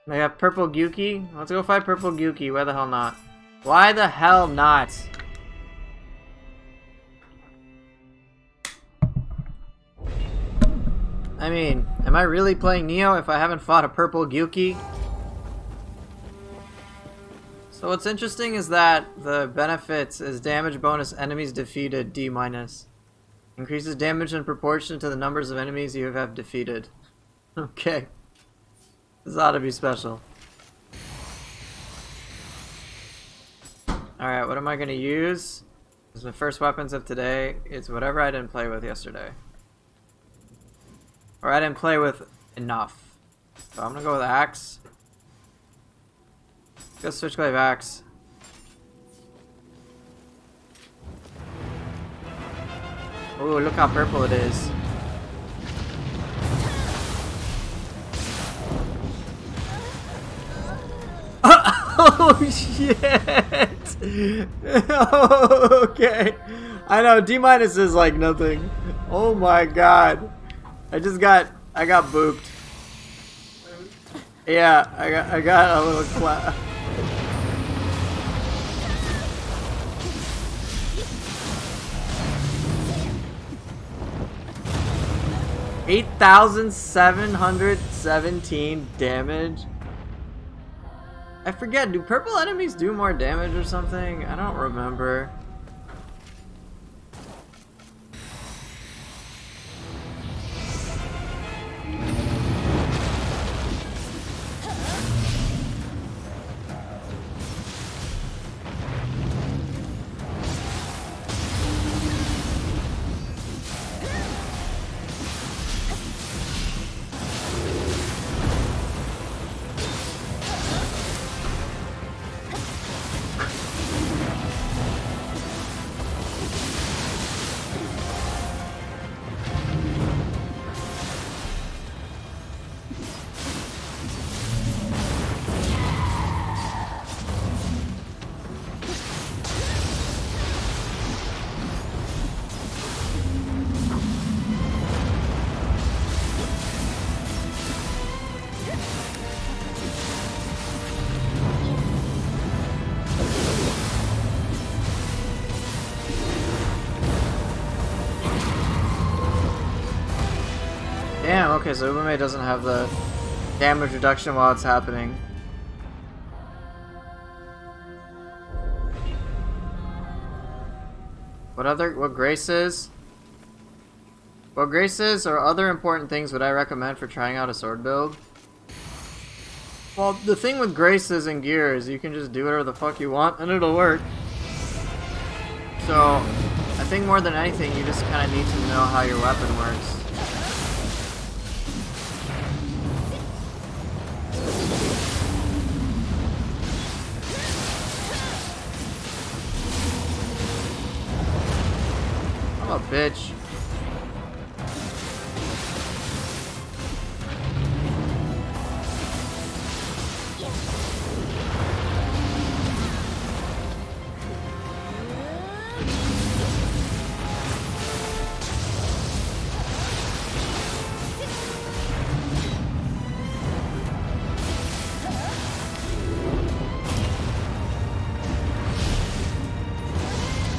They have purple Gyuki. Let's go fight purple Gyuki. Why the hell not? Why the hell not? I mean, am I really playing Nioh if I haven't fought a purple Gyuki? So what's interesting is that the benefits is damage bonus enemies defeated D-. Increases damage in proportion to the numbers of enemies you have defeated. Okay. This ought to be special. Alright, what am I going to use? The first weapons of today is whatever I didn't play with yesterday. Or I didn't play with enough. So I'm going to go with Axe. Go Switchblade Axe. Ooh, look how purple it is. Oh shit! Okay. I know, D- is like nothing. Oh my god. I got booped. Yeah, I got a little clap. $8,717 damage. I forget, do purple enemies do more damage or something? I don't remember. Damn, okay, so Ubume doesn't have the damage reduction while it's happening. What graces? What graces or other important things would I recommend for trying out a sword build? Well, the thing with graces and gear is you can just do whatever the fuck you want and it'll work. So, I think more than anything, you just kind of need to know how your weapon works. I'm a bitch.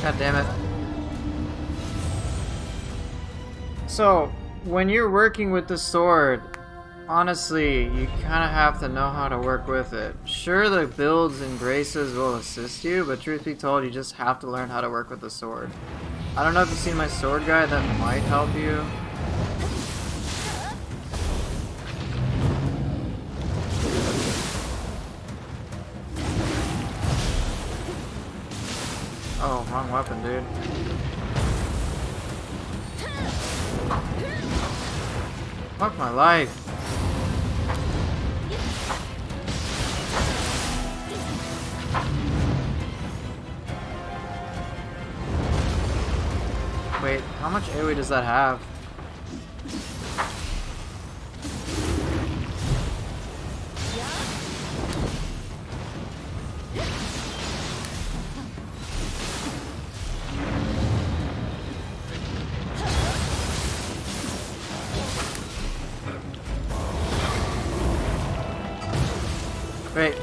God damn it. So, when you're working with the sword, honestly, you kind of have to know how to work with it. Sure, the builds and graces will assist you, but truth be told, you just have to learn how to work with the sword. I don't know if you've seen my sword guide, that might help you. Oh, wrong weapon, dude. Fuck my life. Wait, how much AoE does that have? Wait.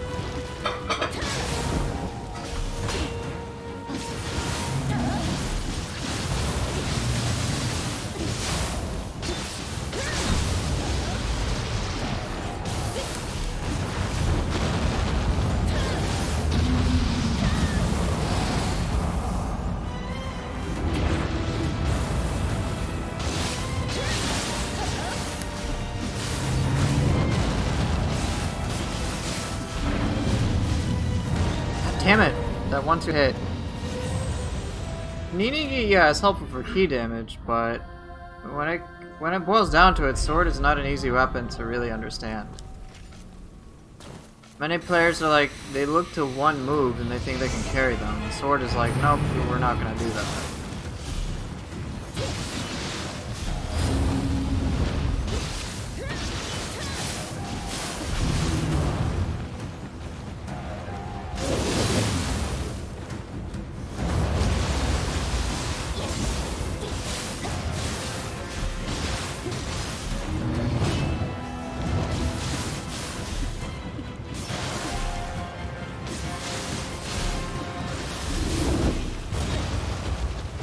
Damn it! That 1-2 hit. Nioh, yeah, is helpful for key damage, but when it boils down to it, sword is not an easy weapon to really understand. Many players are like, they look to one move and they think they can carry them. The sword is like, nope, we're not gonna do that.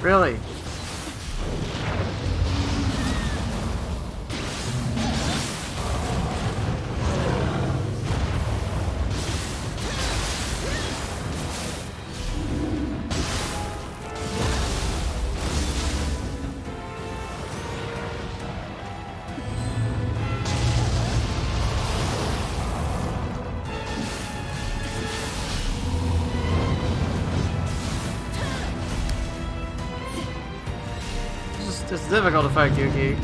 Really? It's difficult to fight Yuki.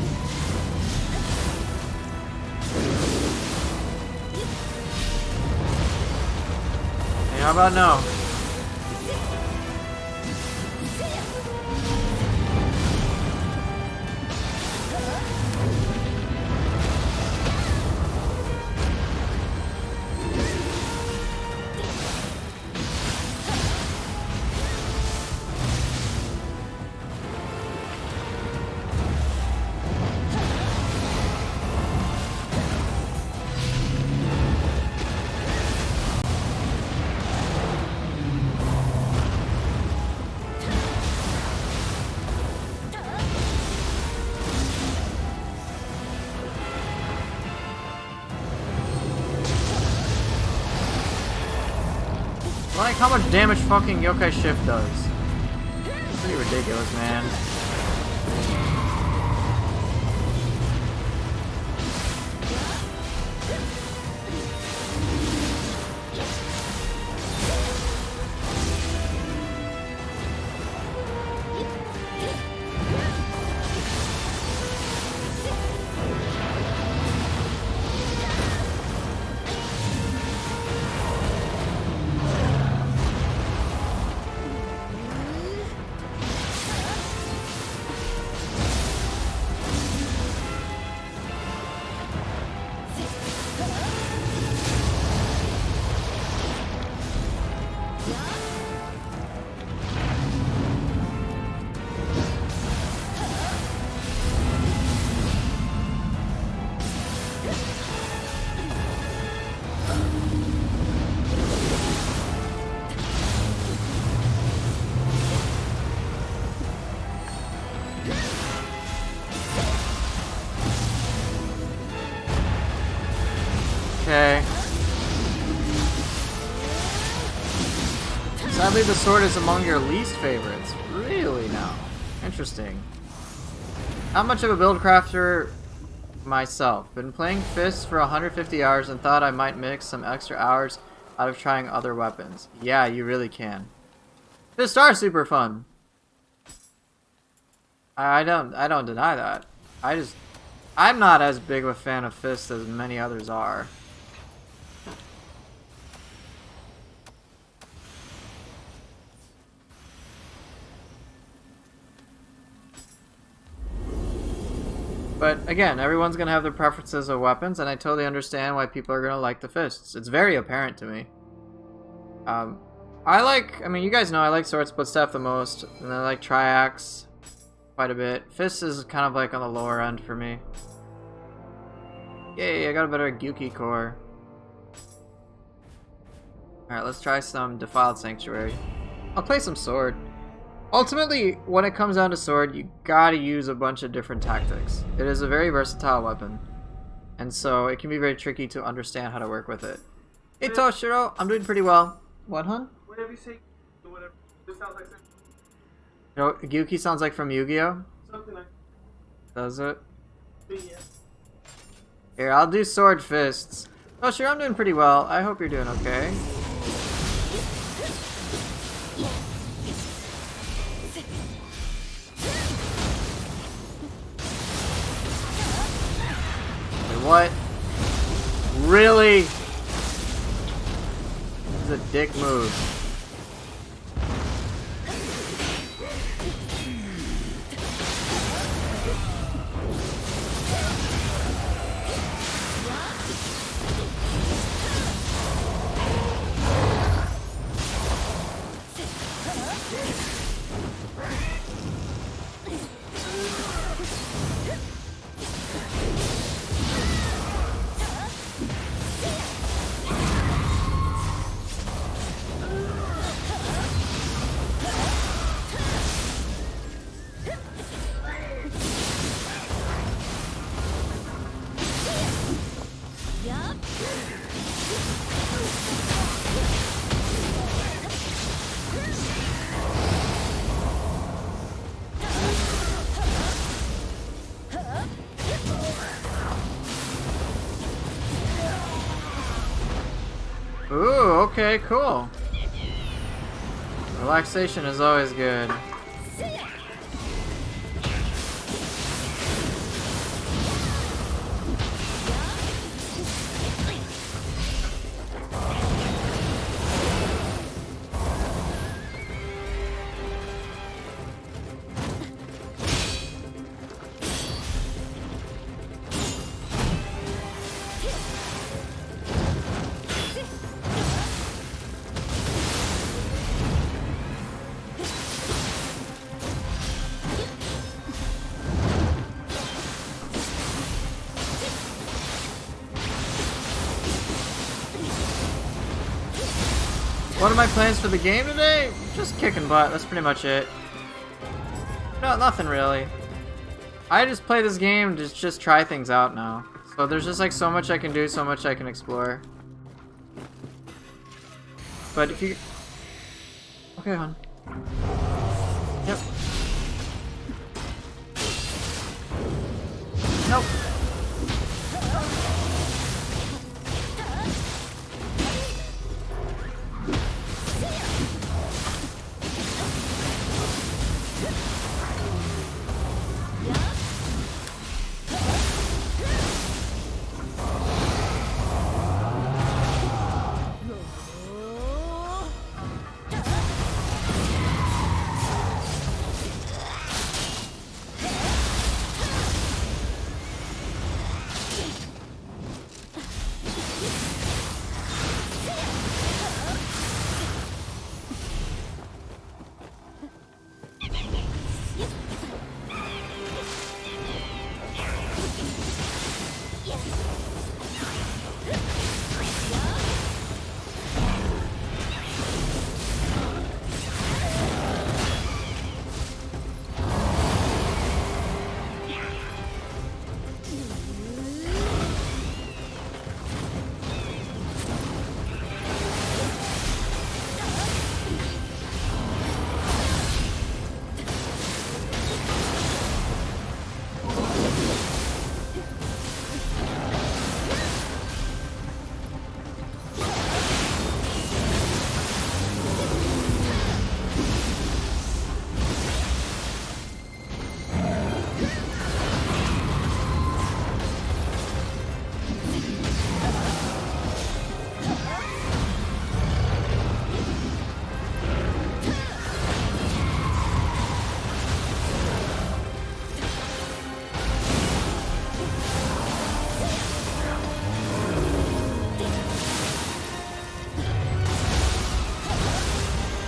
Hey, how about no? Like how much damage fucking Yokai Shift does. It's pretty ridiculous, man. Okay. Sadly, the sword is among your least favorites. Really now? Interesting. Not much of a build crafter myself. Been playing Fists for 150 hours and thought I might mix some extra hours out of trying other weapons. Yeah, you really can. Fists are super fun. I don't deny that. I'm not as big of a fan of Fists as many others are. But again, everyone's gonna have their preferences of weapons, and I totally understand why people are gonna like the Fists. It's very apparent to me. I mean, you guys know I like Sword Split Staff the most, and I like Triaxe quite a bit. Fist is kind of like on the lower end for me. Yay, I got a better Gyuki core. Alright, let's try some Defiled Sanctuary. I'll play some Sword. Ultimately, when it comes down to Sword, you gotta use a bunch of different tactics. It is a very versatile weapon, and so it can be very tricky to understand how to work with it. Hey Toshiro, I'm doing pretty well. What, hon? Whatever you say, whatever. This sounds like something. You know, Gyuki sounds like from Yu-Gi-Oh? Something like Does it? yeah. Here, I'll do Sword Fists. Toshiro, I'm doing pretty well. I hope you're doing okay. What? Really? This is a dick move. Ooh, okay, cool. Relaxation is always good. What are my plans for the game today? Just kicking butt, that's pretty much it. No, nothing really. I just play this game to just try things out now. So there's just like so much I can do, so much I can explore. But if you... Okay, hon. Yep. Nope.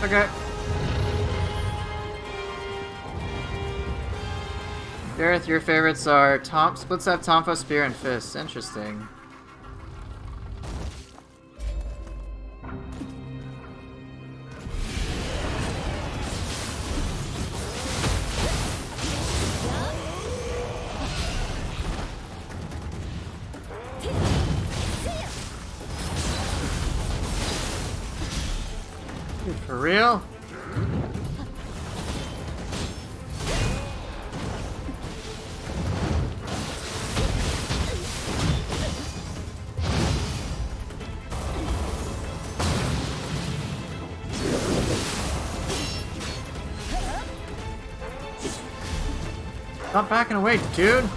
Okay. Gareth, your favorites are Split Step, Tomfo, Spear, and Fist. Interesting. Dude, for real? Stop backing away, dude!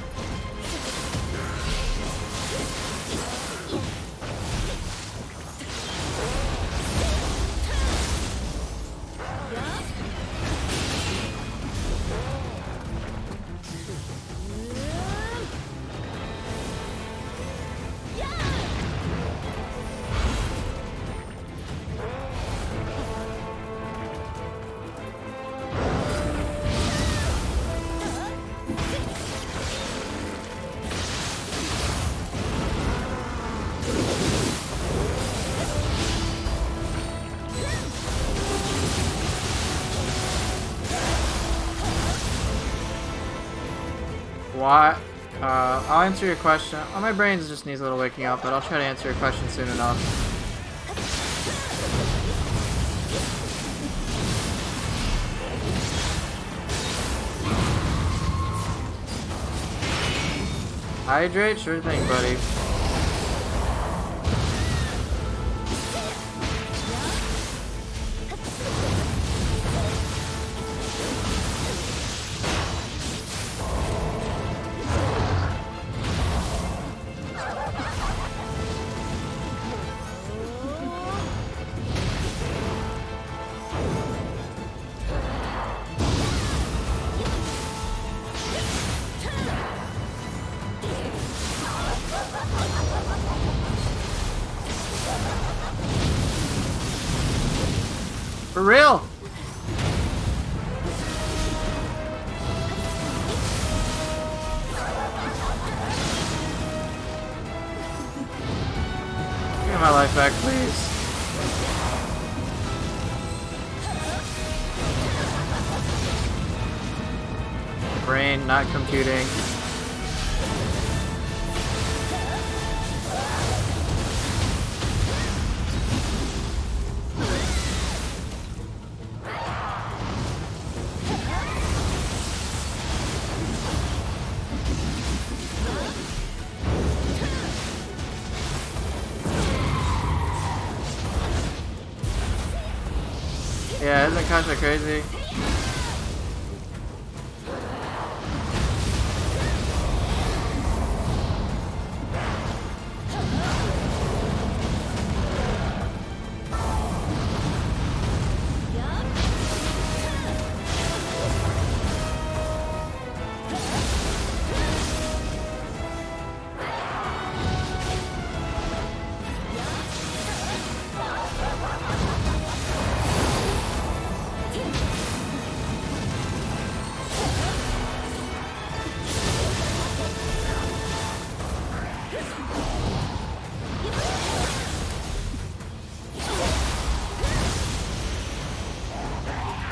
Why? I'll answer your question. Oh, my brain just needs a little waking up, but I'll try to answer your question soon enough. Hydrate? Sure thing, buddy. For real? Give me my life back, please. Brain not computing. Yeah, isn't Kasha crazy?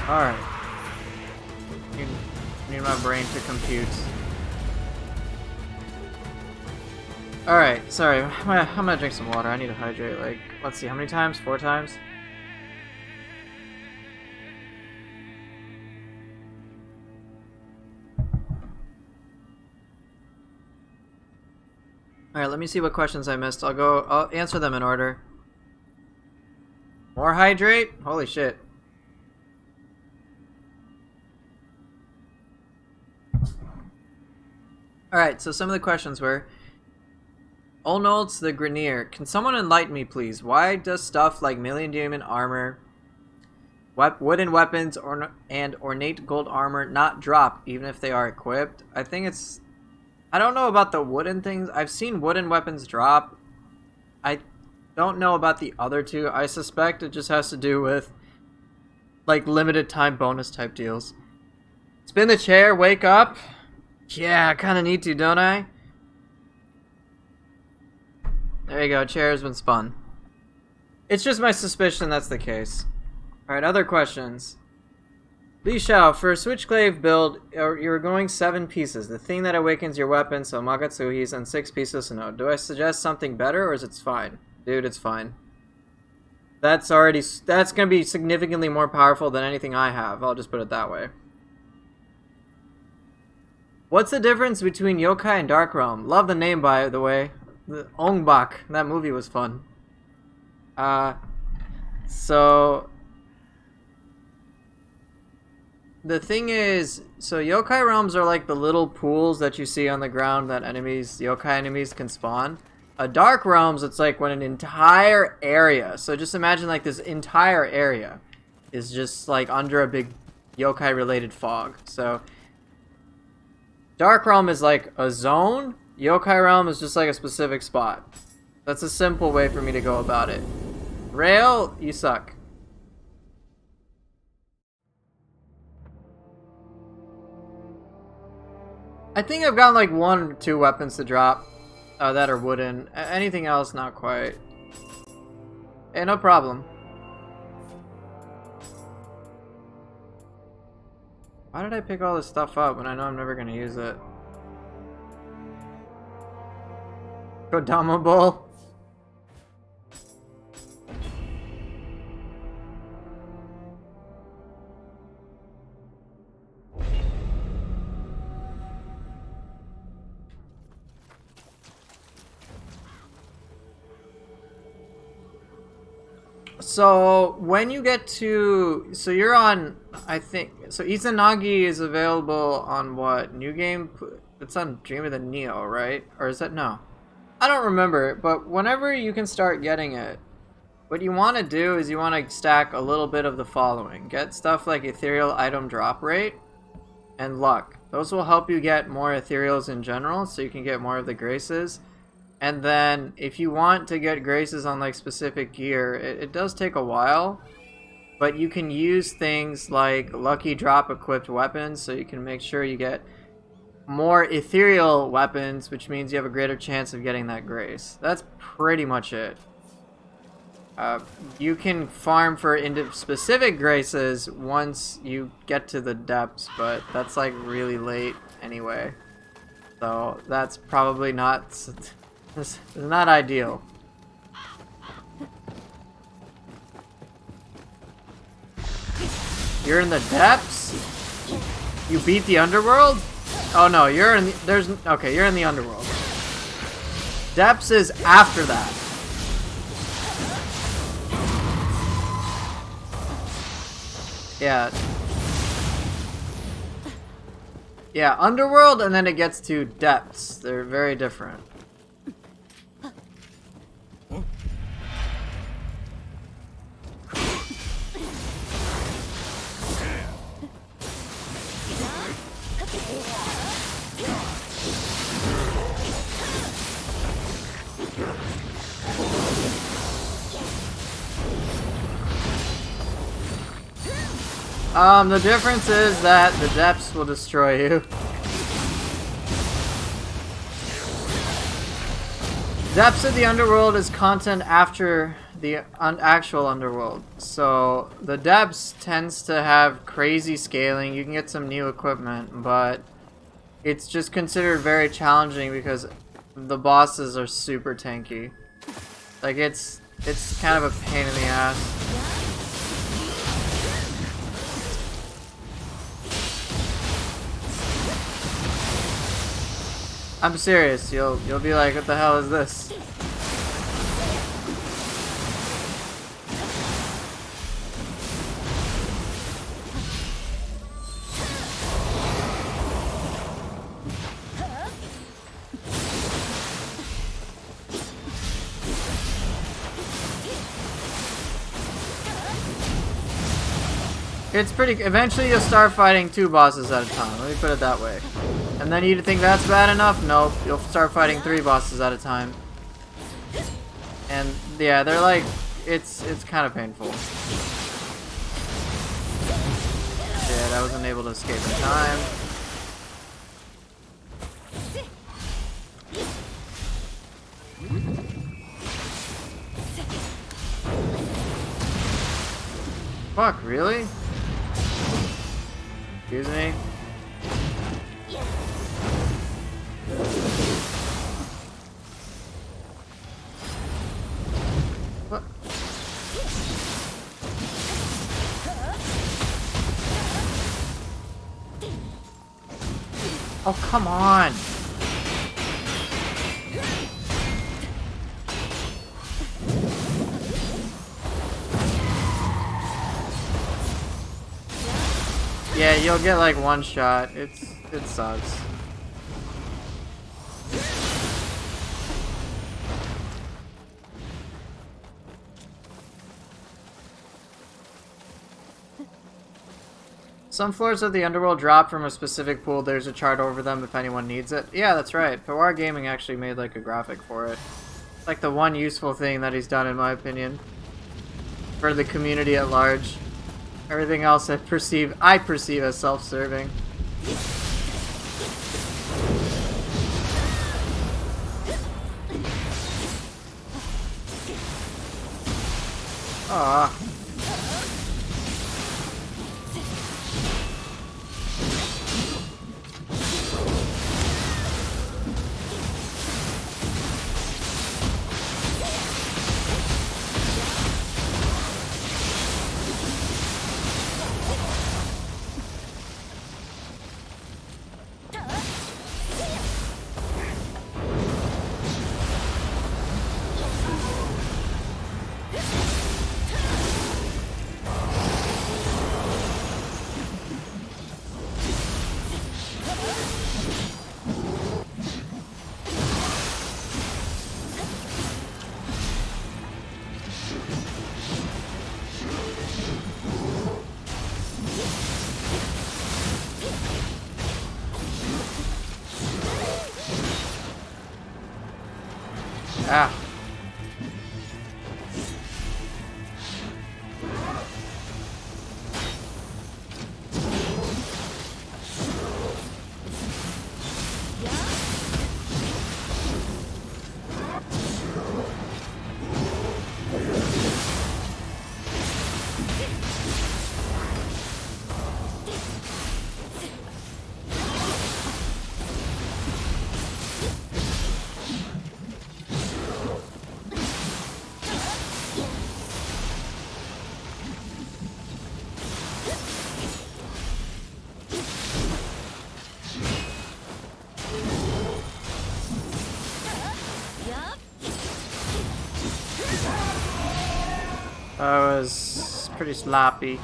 Alright. Need my brain to compute. Alright, sorry. I'm gonna drink some water. I need to hydrate, like, let's see, how many times? 4 times? Alright, let me see what questions I missed. I'll answer them in order. More hydrate? Holy shit. Alright, so some of the questions were... Olnolds the Grenier. Can someone enlighten me, please? Why does stuff like Million Demon armor, wooden weapons, and ornate gold armor not drop, even if they are equipped? I think it's... I don't know about the wooden things. I've seen wooden weapons drop. I don't know about the other two. I suspect it just has to do with, like, limited time bonus type deals. Spin the chair, wake up. Yeah, I kind of need to, don't I? There you go, chair has been spun. It's just my suspicion that's the case. Alright, other questions. Li Xiao, for a Switchglaive build, you're going 7 pieces. The thing that awakens your weapon, so Magatsuhi's, and 6 pieces to know. Do I suggest something better, or is it fine? Dude, it's fine. That's gonna be significantly more powerful than anything I have. I'll just put it that way. What's the difference between yokai and Dark Realm? Love the name, by the way. The Ongbak. That movie was fun. So the thing is, so yokai realms are like the little pools that you see on the ground that yokai enemies can spawn. Dark realms, it's like when an entire area, so just imagine like this entire area is just like under a big yokai related fog. So Dark realm is like a zone, yokai realm is just like a specific spot. That's a simple way for me to go about it. Rail, you suck. I think I've gotten like 1 or 2 weapons to drop that are wooden. Anything else, not quite. Hey, no problem. Why did I pick all this stuff up when I know I'm never gonna use it? Kodama Bowl. So when you get to, so you're on, I think, so Izanagi is available on what, New Game? It's on Dream of the Nioh, right? Or is that, no? I don't remember, but whenever you can start getting it, what you want to do is you want to stack a little bit of the following. Get stuff like Ethereal Item Drop Rate and Luck. Those will help you get more Ethereals in general, so you can get more of the Graces. And then, if you want to get Graces on like specific gear, it does take a while, but you can use things like Lucky Drop Equipped Weapons, so you can make sure you get more Ethereal weapons, which means you have a greater chance of getting that Grace. That's pretty much it. You can farm for specific Graces once you get to the depths, but that's like really late anyway. So that's probably not... This is not ideal. You're in the depths? You beat the underworld? Oh no, you're in the, okay, you're in the underworld. Depths is after that. Yeah. Yeah, underworld and then it gets to depths. They're very different. The difference is that the depths will destroy you. Depths of the underworld is content after the actual underworld. So the depths tends to have crazy scaling. You can get some new equipment, but it's just considered very challenging because the bosses are super tanky. Like it's kind of a pain in the ass. I'm serious. You'll be like, what the hell is this? It's pretty... Eventually you'll start fighting 2 bosses at a time. Let me put it that way. And then you think that's bad enough? Nope. You'll start fighting 3 bosses at a time. And yeah, they're like... It's kind of painful. Yeah, I wasn't able to escape in time. Fuck, really? Excuse me? What? Oh, come on! Yeah, you'll get like one shot. It sucks. Some floors of the underworld drop from a specific pool. There's a chart over them if anyone needs it. Yeah, that's right. Pewar Gaming actually made like a graphic for it. It's like the one useful thing that he's done in my opinion. For the community at large. Everything else I perceive as self-serving. Aww. Ah. That was pretty sloppy.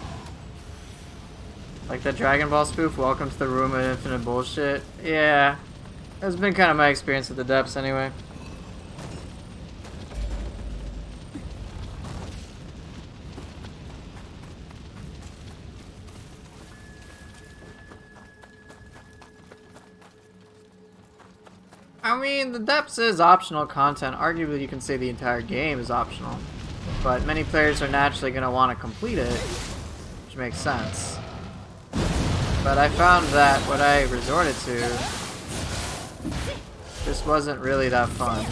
Like the Dragon Ball spoof, welcome to the room of infinite bullshit. Yeah, that's been kind of my experience with the depths anyway. I mean, the depths is optional content. Arguably, you can say the entire game is optional. But many players are naturally going to want to complete it, which makes sense. But I found that what I resorted to just wasn't really that fun.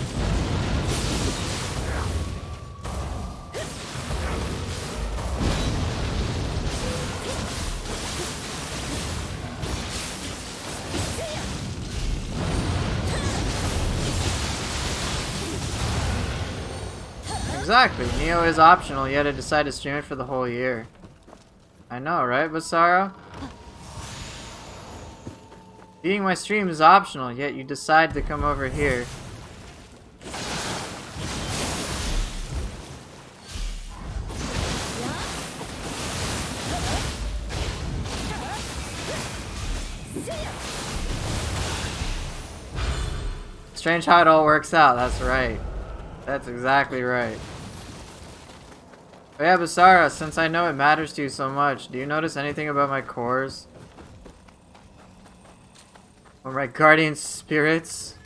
Exactly, Nioh is optional, yet I decided to stream it for the whole year. I know, right, Basara? Being my stream is optional, yet you decide to come over here. Strange how it all works out, that's right. That's exactly right. But yeah, Basara, since I know it matters to you so much, do you notice anything about my cores? Or my guardian spirits?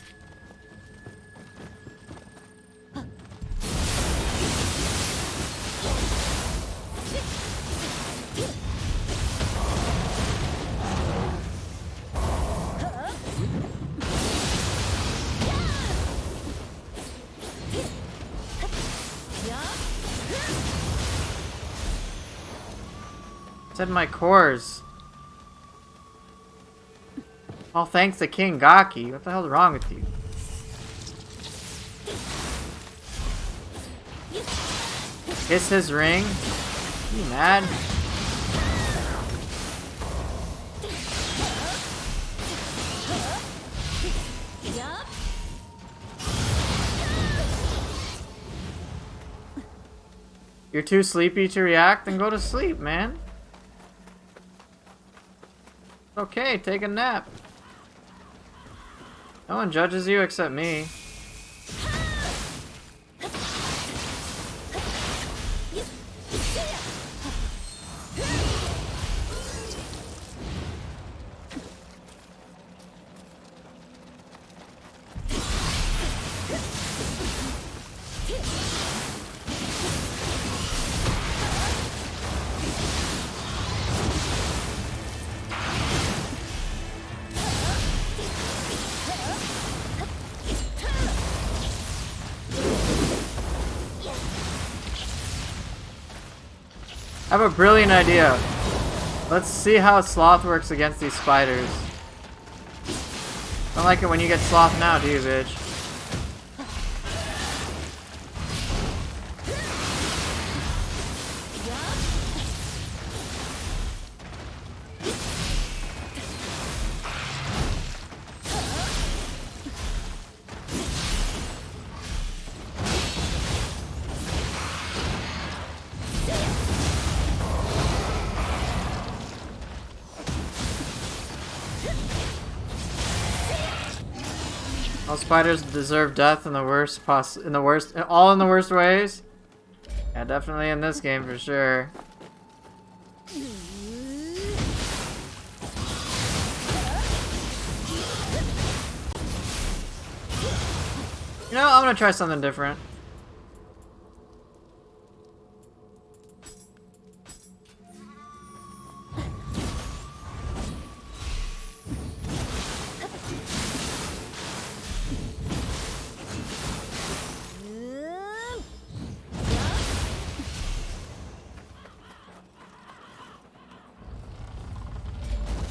Said my cores. All thanks to King Gaki. What the hell's wrong with you? Kiss his ring? You mad? You're too sleepy to react? Then go to sleep, man. Okay, take a nap. No one judges you except me. I have a brilliant idea. Let's see how Sloth works against these spiders. Don't like it when you get Sloth now, do you, bitch? All spiders deserve death in the worst all in the worst ways. Yeah, definitely in this game for sure. You know, I'm gonna try something different.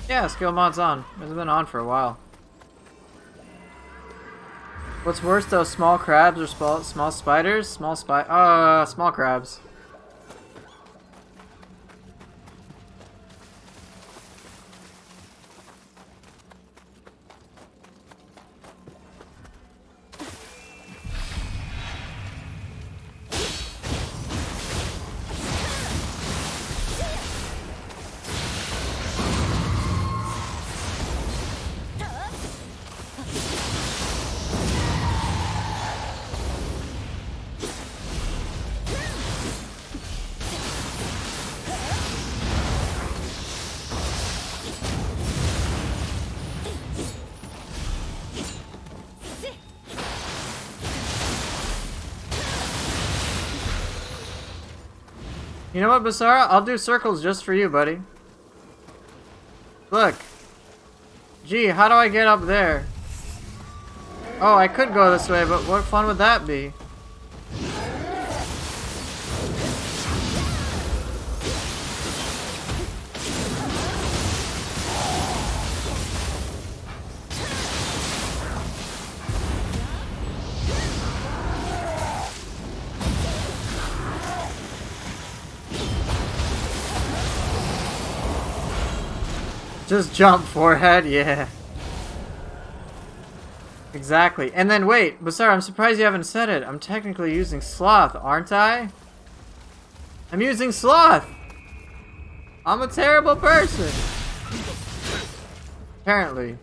Yeah, skill mod's on. It's been on for a while. What's worse though, small crabs or small spiders? Small crabs. You know what, Basara? I'll do circles just for you, buddy. Look. Gee, how do I get up there? Oh, I could go this way, but what fun would that be? Just jump forehead, yeah. Exactly. And then wait, Basara, I'm surprised you haven't said it. I'm technically using Sloth, aren't I? I'm using Sloth! I'm a terrible person! Apparently.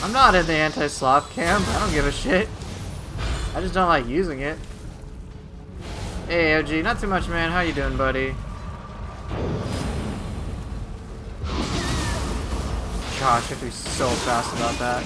I'm not in the anti-sloth camp. I don't give a shit. I just don't like using it. Hey, OG, not too much, man. How you doing, buddy? Gosh, you have to be so fast about that.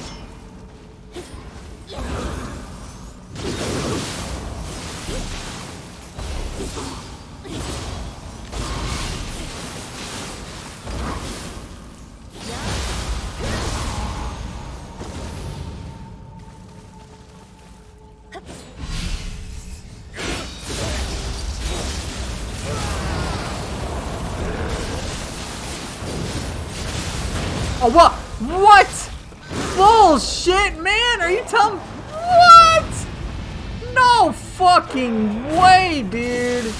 Oh, what? What? Bullshit, man! Are you telling? What? No fucking way, dude!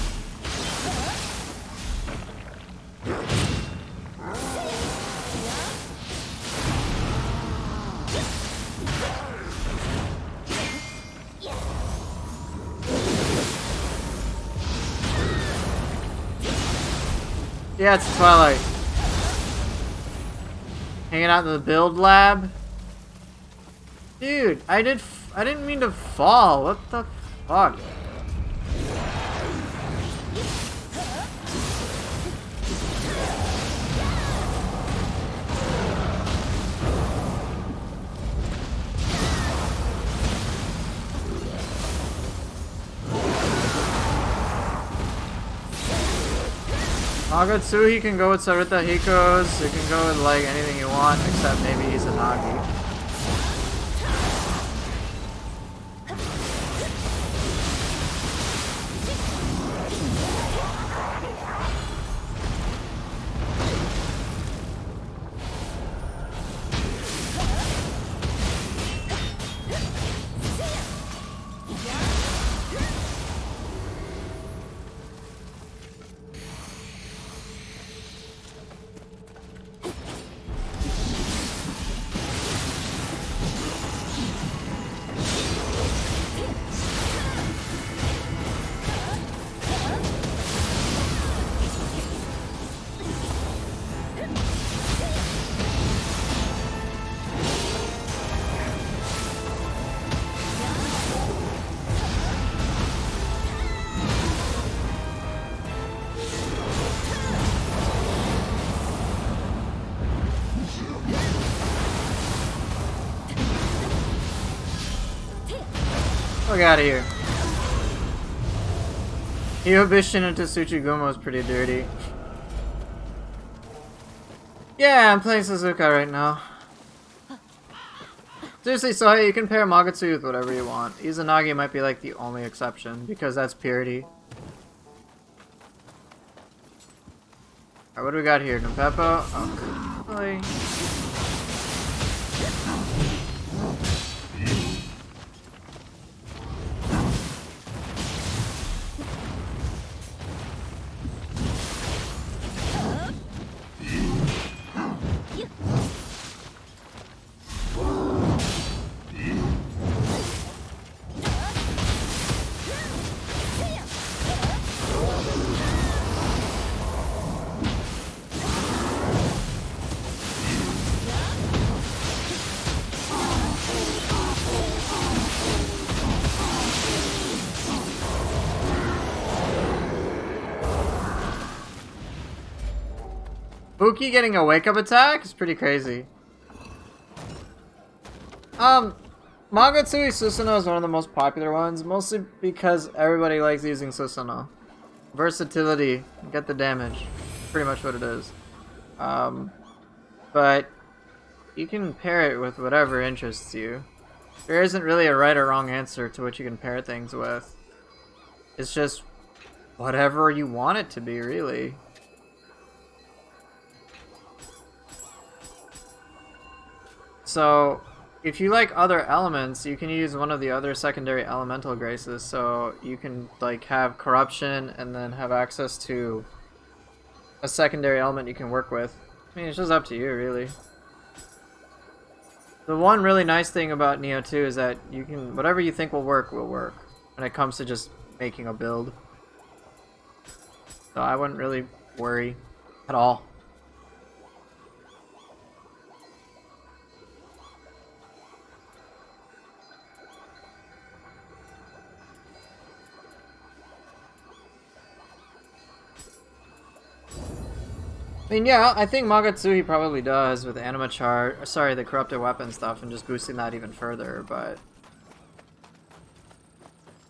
Yeah, it's Twilight. Hanging out in the build lab. Dude, I didn't mean to fall. What the fuck? Magatsuhi can go with Sarita Hiko's. You can go with like anything you want, except maybe Izanagi. Fuck out of here. Hyobishin into Tsuchigumo is pretty dirty. Yeah, I'm playing Suzuka right now. Seriously, so you can pair Magatsu with whatever you want. Izanagi might be like the only exception, because that's purity. Alright, what do we got here? Numpepo? Oh, really? Buki getting a wake-up attack is pretty crazy. Magatsuhi Susanoo is one of the most popular ones, mostly because everybody likes using Susanoo. Versatility, get the damage. Pretty much what it is. But you can pair it with whatever interests you. There isn't really a right or wrong answer to what you can pair things with. It's just whatever you want it to be, really. So, if you like other elements, you can use one of the other secondary elemental graces. So you can like have corruption and then have access to a secondary element you can work with. I mean, it's just up to you, really. The one really nice thing about Nioh 2 is that you can, whatever you think will work when it comes to just making a build. So I wouldn't really worry at all. I mean, yeah, I think Magatsuhi probably does with Anima Chart, sorry, the corrupted weapon stuff, and just boosting that even further, but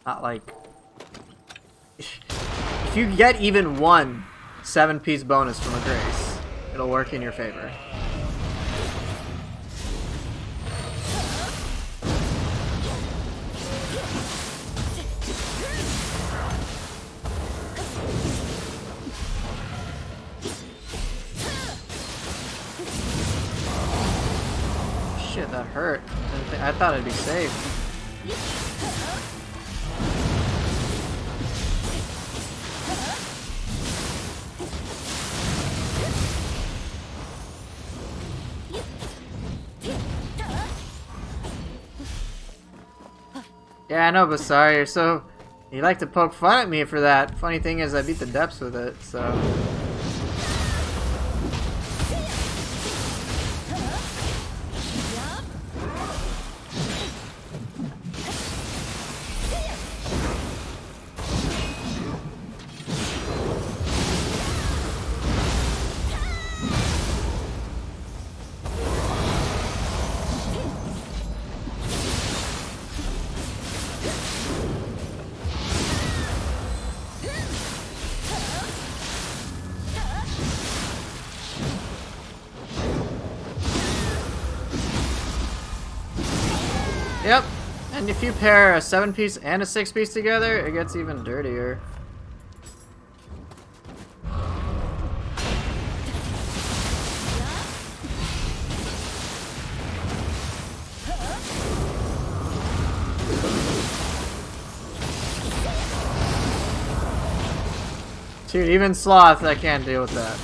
not like if you get even one 7-piece bonus from a grace, it'll work in your favor. That hurt. I thought I'd be safe. Yeah, I know, Basar, you're so... You like to poke fun at me for that. Funny thing is, I beat the depths with it, so... Yep, and if you pair a 7-piece and a 6-piece together, it gets even dirtier. Dude, even Sloth, I can't deal with that.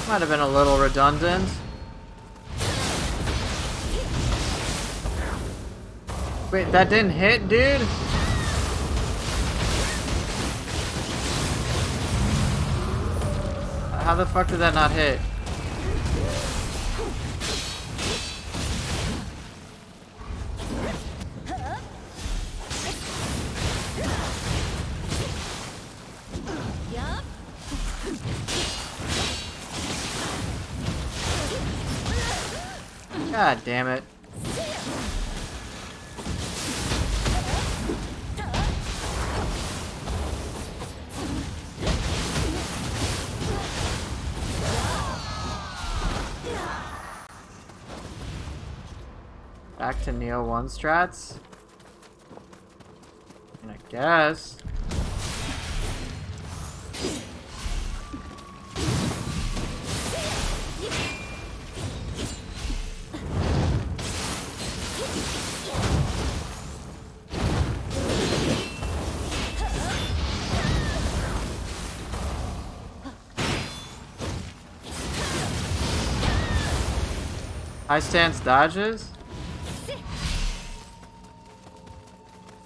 Might have been a little redundant. Wait, that didn't hit, dude? How the fuck did that not hit? God damn it. Back to Nioh 1 strats? I guess. High stance dodges?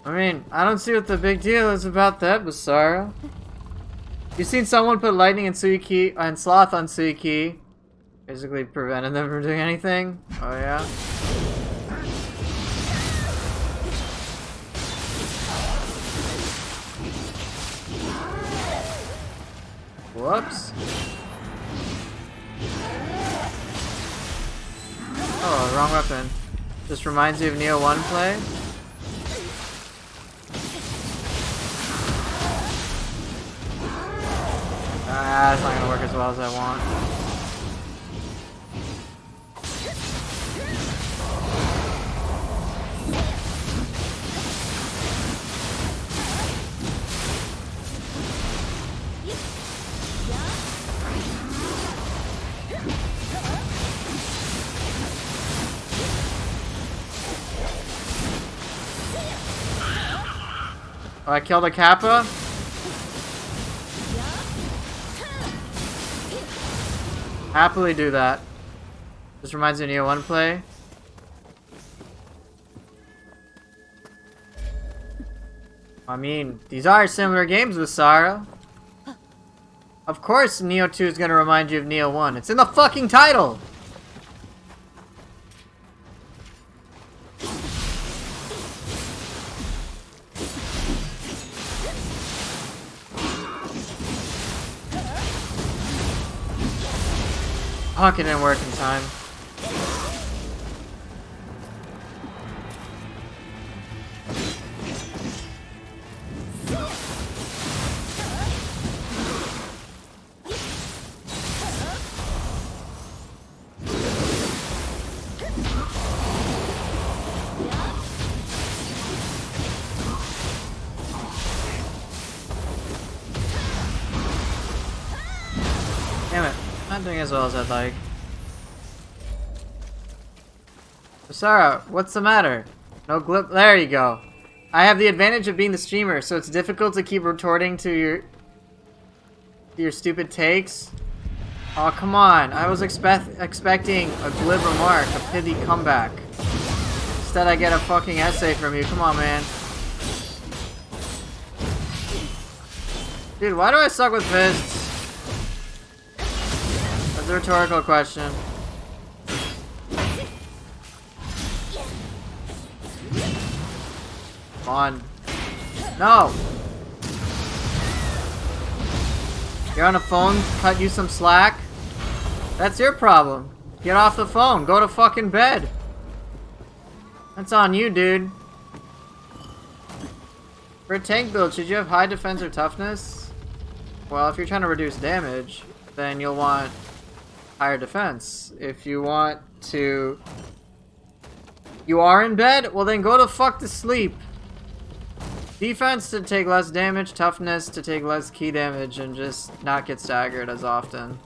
I mean, I don't see what the big deal is about that, Basara. You seen someone put lightning and Suiki and Sloth on Suiki, basically preventing them from doing anything? Oh yeah. Whoops. Oh, wrong weapon. Just reminds you of Nioh 1 play. Ah, it's not gonna work as well as I want. Oh, I killed a Kappa? Happily do that. This reminds me of Nioh 1 play. I mean, these are similar games with Sarah. Of course Nioh 2 is gonna remind you of Nioh 1. It's in the fucking title! Fuck, it didn't work in time. doing as well as I'd like. Sarah, what's the matter? No glip. There you go. I have the advantage of being the streamer, so it's difficult to keep retorting to your stupid takes. Oh, come on. I was expecting a glib remark, a pithy comeback. Instead, I get a fucking essay from you. Come on, man. Dude, why do I suck with fists? That's a rhetorical question. Come on. No! You're on a phone, cut you some slack? That's your problem. Get off the phone. Go to fucking bed. That's on you, dude. For a tank build, should you have high defense or toughness? Well, if you're trying to reduce damage, then you'll want higher defense. If you want to... You are in bed? Well, then go to fuck to sleep. Defense to take less damage, toughness to take less key damage, and just not get staggered as often.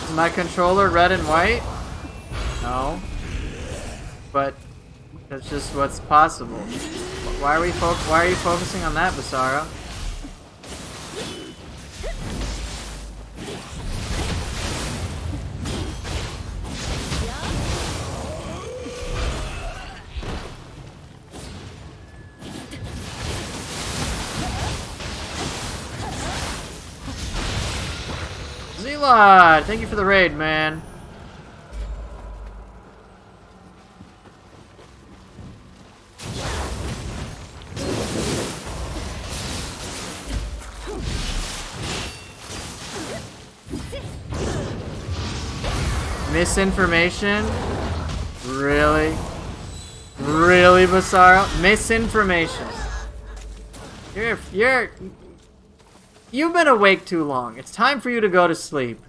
Is my controller red and white? No. But that's just what's possible. Why are you focusing on that, Basara? Zelod, thank you for the raid, man. Misinformation? Really? Really, Basara? Misinformation. You've been awake too long. It's time for you to go to sleep.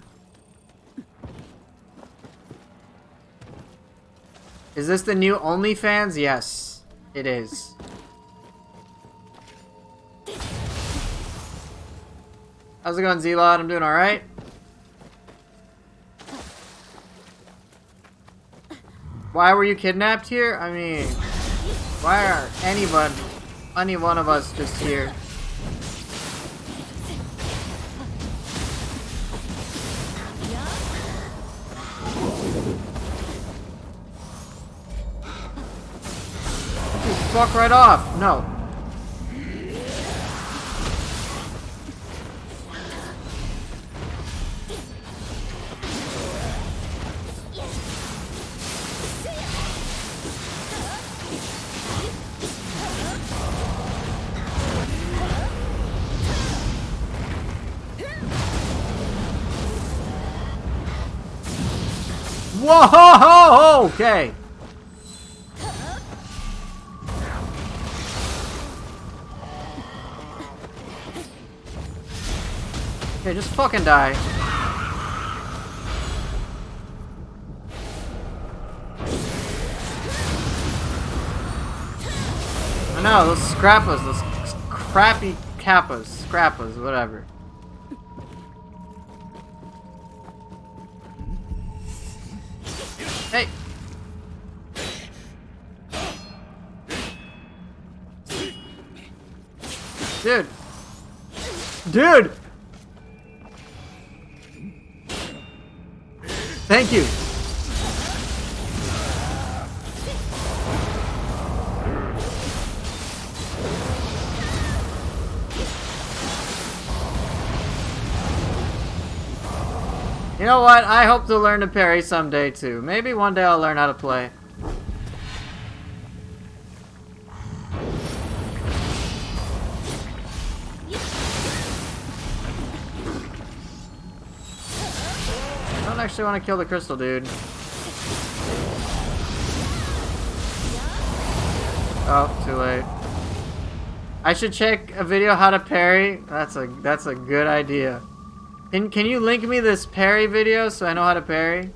Is this the new OnlyFans? Yes, it is. How's it going, Zelod? I'm doing alright. Why were you kidnapped here? I mean, why are any one of us just here? Fuck right off. No. Whoa! Okay. Okay, just fucking die. I know, those scrappas, those crappy kappas, scrappas, whatever. Hey! Dude! Dude! Thank you! You know what? I hope to learn to parry someday too. Maybe one day I'll learn how to play. I don't actually want to kill the crystal dude. Oh, too late. I should check a video how to parry. That's a good idea. Can you link me this parry video so I know how to parry?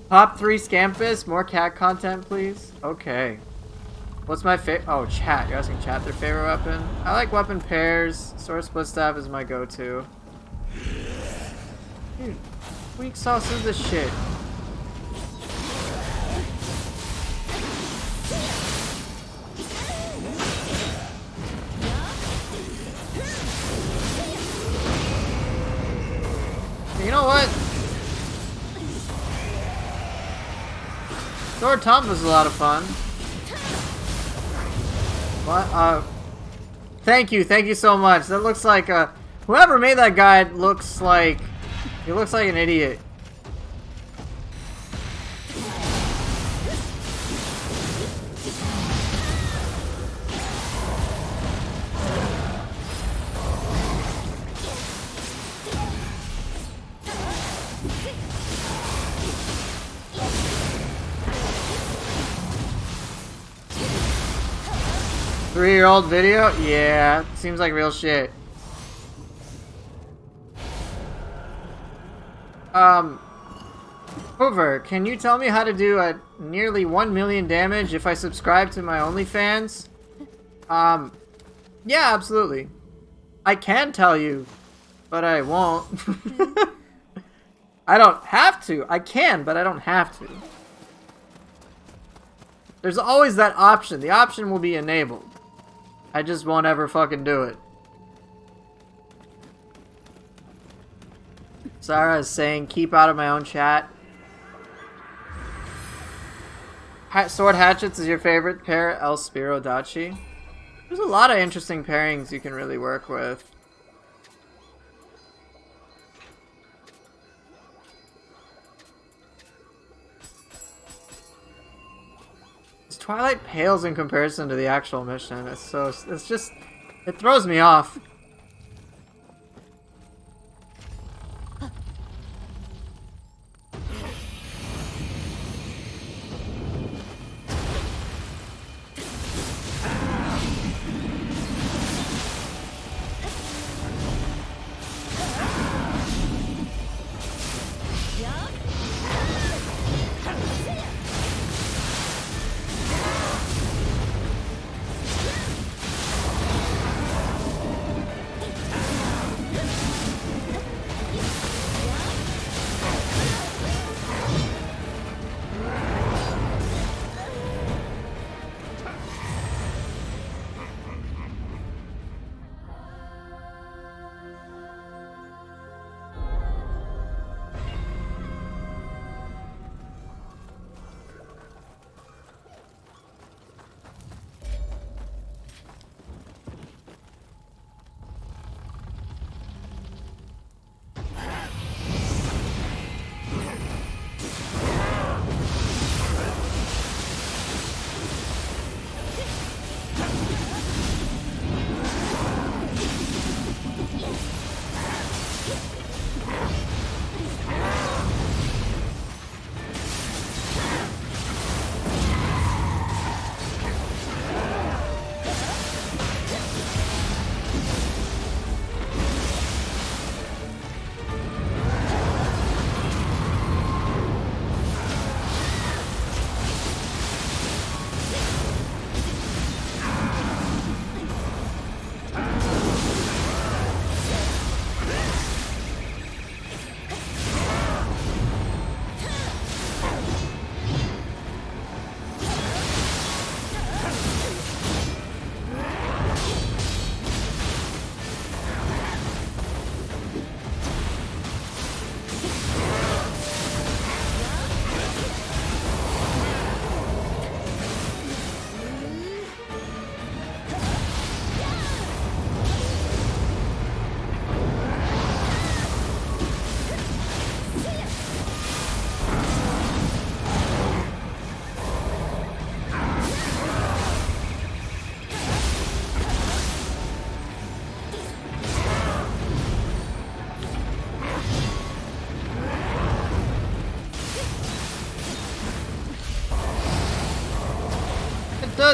Top 3 Scampus, more cat content please. Okay. What's my favorite? Oh, chat. You're asking chat their favorite weapon? I like weapon pairs. Sword split staff is my go-to. Dude, weak sauce is this shit. You know what? Sword Tomp was a lot of fun. What? Thank you so much. That looks like whoever made that guide looks like he looks like an idiot. Three-year-old video? Yeah, seems like real shit. Hoover, can you tell me how to do a nearly 1 million damage if I subscribe to my OnlyFans? Yeah, absolutely. I can tell you, but I won't. I don't have to. I can, but I don't have to. There's always that option. The option will be enabled. I just won't ever fucking do it. Sarah is saying, keep out of my own chat. Sword Hatchets is your favorite pair, El Spiro Dachi. There's a lot of interesting pairings you can really work with. Twilight pales in comparison to the actual mission. It's just, it throws me off.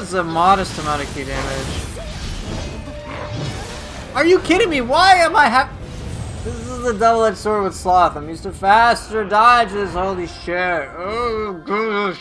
does a modest amount of key damage. Are you kidding me? Why am I This is a double-edged sword with Sloth. I'm used to faster dodges. Holy shit. Oh, goodness.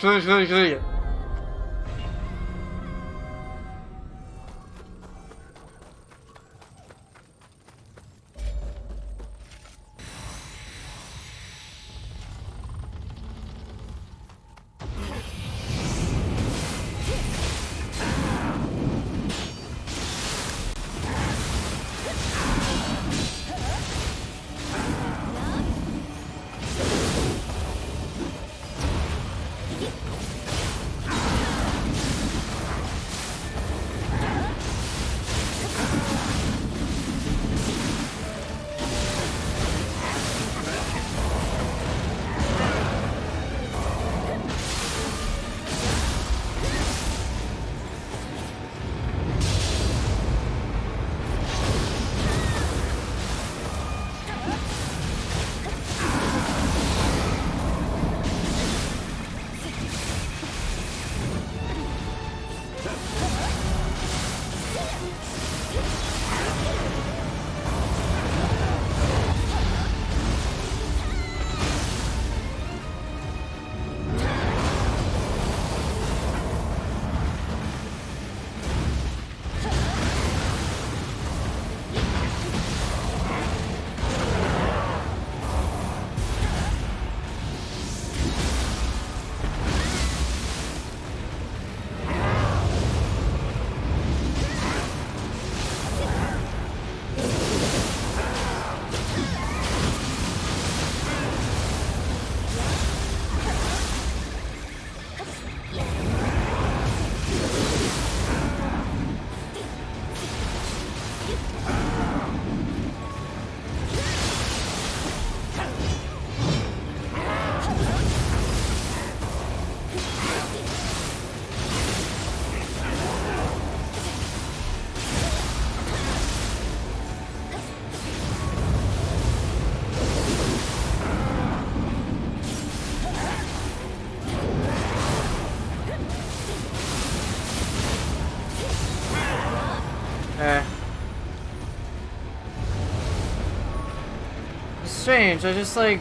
It's strange, I just like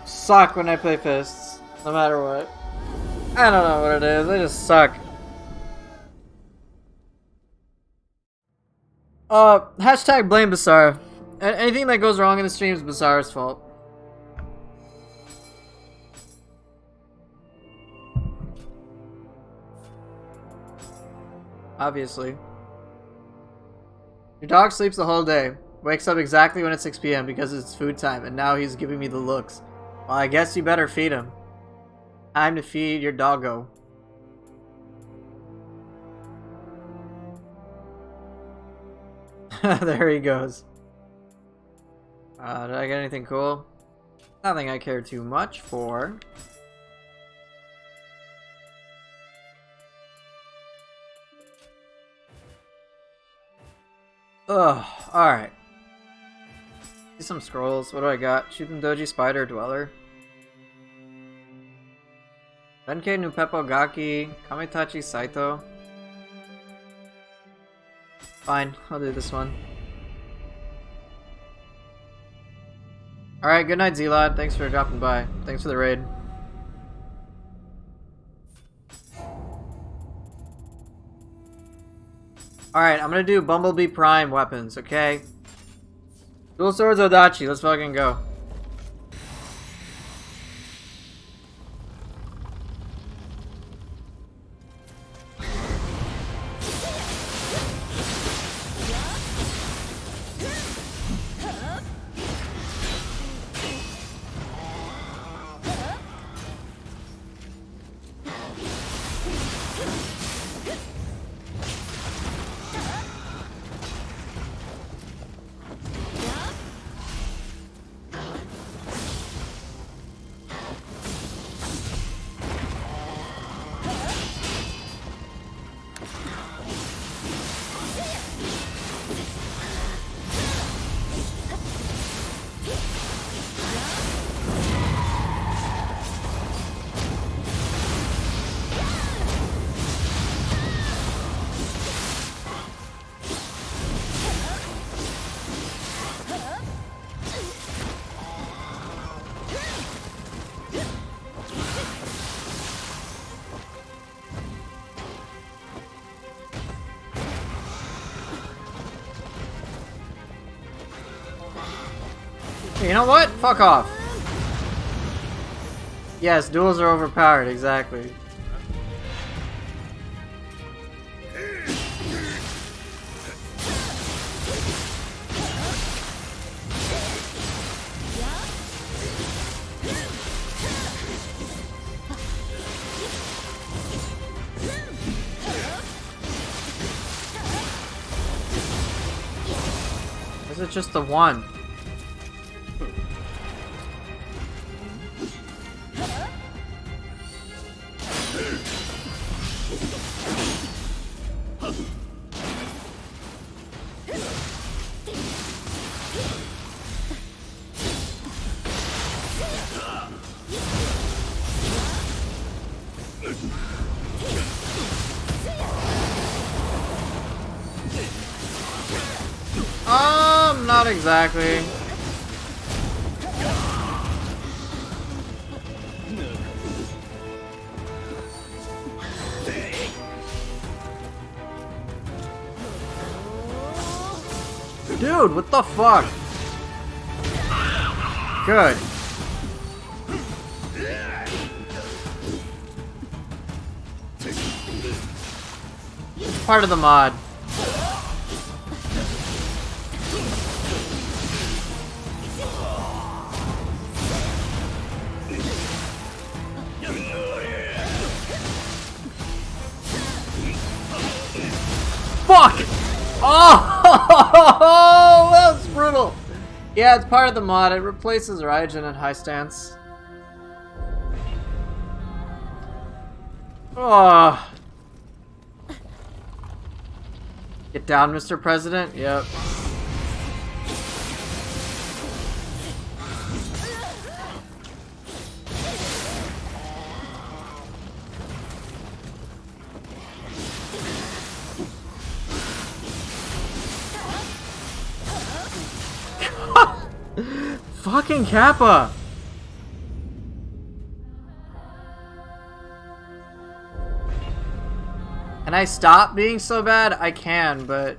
suck when I play fists, no matter what. I don't know what it is, I just suck. Hashtag blame Basara. Anything that goes wrong in the stream is Basara's fault. Obviously. Your dog sleeps the whole day. Wakes up exactly when it's 6 p.m. because it's food time, and now he's giving me the looks. Well, I guess you better feed him. Time to feed your doggo. There he goes. Did I get anything cool? Nothing I care too much for. Ugh, alright. See some scrolls. What do I got? Shuten Doji Spider Dweller. Benkei no Peppo Gaki. Kamitachi Saito. Fine, I'll do this one. Alright, good night, Zelod. Thanks for dropping by. Thanks for the raid. Alright, I'm gonna do Bumblebee Prime weapons, okay? Dual Swords Odachi, let's fucking go. You know what? Fuck off. Yes, duels are overpowered, exactly. Is it just the one? Not exactly. Dude, what the fuck? Good. Part of the mod. Fuck! Oh, that was brutal. Yeah, it's part of the mod. It replaces Raijin in high stance. Oh. Get down, Mr. President. Yep. Fucking Kappa! Can I stop being so bad? I can, but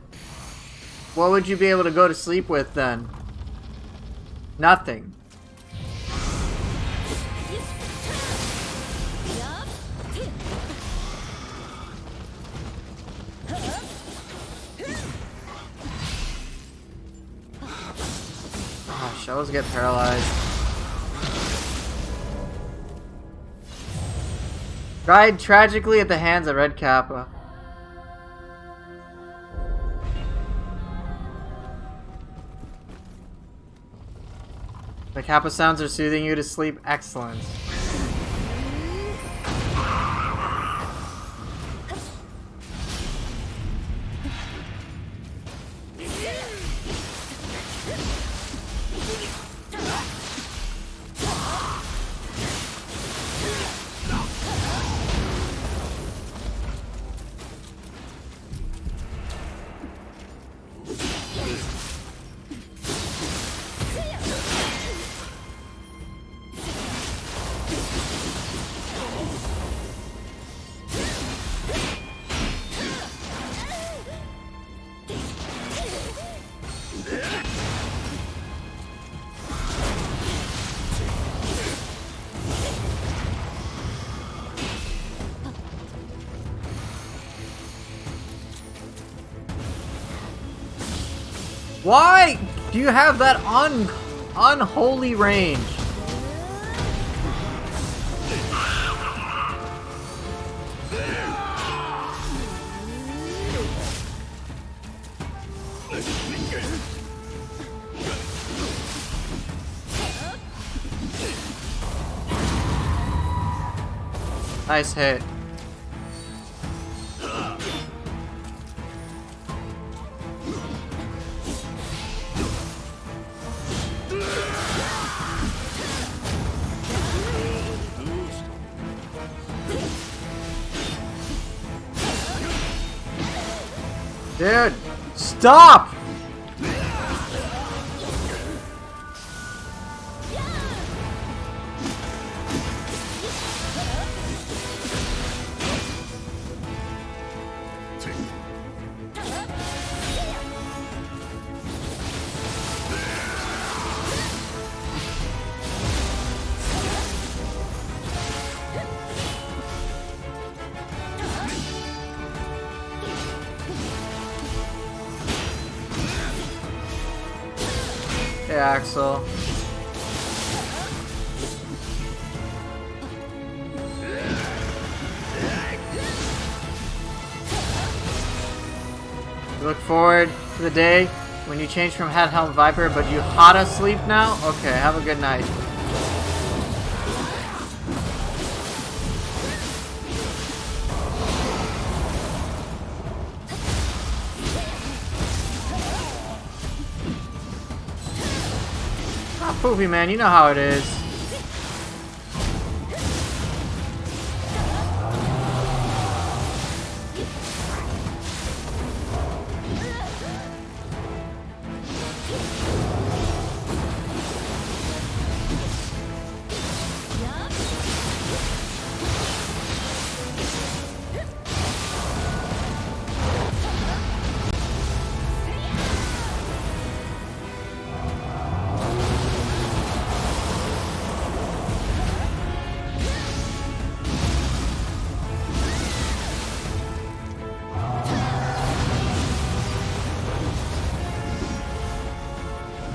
what would you be able to go to sleep with then? Nothing. Oh, shells get paralyzed. Died tragically at the hands of Red Kappa. The Kappa sounds are soothing you to sleep. Excellent. Why do you have that unholy range? Nice hit. Dude, stop! Axel. Look forward to the day when you change from Hat Helm Viper, but you hot asleep now? Okay, have a good night. Ah, Poopy man, you know how it is.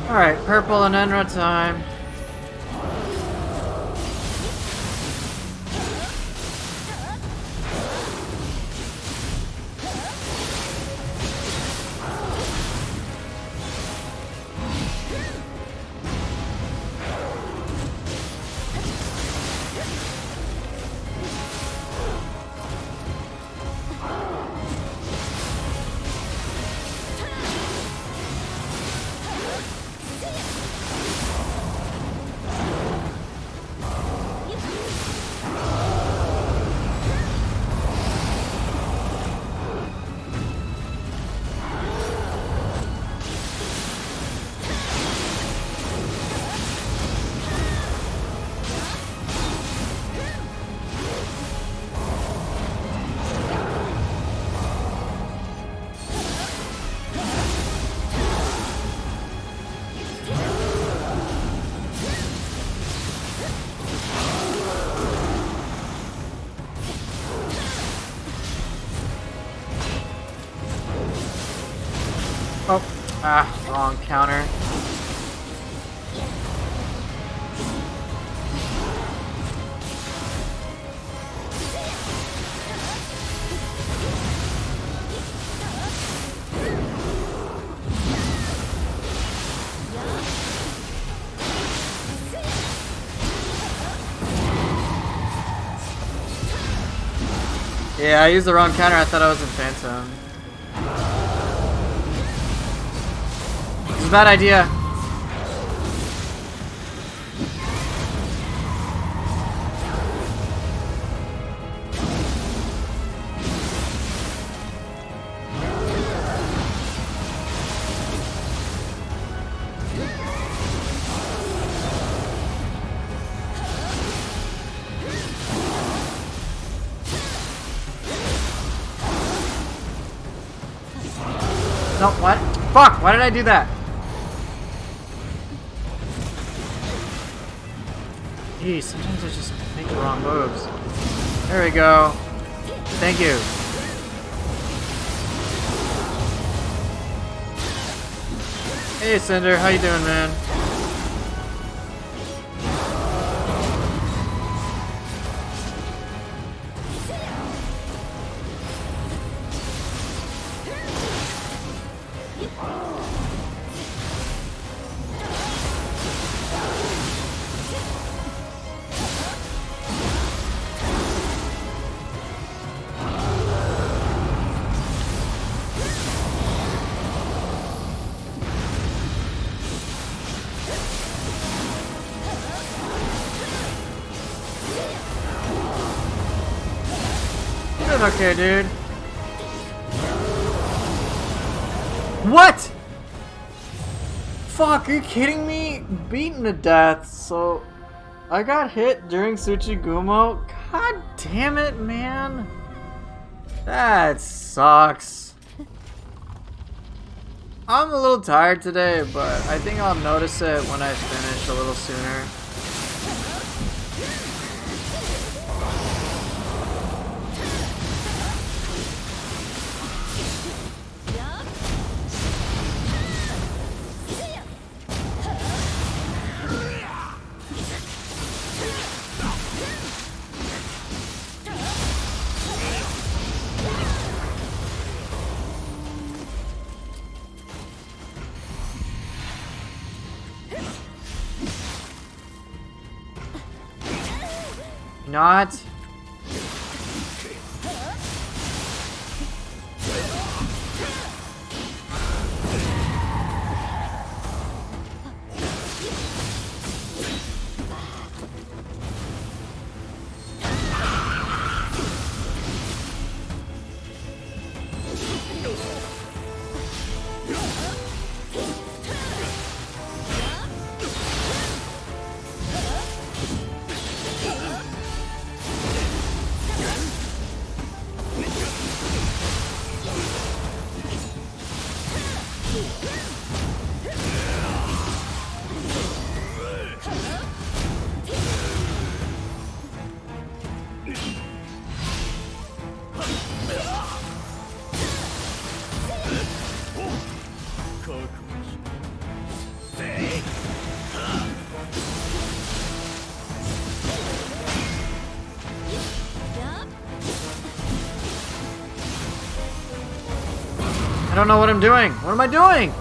Alright, purple and Enra time. Oh, wrong counter. Yeah, I used the wrong counter. I thought I was in Phantom. It's a bad idea. No, what? Fuck, why did I do that? Geez, sometimes I just make the wrong moves. There we go. Thank you. Hey Cinder, how you doing, man? Okay, dude. What? Fuck, are you kidding me? Beaten to death. So, I got hit during Tsuchigumo? God damn it, man. That sucks. I'm a little tired today, but I think I'll notice it when I finish a little sooner. Not. I don't know what I'm doing. What am I doing?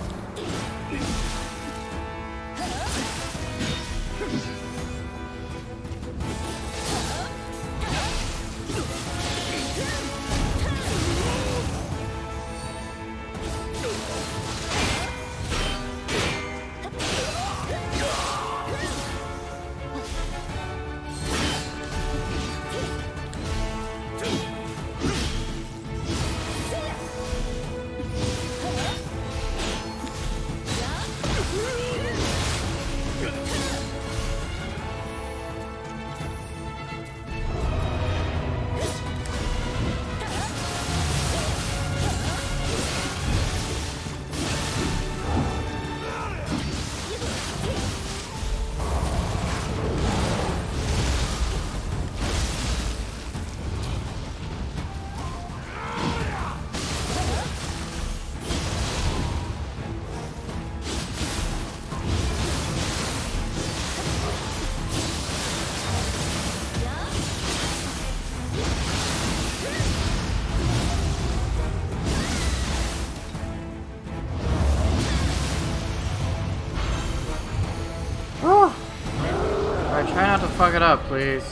Alright, try not to fuck it up, please.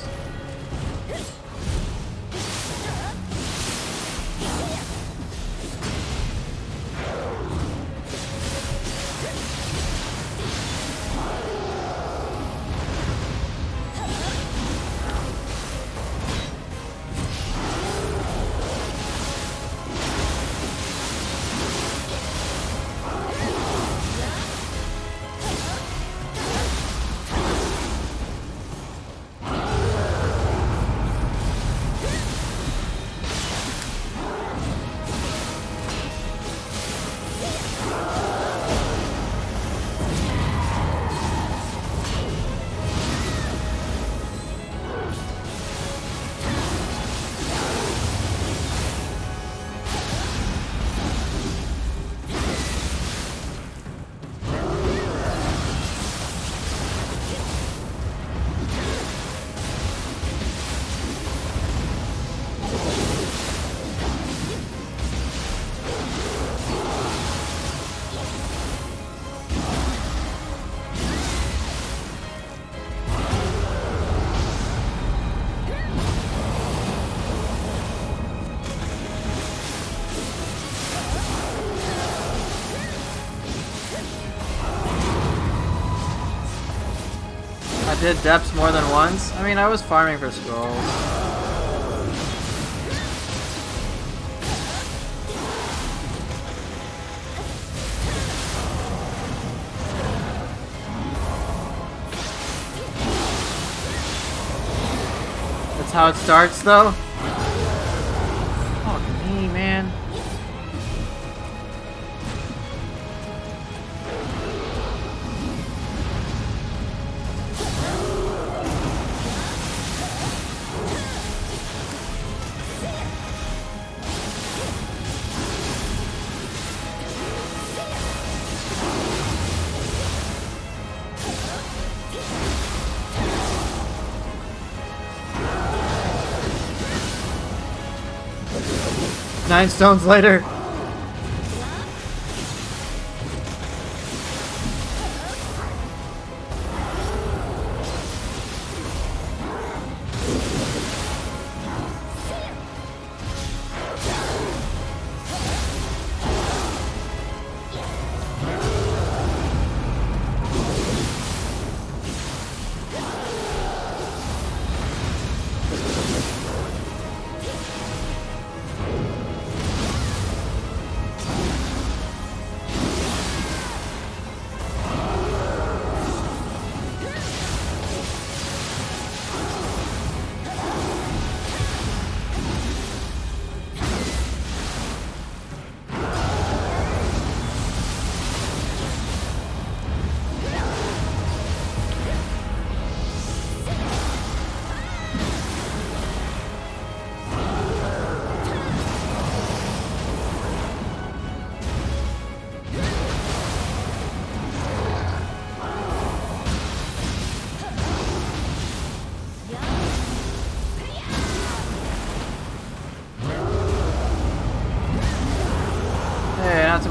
I did depths more than once. I mean, I was farming for scrolls. That's how it starts, though? Fuck me, man. Nine stones later.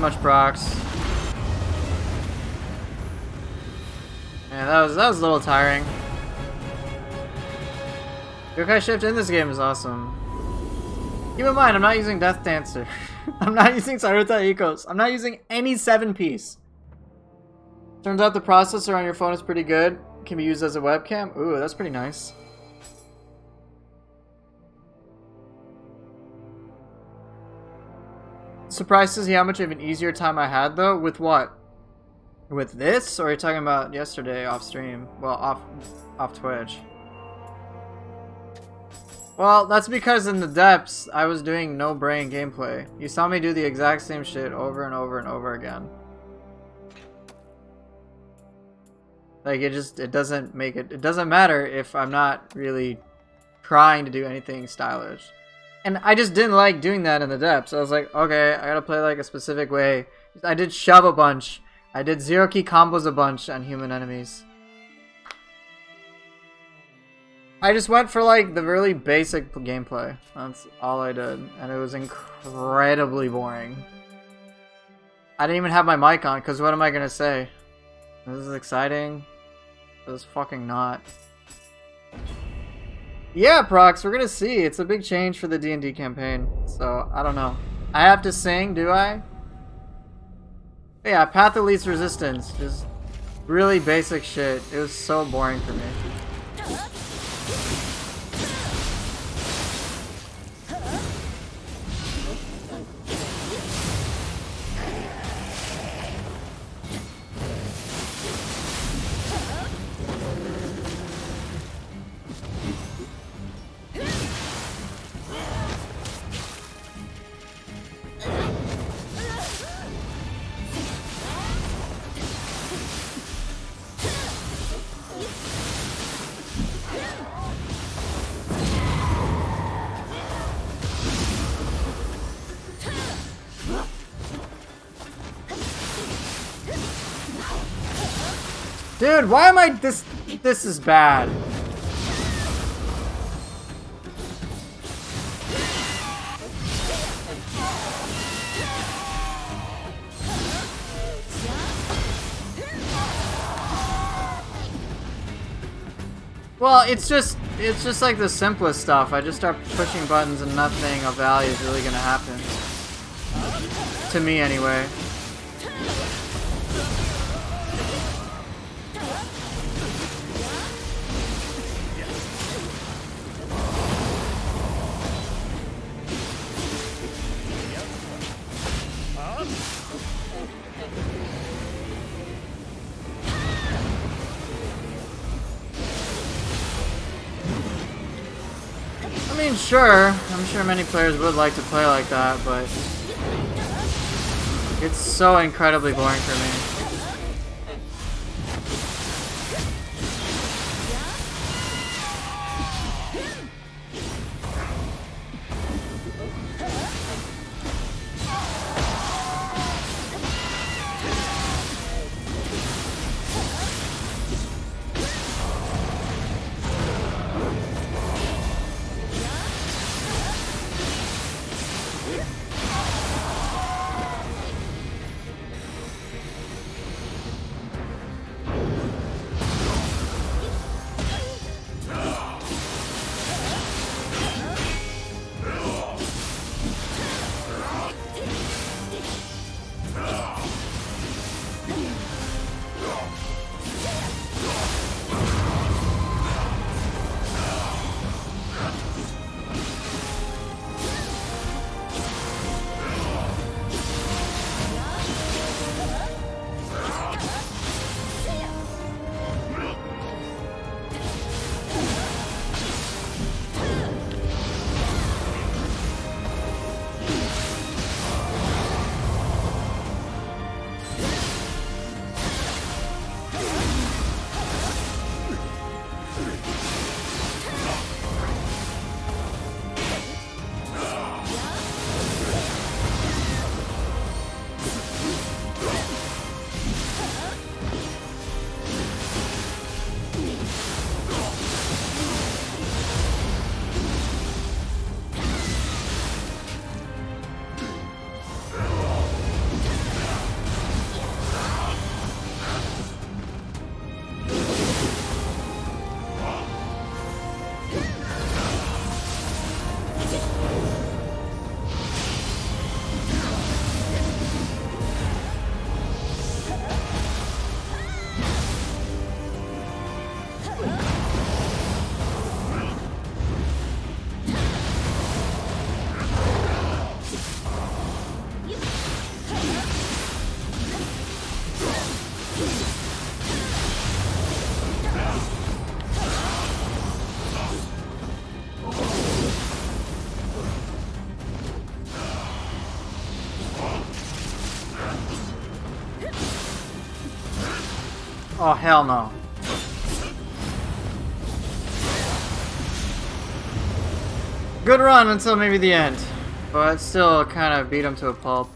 much procs. Man, that was a little tiring. Yokai Shift in this game is awesome. Keep in mind, I'm not using Death Dancer. I'm not using Saruta Ecos. I'm not using any 7-piece. Turns out the processor on your phone is pretty good. Can be used as a webcam. Ooh, that's pretty nice. Surprised to see how much of an easier time I had though. With what? With this? Or are you talking about yesterday off stream? Well, off Twitch. Well, that's because in the depths, I was doing no brain gameplay. You saw me do the exact same shit over and over and over again. Like, it doesn't make it doesn't matter if I'm not really trying to do anything stylish. And I just didn't like doing that in the depths. I was like, okay, I gotta play like a specific way. I did shove a bunch. I did zero key combos a bunch on human enemies. I just went for like the really basic gameplay. That's all I did. And it was incredibly boring. I didn't even have my mic on because what am I gonna say? This is exciting. This is fucking not. Yeah, Prox, we're gonna see. It's a big change for the D&D campaign. So, I don't know. I have to sing, do I? But yeah, Path of Least Resistance. Just really basic shit. It was so boring for me. Dude, why am I this is bad. Well, it's just like the simplest stuff. I just start pushing buttons and nothing of value is really gonna happen. To me anyway. I mean, sure. I'm sure many players would like to play like that, but it's so incredibly boring for me. Oh, hell no. Good run until maybe the end, but still kind of beat him to a pulp.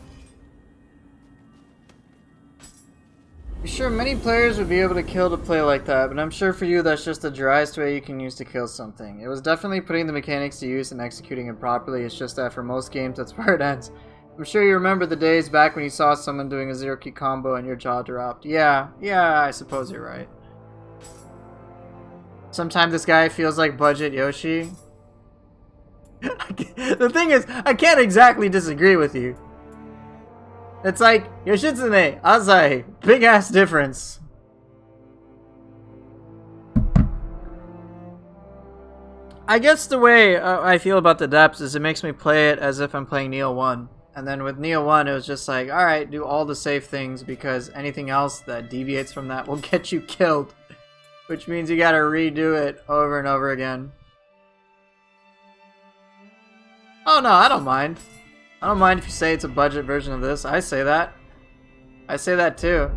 Sure, many players would be able to kill to play like that, but I'm sure for you that's just the driest way you can use to kill something. It was definitely putting the mechanics to use and executing it properly, it's just that for most games that's where it ends. I'm sure you remember the days back when you saw someone doing a zero-key combo and your jaw dropped. Yeah, I suppose you're right. Sometimes this guy feels like budget Yoshi. The thing is, I can't exactly disagree with you. It's like, Yoshitsune, Azai, big ass difference. I guess the way I feel about the depths is it makes me play it as if I'm playing Nioh 1. And then with Nioh 1, it was just like, alright, do all the safe things because anything else that deviates from that will get you killed. Which means you gotta redo it over and over again. Oh no, I don't mind. I don't mind if you say it's a budget version of this. I say that. I say that too.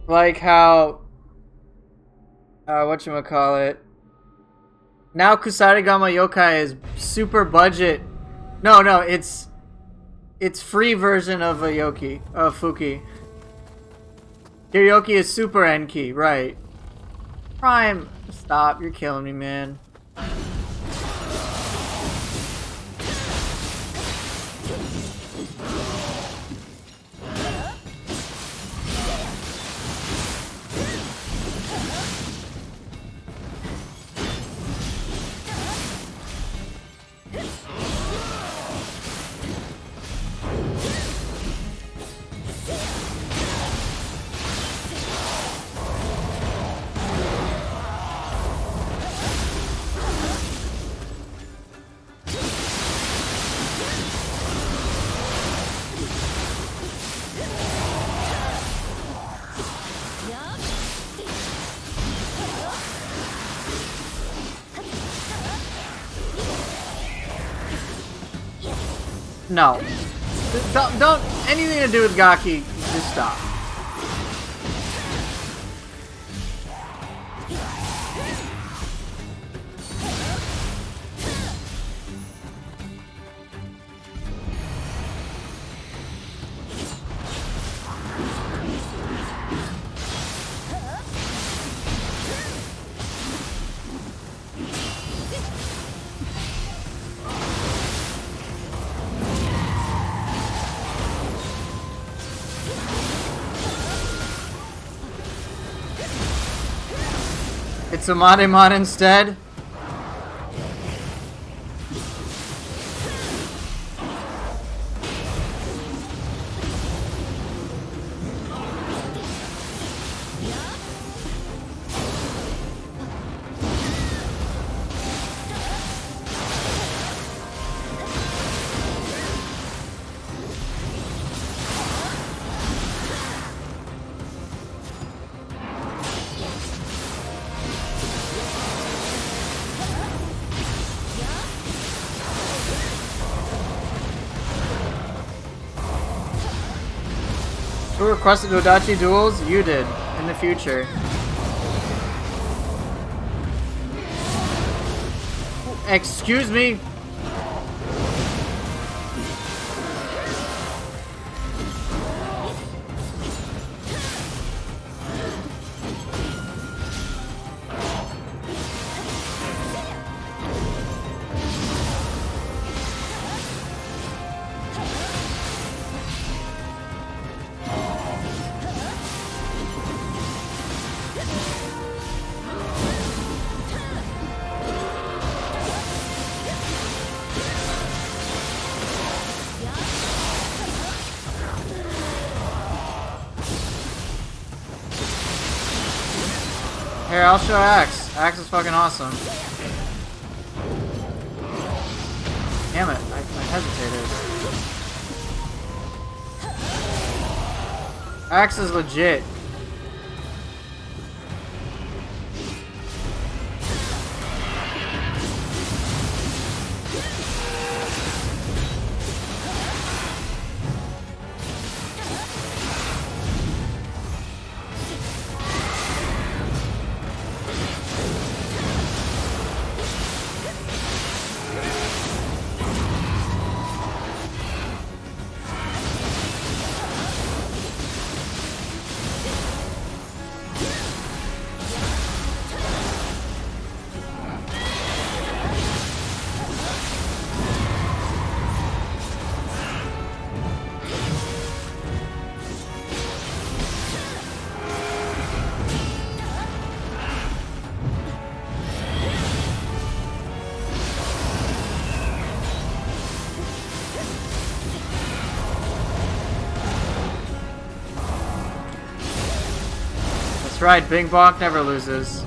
Like how... whatchamacallit. Now Kusarigama Yokai is super budget. No, it's free version of a Yoki, of Fuki. Hiryoki is super Enki, right. Prime, stop, you're killing me, man. No. Don't anything to do with Gaki, just stop. It's a Manemon instead. Who requested Odachi duels? You did, in the future. Excuse me? Here, I'll show Axe. Axe is fucking awesome. Damn it, I hesitated. Axe is legit. That's right, Bing Bonk never loses.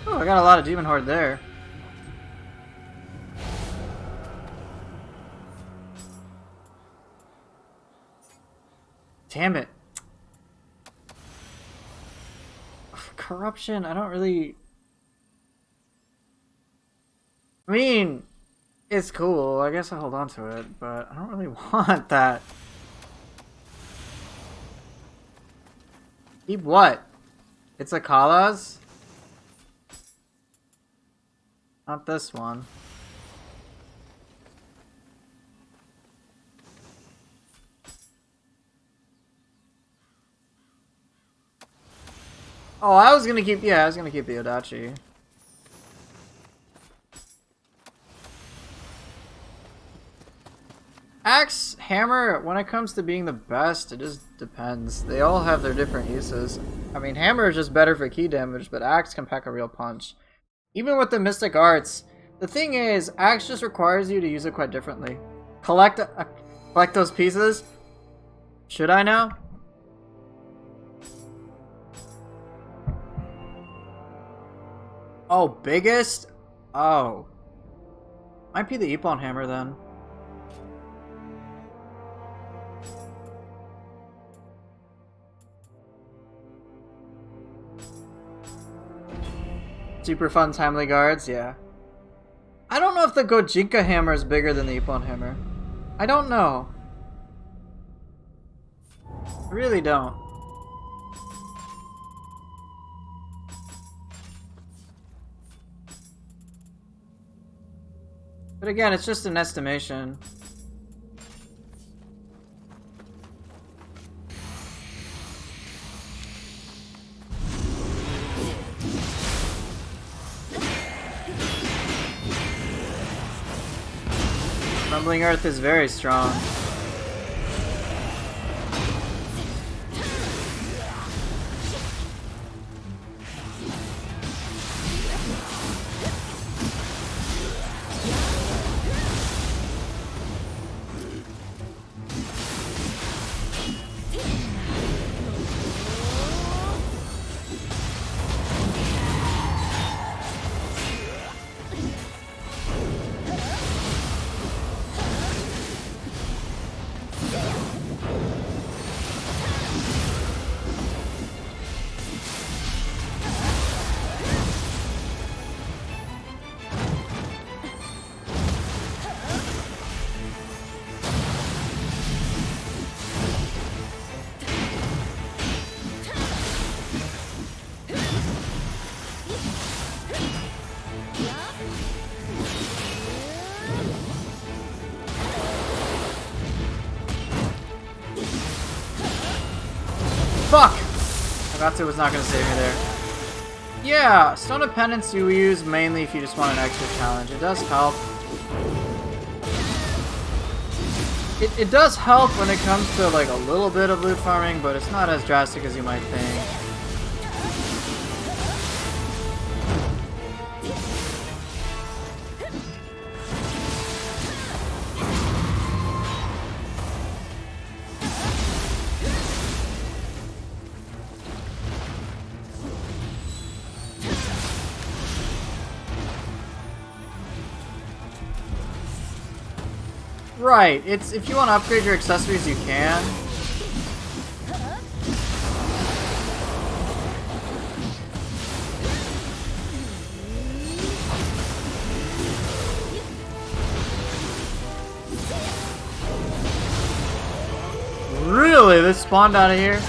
Oh, I got a lot of Demon Horde there. Damn it. Corruption, I don't really... I mean, it's cool. I guess I'll hold on to it, but I don't really want that. Keep what? It's a Kala's? Not this one. Oh, I was gonna keep, yeah, I was gonna keep the Odachi. Axe, Hammer, when it comes to being the best, it just depends. They all have their different uses. I mean, Hammer is just better for key damage, but Axe can pack a real punch. Even with the Mystic Arts, the thing is, Axe just requires you to use it quite differently. Collect those pieces? Should I now? Oh, biggest? Oh. Might be the Ippon Hammer then. Super fun timely guards, yeah. I don't know if the Gojinka Hammer is bigger than the Ippon Hammer. I don't know. I really don't. But again, it's just an estimation. Crumbling Earth is very strong. Fuck! Agatsu was not going to save me there. Yeah, Stone of Penance you use mainly if you just want an extra challenge. It does help. It does help when it comes to like a little bit of loot farming, but it's not as drastic as you might think. Right, it's if you want to upgrade your accessories you can. Really? This spawned out of here?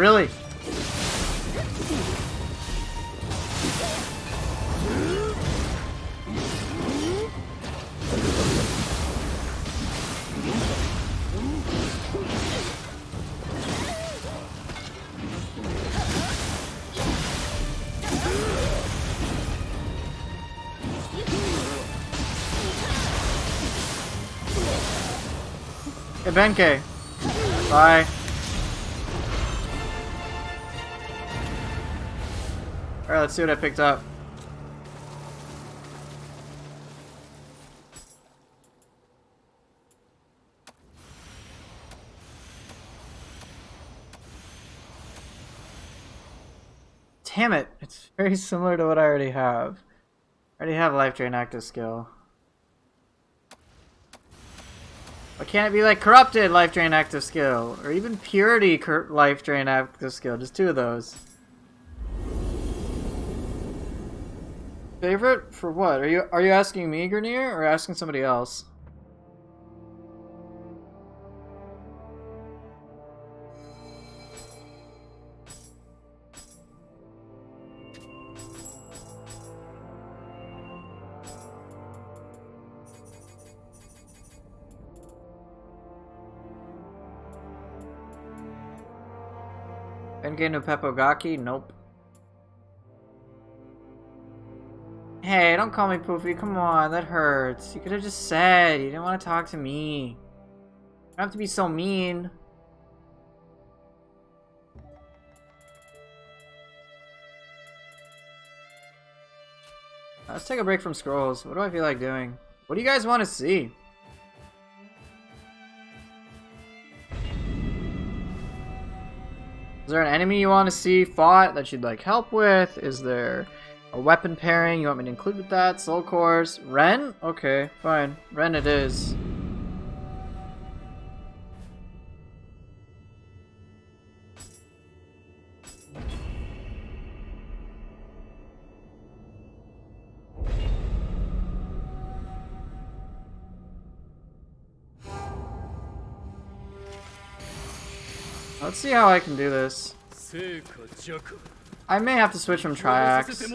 Really? Hey, Benkei. Bye. Alright, let's see what I picked up. Damn it! It's very similar to what I already have. I already have Life Drain active skill. Why can't it be like Corrupted Life Drain active skill? Or even Purity Life Drain active skill? Just 2 of those. Favorite? For what? Are you asking me, Grenier, or asking somebody else? Benkei no Pepogaki? Nope. Hey, don't call me Poofy. Come on, that hurts. You could have just said you didn't want to talk to me. You don't have to be so mean. Let's take a break from scrolls. What do I feel like doing? What do you guys want to see? Is there an enemy you want to see fought that you'd like help with? Is there a weapon pairing you want me to include with that? Soul Cores? Ren? Okay, fine. Ren it is. Let's see how I can do this. I may have to switch from Triax.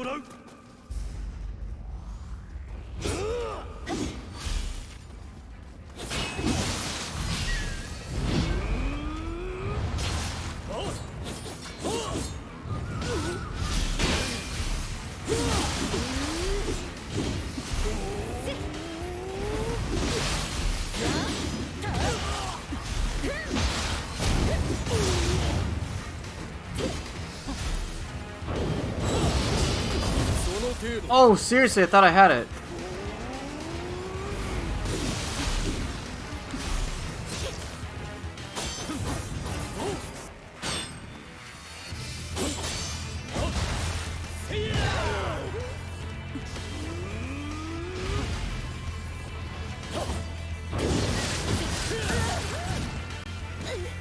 Oh, seriously, I thought I had it.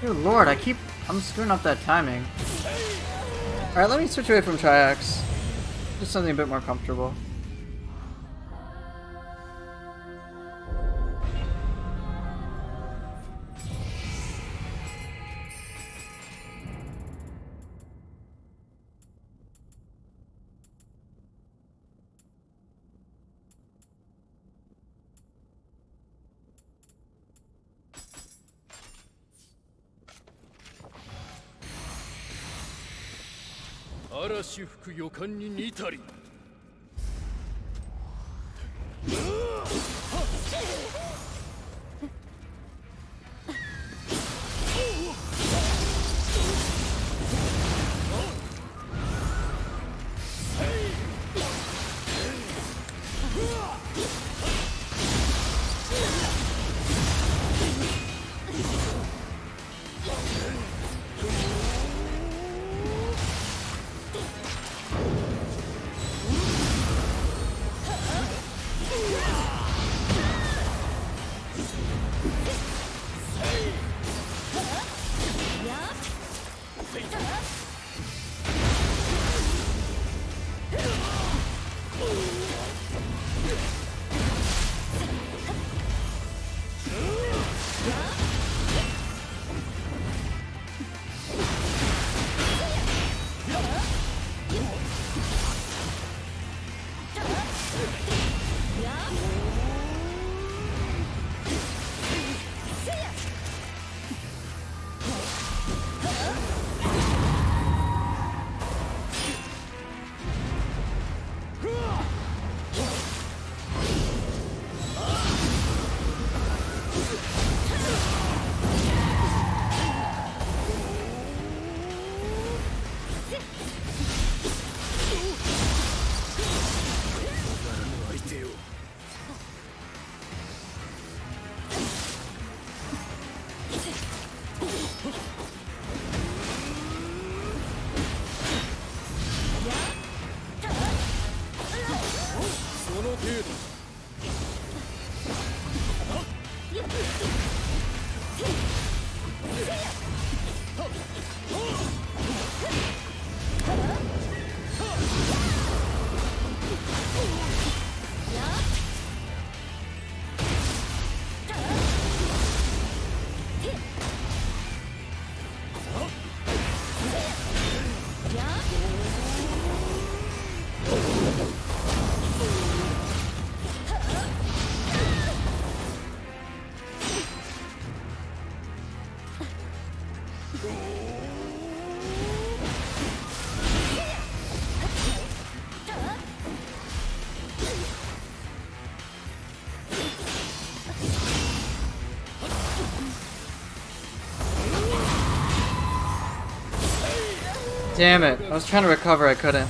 Good lord, I'm screwing up that timing. Alright, let me switch away from Triax. Just something a bit more comfortable. Damn it. I was trying to recover, I couldn't.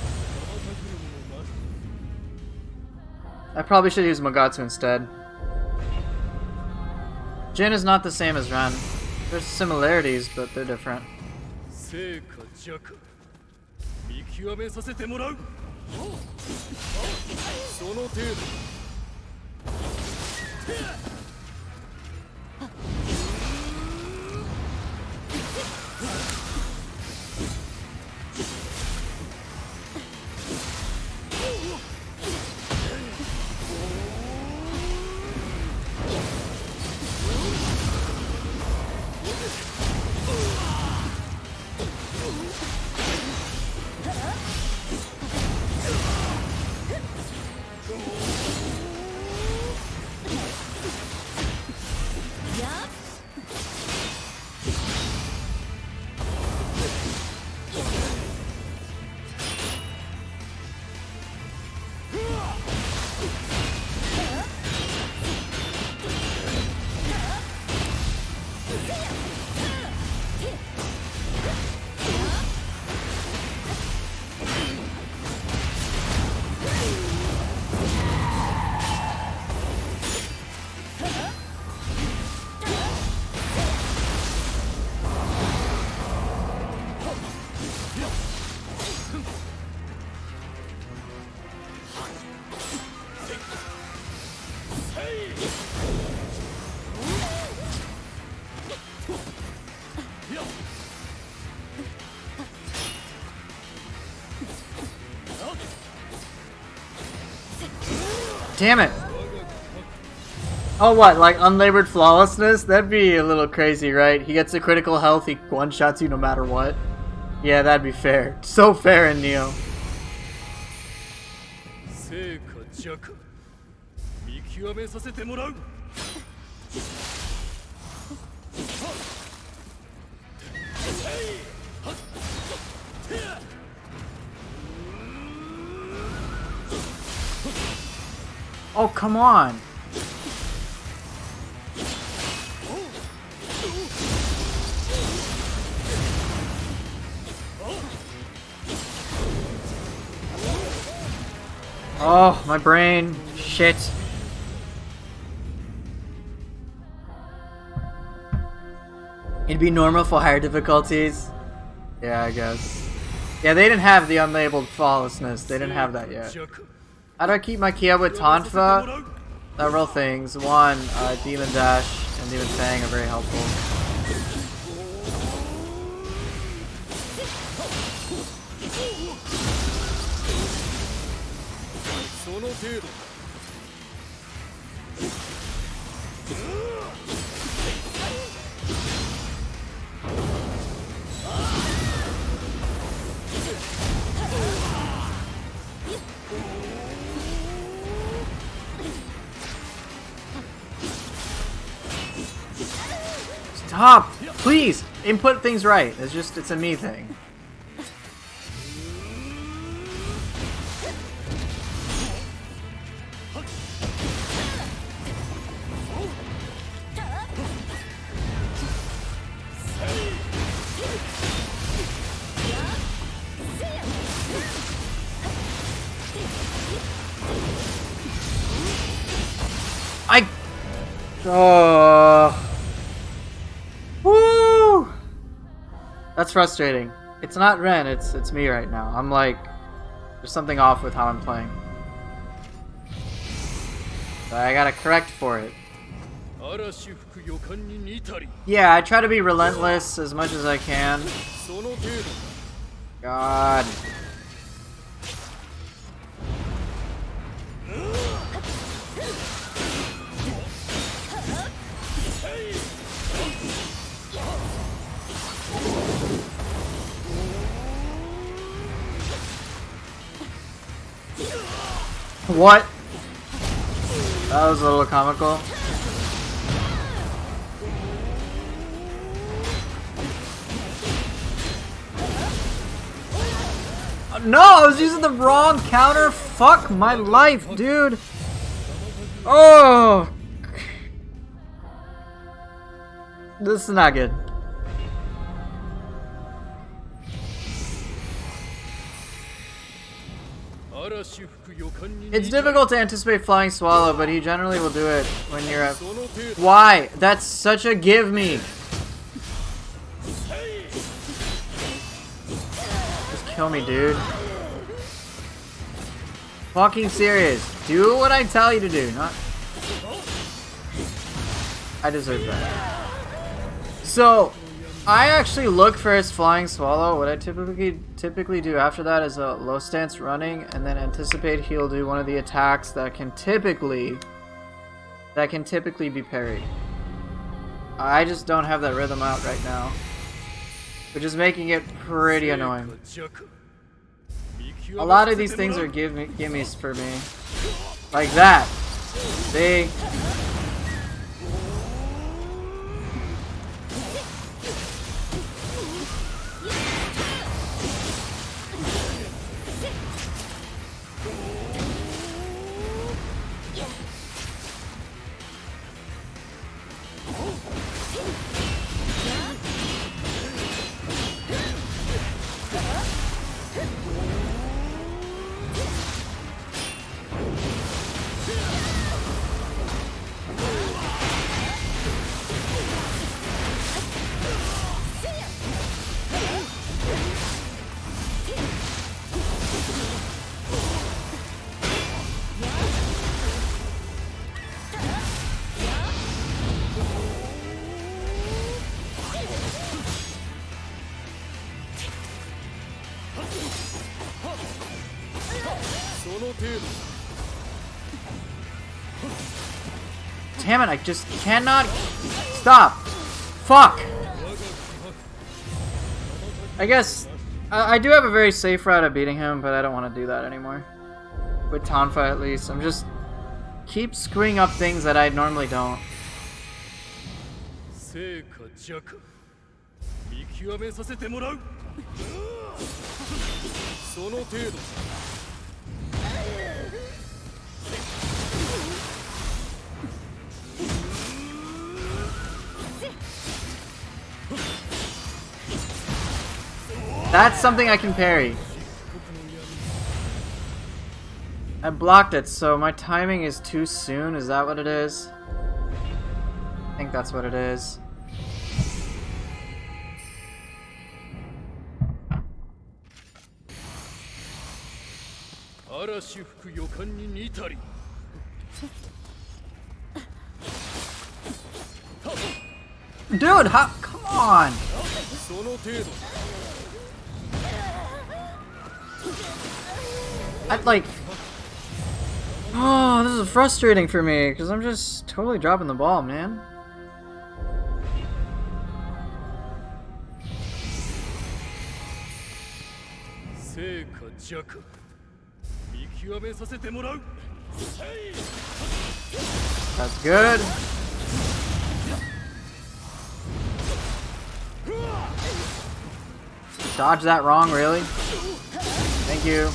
I probably should use Mogatsu instead. Jin is not the same as Ren. There's similarities, but they're different. Damn it! Oh, what? Like unlabored flawlessness? That'd be a little crazy, right? He gets a critical health, he one-shots you no matter what. Yeah, that'd be fair. So fair in Nioh. Oh, come on! Oh, my brain. Shit. It'd be normal for higher difficulties. Yeah, I guess. Yeah, they didn't have the unlabeled flawlessness. They didn't have that yet. How do I keep my Kia with Tonfa? Several things. One, Demon Dash and Demon Fang are very helpful. Stop! Please! Input things right. It's a me thing. Woo! That's frustrating. It's not Ren, it's me right now. I'm like, there's something off with how I'm playing. So I gotta correct for it. Yeah, I try to be relentless as much as I can. God. What? That was a little comical. No, I was using the wrong counter. Fuck my life, dude. Oh. This is not good. It's difficult to anticipate Flying Swallow, but he generally will do it when you're at... Why? That's such a give me! Just kill me, dude. Fucking serious. Do what I tell you to do, not... I deserve that. So, I actually look for his Flying Swallow. What I typically do after that is a low stance running, and then anticipate he'll do one of the attacks that can typically be parried. I just don't have that rhythm out right now, which is making it pretty annoying. A lot of these things are gimmies for me, like that. See? Damn it, I just cannot stop. Fuck. I guess I do have a very safe route of beating him, but I don't want to do that anymore. With Tonfa at least. I'm just keep screwing up things that I normally don't. That's something I can parry. I blocked it, so my timing is too soon. Is that what it is? I think that's what it is. Dude, how? Come on! I'd like... Oh, this is frustrating for me, because I'm just totally dropping the ball, man. That's good. Dodge that wrong, really? Thank you.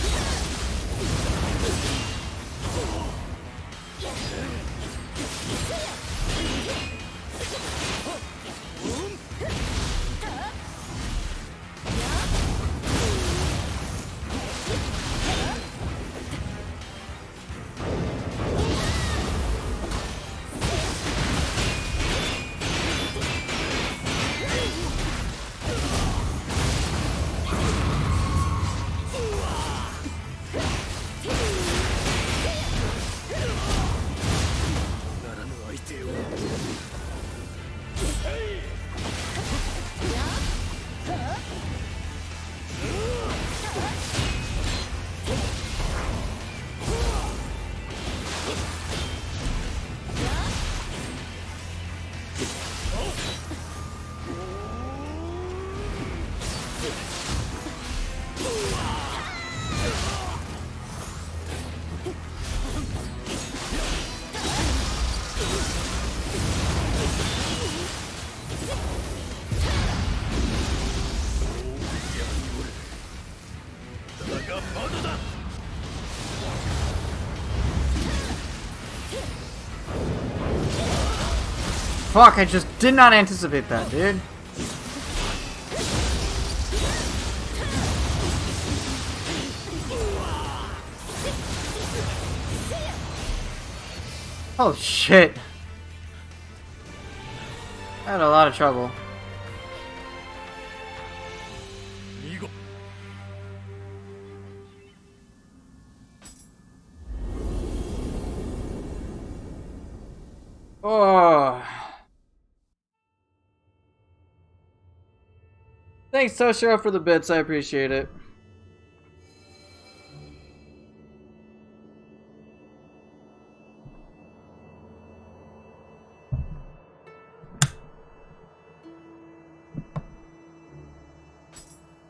Fuck, I just did not anticipate that, dude. Oh shit! I had a lot of trouble. Nioh. Oh. Thanks, Toshiro, for the bits. I appreciate it.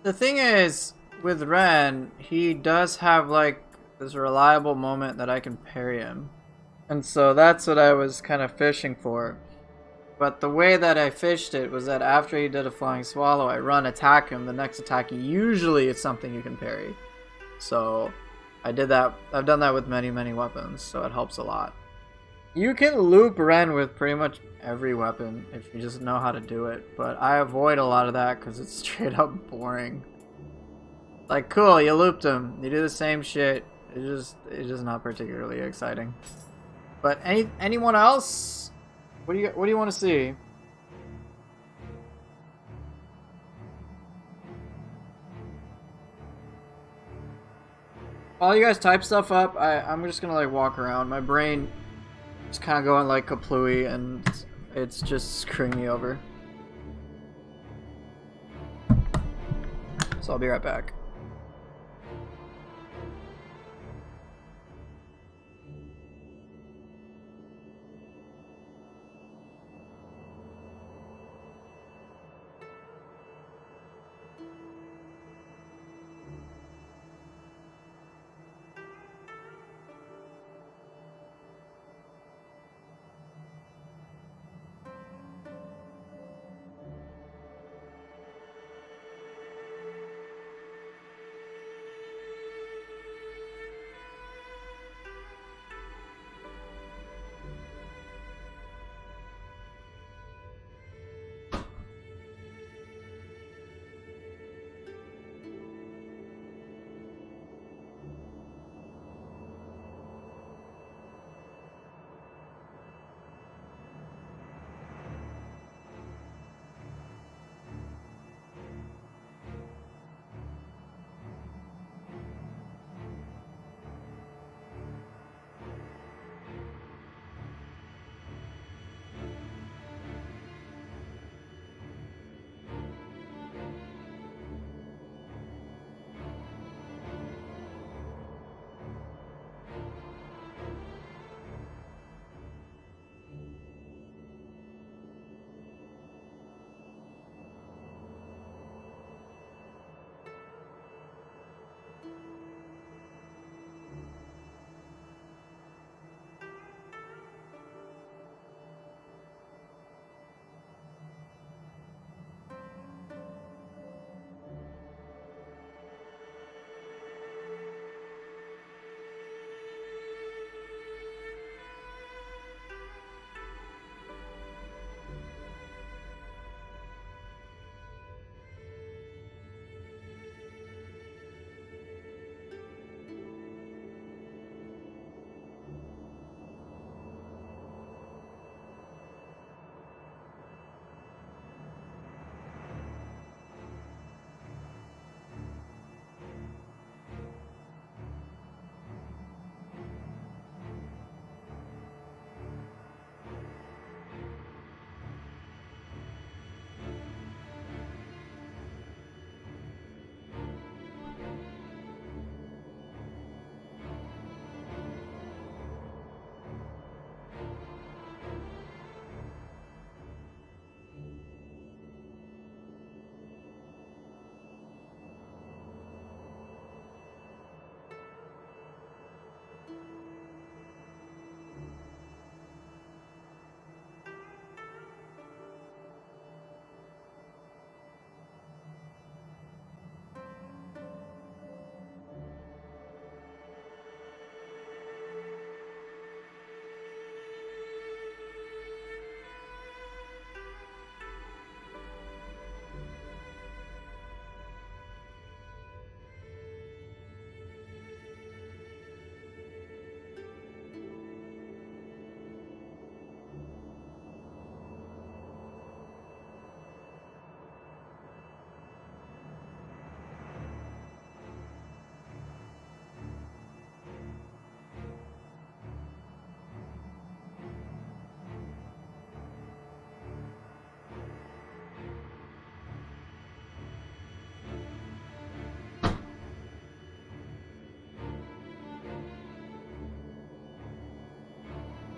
The thing is, with Ren, he does have like this reliable moment that I can parry him. And so that's what I was kind of fishing for. But the way that I fished it was that after he did a flying swallow, I run, attack him. The next attack, usually it's something you can parry. So I did that. I've done that with many, many weapons, so it helps a lot. You can loop Ren with pretty much every weapon if you just know how to do it. But I avoid a lot of that because it's straight up boring. Like, cool, you looped him. You do the same shit. It's just not particularly exciting. But anyone else? What do you want to see? While you guys type stuff up, I'm just gonna like walk around. My brain is kind of going like kaplooey, and it's just screwing me over. So I'll be right back.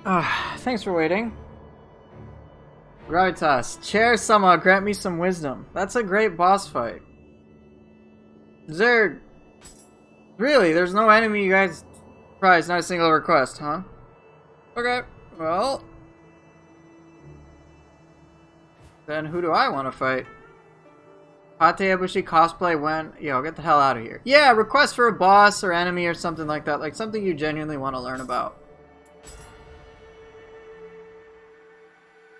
Thanks for waiting. Gravitas. Chair Sama, grant me some wisdom. That's a great boss fight. Is there... Really? There's no enemy you guys prize, not a single request, huh? Okay, well... Then who do I want to fight? Pate Ibushi cosplay when... Yo, get the hell out of here. Yeah, request for a boss or enemy or something like that. Like something you genuinely want to learn about.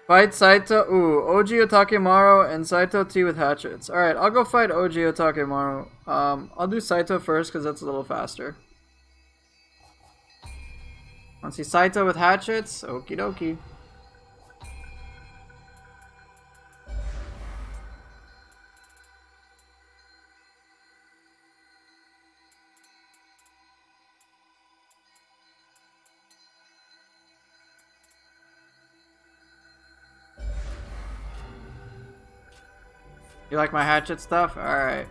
Fight Saito. Ooh, Oji Otakemaru and Saito T with hatchets. Alright, I'll go fight Oji Otakemaru. I'll do Saito first because that's a little faster. Want to see Saito with hatchets? Okie dokie. You like my hatchet stuff? Alright.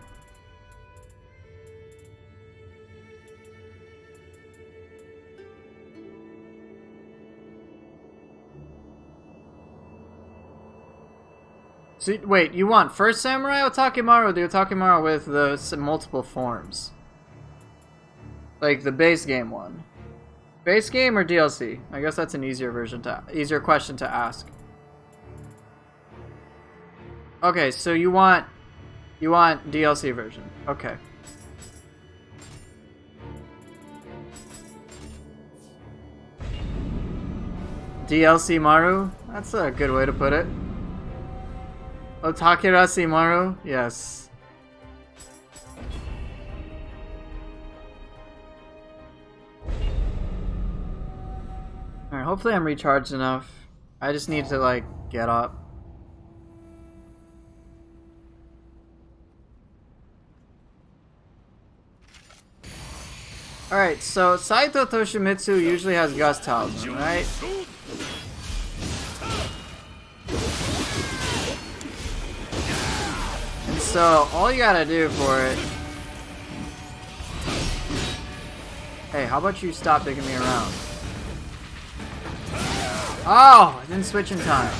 So, wait, you want first Samurai Otakemaru or the Otakemaru with the multiple forms? Like the base game one. Base game or DLC? I guess that's an easier question to ask. Okay, so you want DLC version. Okay. DLC Maru? That's a good way to put it. Otakirasi Maru? Yes. Alright, hopefully I'm recharged enough. I just need to, like, get up. Alright, so Saito Toshimitsu usually has Gust Talisman, right? And so, all you gotta do for it... Hey, how about you stop digging me around? Oh! I didn't switch in time.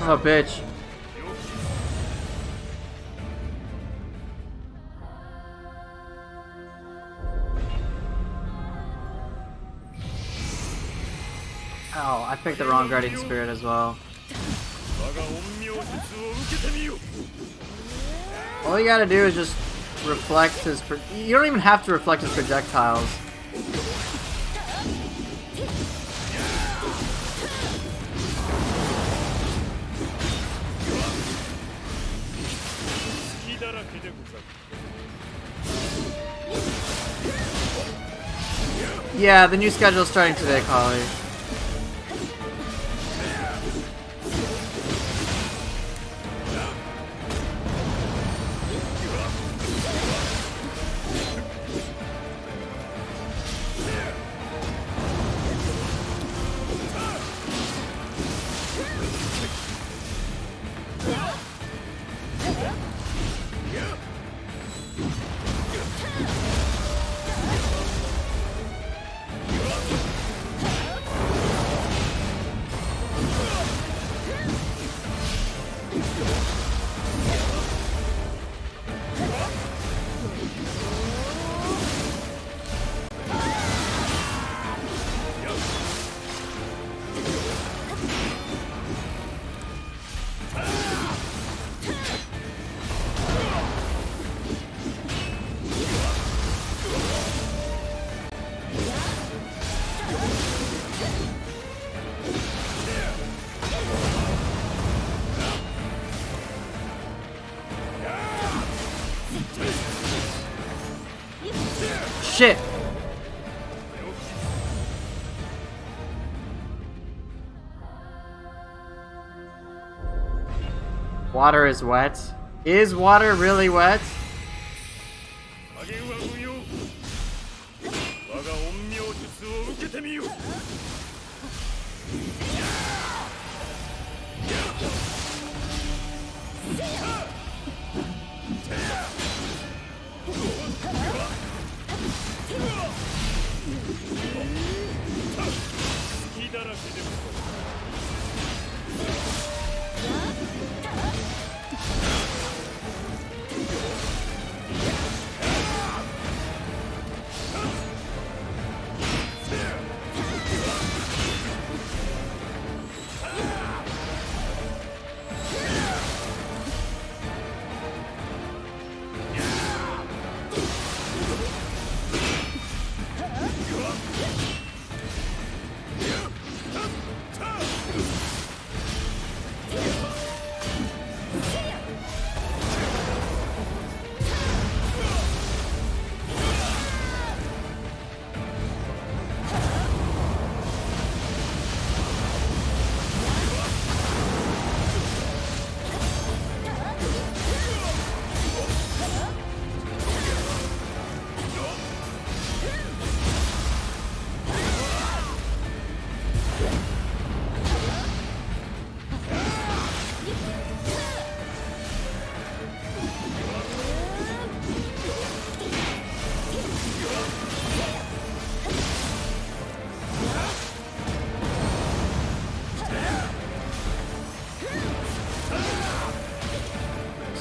Oh, bitch. Oh, I picked the wrong Guardian Spirit as well. All you gotta do is just reflect his... You don't even have to reflect his projectiles. Yeah, the new schedule is starting today, Collie. shit! Water is wet. Is water really wet? 加減は不要。我が陰陽術を受けてみよ。隙だらけでも。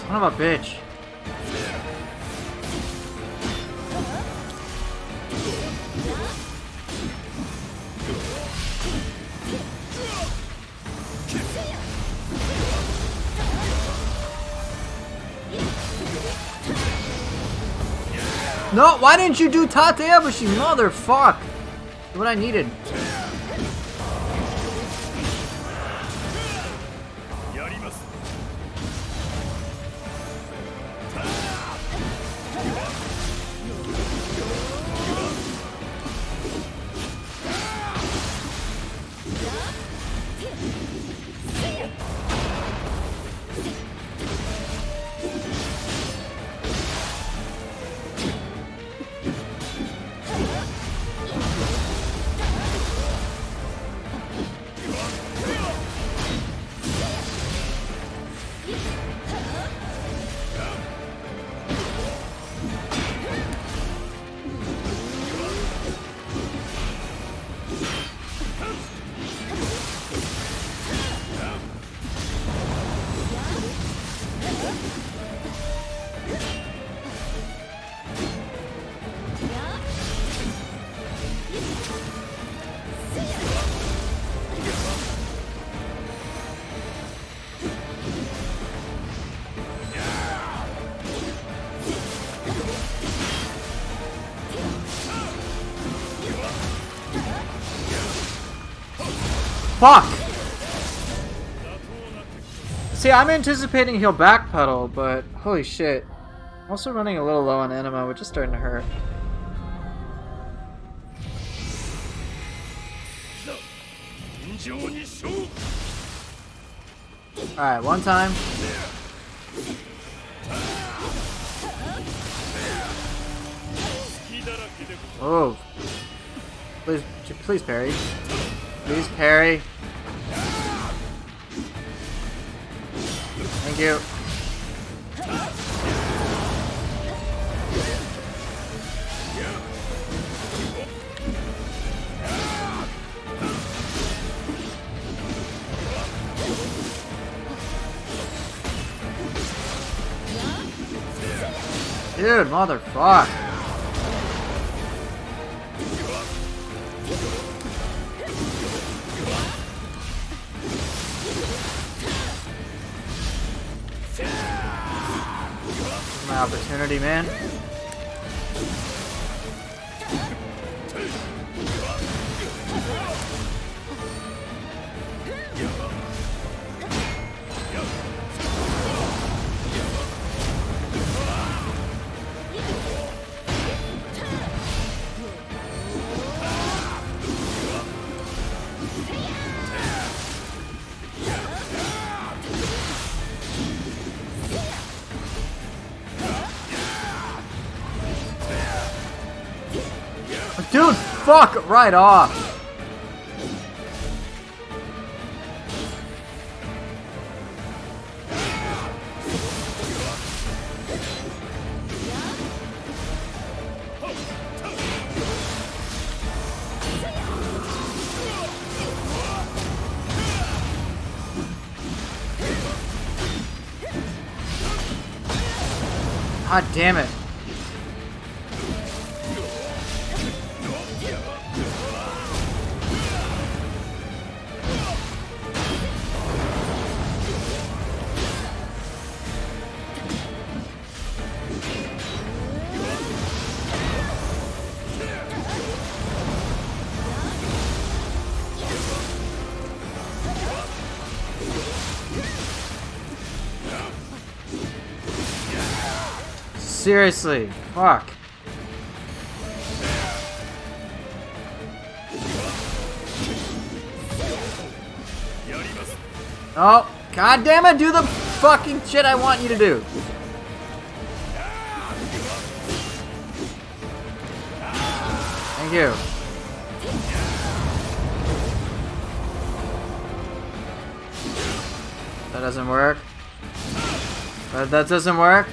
Son of a bitch. No, why didn't you do Tateabushi, motherfuck? What I needed. Fuck! See, I'm anticipating he'll backpedal, but holy shit. I'm also running a little low on anima, which is starting to hurt. Alright, one time. Oh. Please parry. Please parry. Thank you. Dude, motherfuck. My opportunity, man. fuck right off. God damn it. Seriously, fuck. Oh, god damn it, do the fucking shit I want you to do. Thank you. That doesn't work. That doesn't work.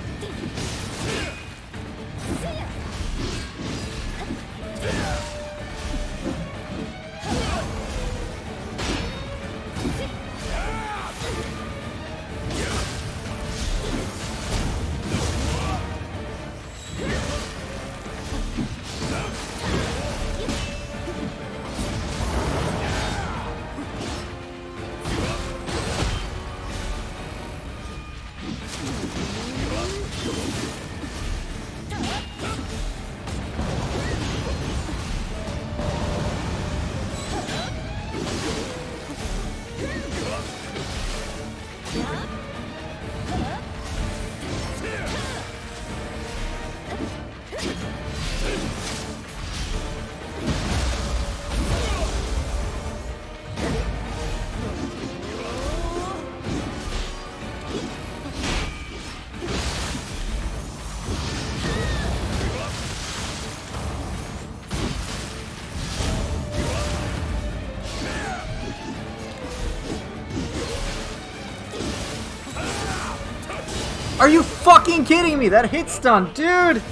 Are you fucking kidding me? That hit stun, dude!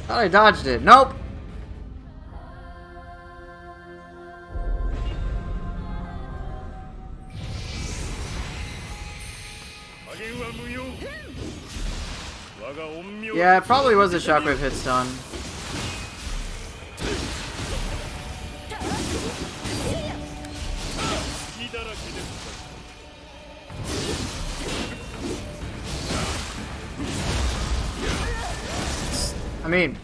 Thought I dodged it. Nope. Yeah, it probably was a shockwave hit stun. I mean,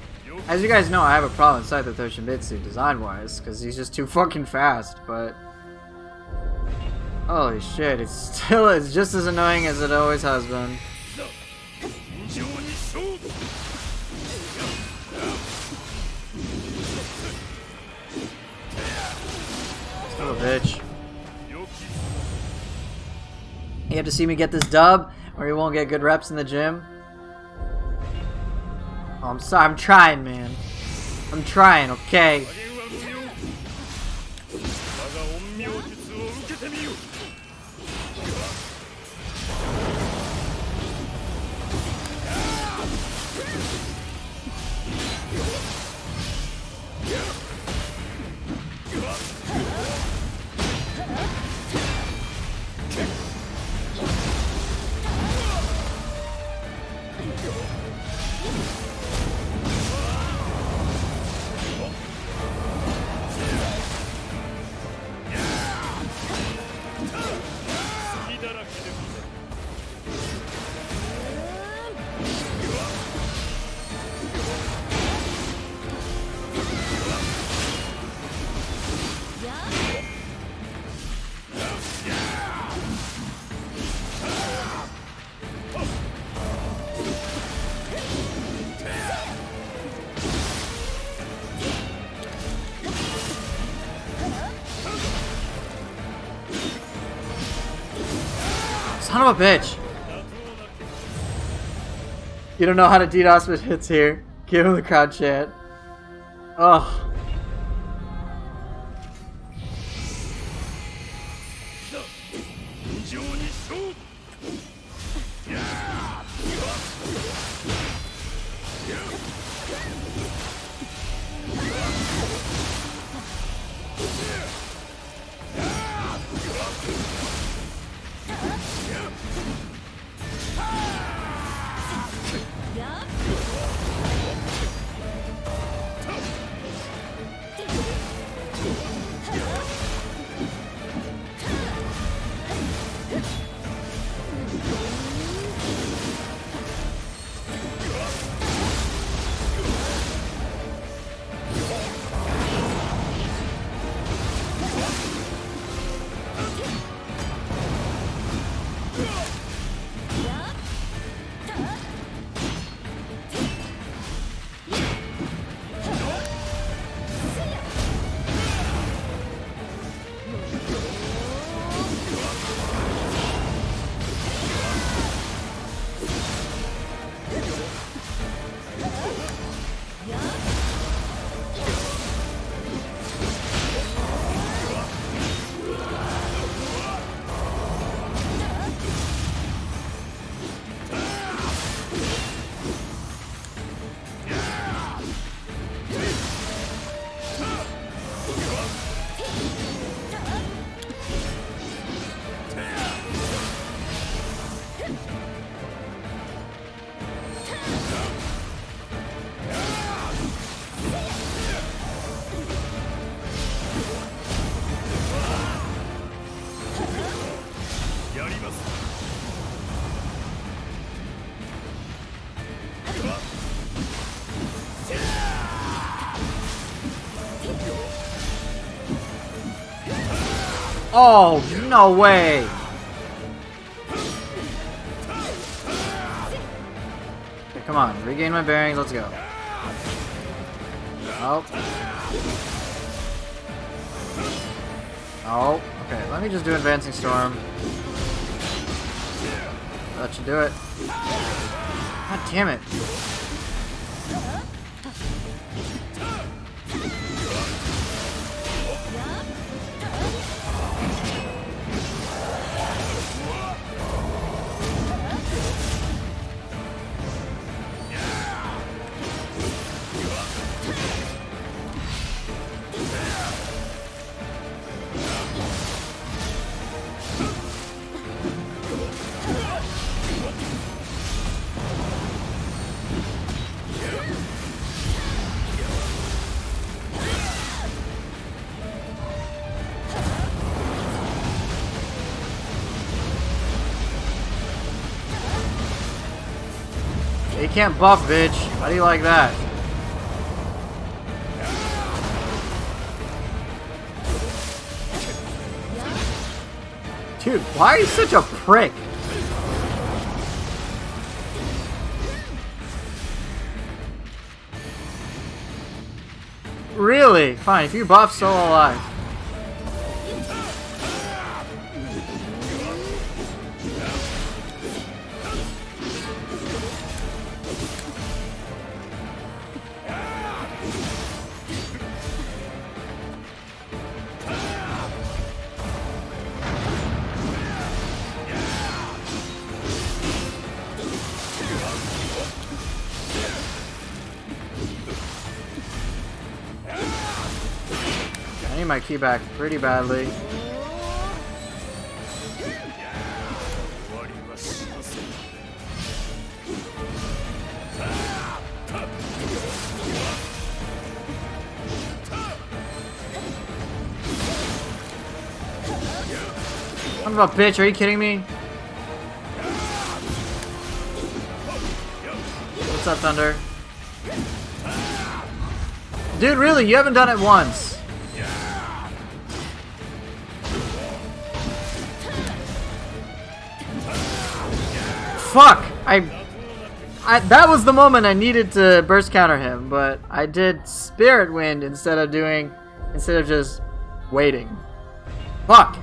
as you guys know, I have a problem inside the Toshimitsu design-wise, because he's just too fucking fast, but... Holy shit, it's just as annoying as it always has been. Son of a bitch. You have to see me get this dub, or you won't get good reps in the gym. Oh, I'm sorry, I'm trying, man. I'm trying, okay? Son of a bitch! You don't know how to DDoS with hits here. Give him the crowd chant. Ugh. 情に勝負。やあ。やります。Oh, no way! Okay, come on, regain my bearings, let's go. Oh. Oh, okay, let me just do Advancing Storm. That should do it. God damn it. You can't buff, bitch. How do you like that? Dude, why are you such a prick? Really? Fine, if you buff, so alive. I need my key back pretty badly. Son of a bitch, are you kidding me? What's up, Thunder? Dude, really? You haven't done it once. Fuck! That was the moment I needed to burst counter him, but I did Spirit Wind instead of just waiting. Fuck!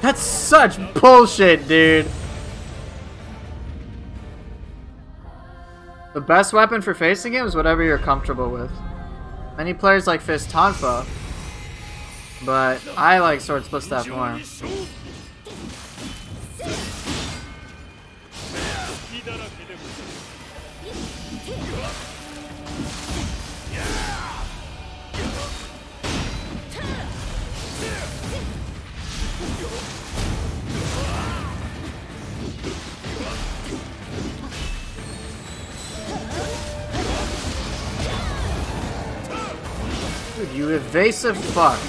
That's such bullshit, dude. The best weapon for facing him is whatever you're comfortable with. Many players like Fist Tonfa, but I like Sword Split Staff more. Dude, you evasive fuck.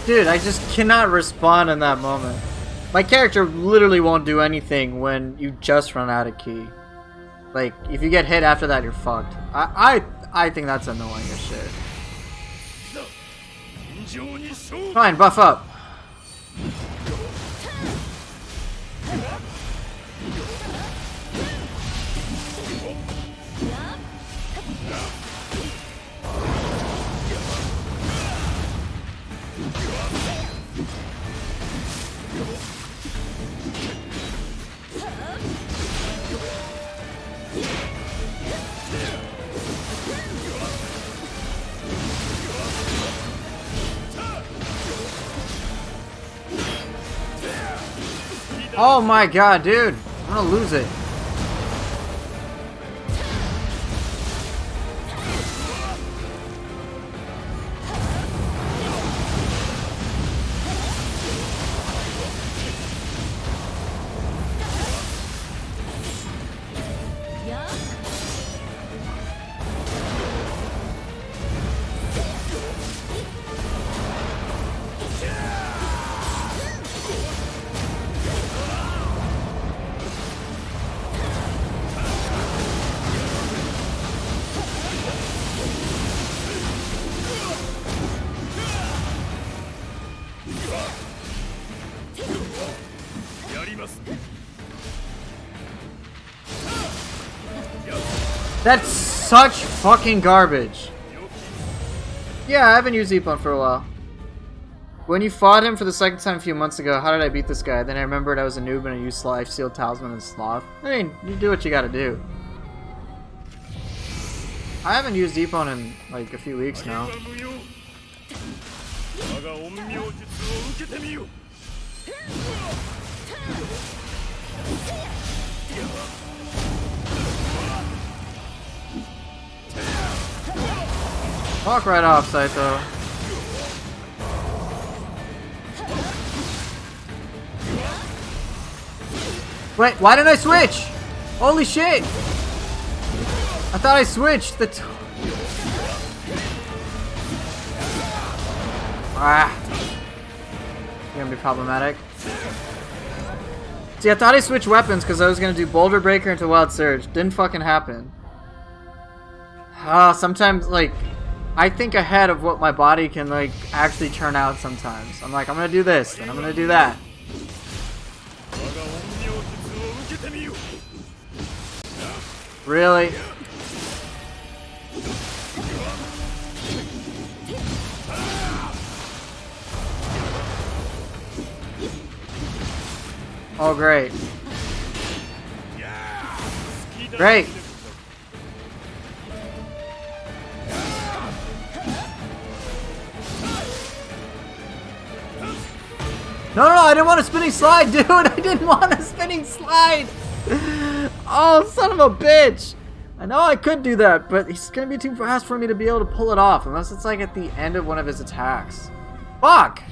Dude, I just cannot respond in that moment. My character literally won't do anything when you just run out of ki. Like, if you get hit after that, you're fucked. I think that's annoying as shit. Fine, buff up. Oh my god, dude. I'm gonna lose it. That's such fucking garbage. Yeah, I haven't used Ippon for a while. When you fought him for the second time a few months ago, how did I beat this guy? Then I remembered I was a noob and I used Life Seal, Talisman, and Sloth. I mean, you do what you gotta do. I haven't used Ippon in like a few weeks now. Walk right off, Saito. Wait, why didn't I switch? Holy shit! I thought I switched the gonna be problematic. See, I thought I switched weapons because I was gonna do Boulder Breaker into Wild Surge. Didn't fucking happen. Sometimes, like, I think ahead of what my body can, like, actually turn out sometimes. I'm like, I'm gonna do this, then I'm gonna do that. Really? Oh, great. Great. No, I didn't want a spinning slide, dude. I didn't want a spinning slide. Oh, son of a bitch. I know I could do that, but he's going to be too fast for me to be able to pull it off, unless it's like at the end of one of his attacks. Fuck.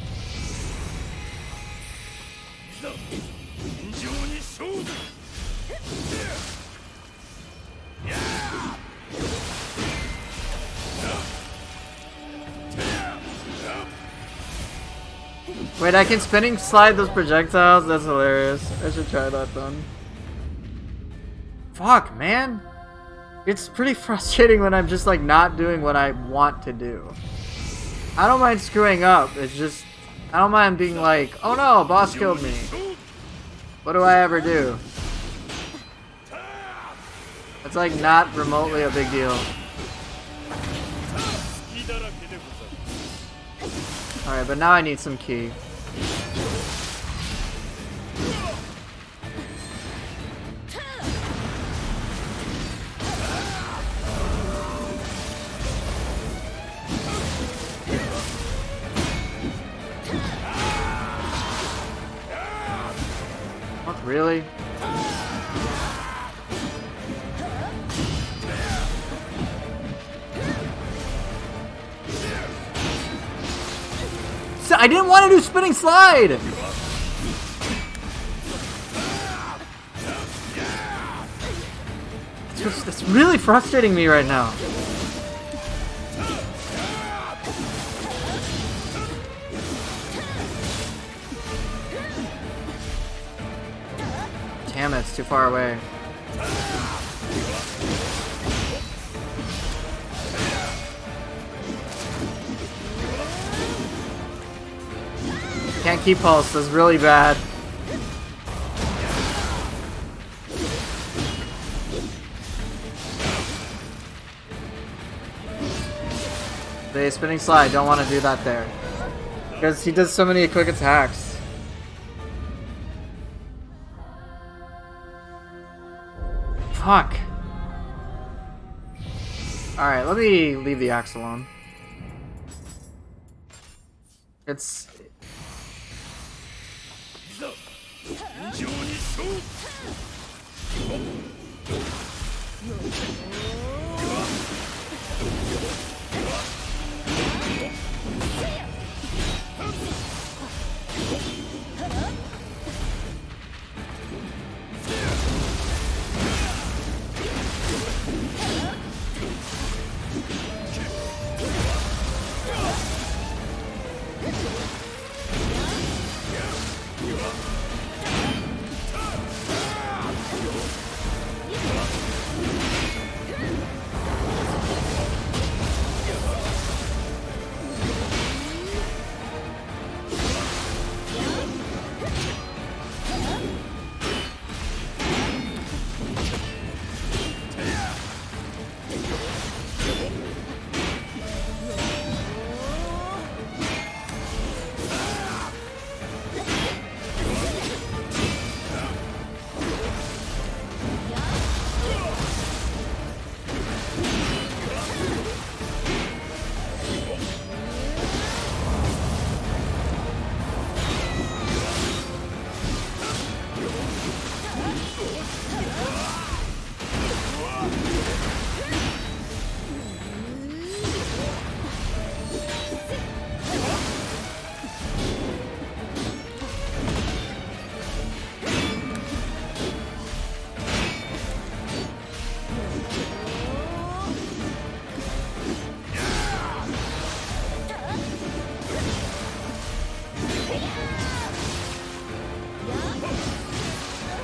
Wait, I can spinning slide those projectiles? That's hilarious. I should try that then. Fuck, man. It's pretty frustrating when I'm just like not doing what I want to do. I don't mind screwing up. It's just, I don't mind being like, oh no, boss killed me. What do I ever do? It's like not remotely a big deal. Alright, but now I need some key. What, really? I didn't want to do spinning slide! That's really frustrating me right now. Damn it, it's too far away. Can't keep pulse, that's really bad. The spinning slide, don't want to do that there. Because he does so many quick attacks. Fuck. Alright, let me leave the axe alone. It's...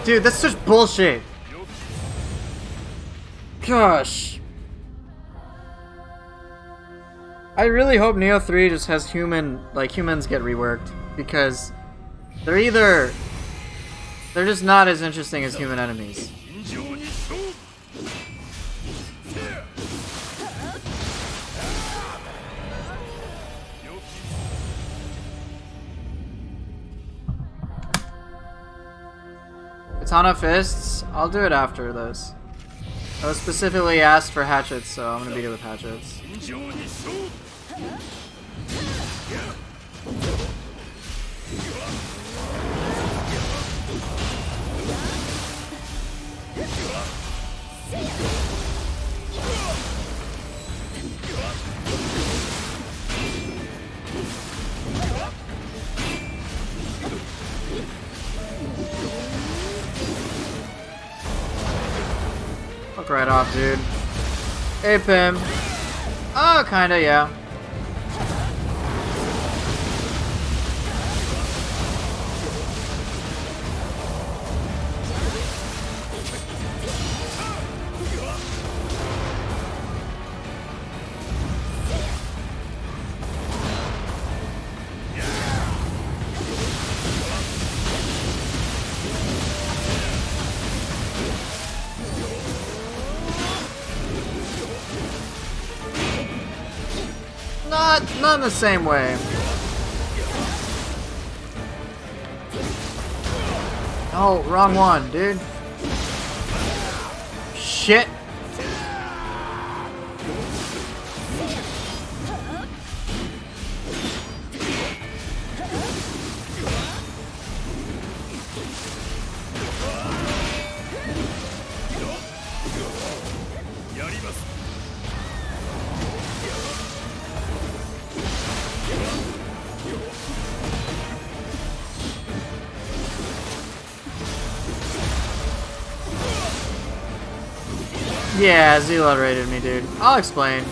Dude, that's just bullshit. Gosh. I really hope Nioh 3 just has humans get reworked, because they're just not as interesting as human enemies. Katana fists? I'll do it after this. I was specifically asked for hatchets, so I'm gonna beat it with hatchets. 尋常に勝負 Fuck right off, dude. Ape him. Oh, kinda, yeah. Not in the same way. Oh, wrong one, dude. Shit. Yeah, Zealot raided me, dude. I'll explain.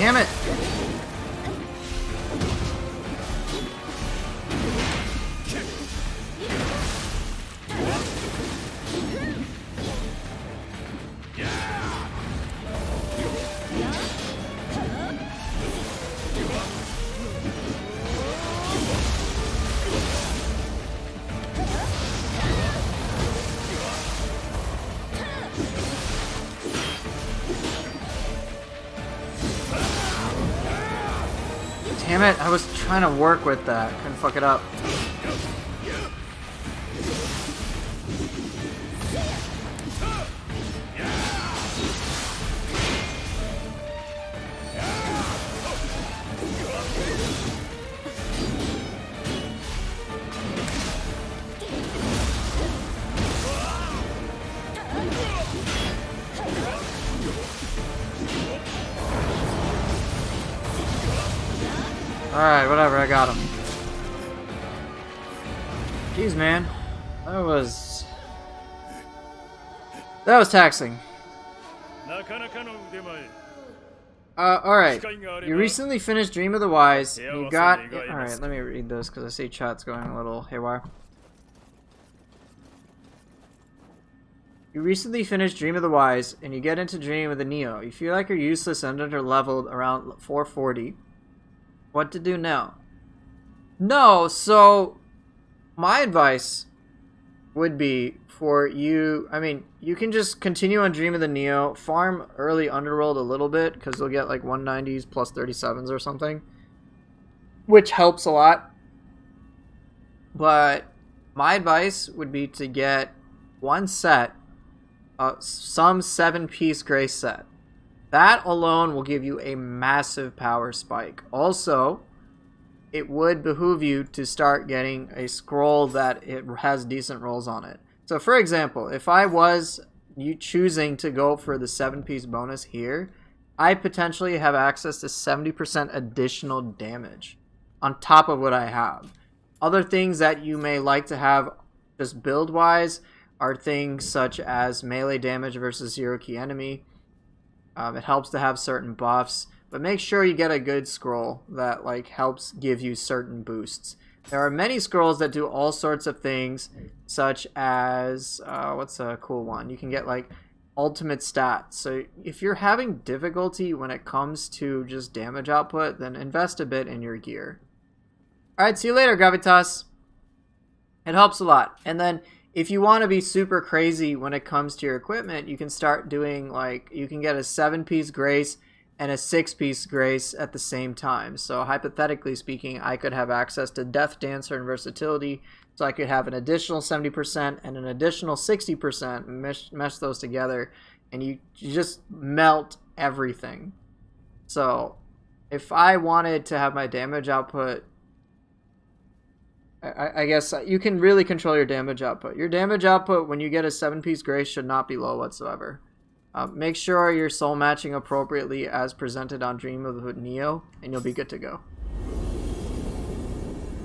Damn it! Damn it, I was trying to work with that. Couldn't fuck it up. Alright, whatever, I got him. Jeez, man. That was taxing. なかなかの腕前 Alright. You recently finished Dream of the Wise. You got... Alright, let me read this because I see chat's going a little haywire. You recently finished Dream of the Wise, and you get into Dream of the Nioh. You feel like you're useless and under-leveled around 440. What to do now? No, so... My advice would be for you. I mean, you can just continue on Dream of the Nioh, farm early Underworld a little bit because you'll get like 190s plus 37s or something, which helps a lot. But my advice would be to get one set, some 7-piece Grace set. That alone will give you a massive power spike. Also, it would behoove you to start getting a scroll that it has decent rolls on it. So for example, if I was choosing to go for the 7-piece bonus here, I potentially have access to 70% additional damage on top of what I have. Other things that you may like to have just build wise are things such as melee damage versus zero key enemy. It helps to have certain buffs, but make sure you get a good scroll that like helps give you certain boosts. There are many scrolls that do all sorts of things, such as what's a cool one? You can get like ultimate stats. So if you're having difficulty when it comes to just damage output, then invest a bit in your gear. Alright, see you later, Gravitas. It helps a lot. And then if you want to be super crazy when it comes to your equipment, you can start doing like, you can get a 7-piece Grace and a 6-piece Grace at the same time. So hypothetically speaking, I could have access to Death Dancer and Versatility, so I could have an additional 70% and an additional 60%, mesh those together, and you just melt everything. So if I wanted to have my damage output, I guess you can really control your damage output. Your damage output when you get a 7-piece Grace should not be low whatsoever. Make sure you're soul matching appropriately as presented on Dream of the Nioh, and you'll be good to go.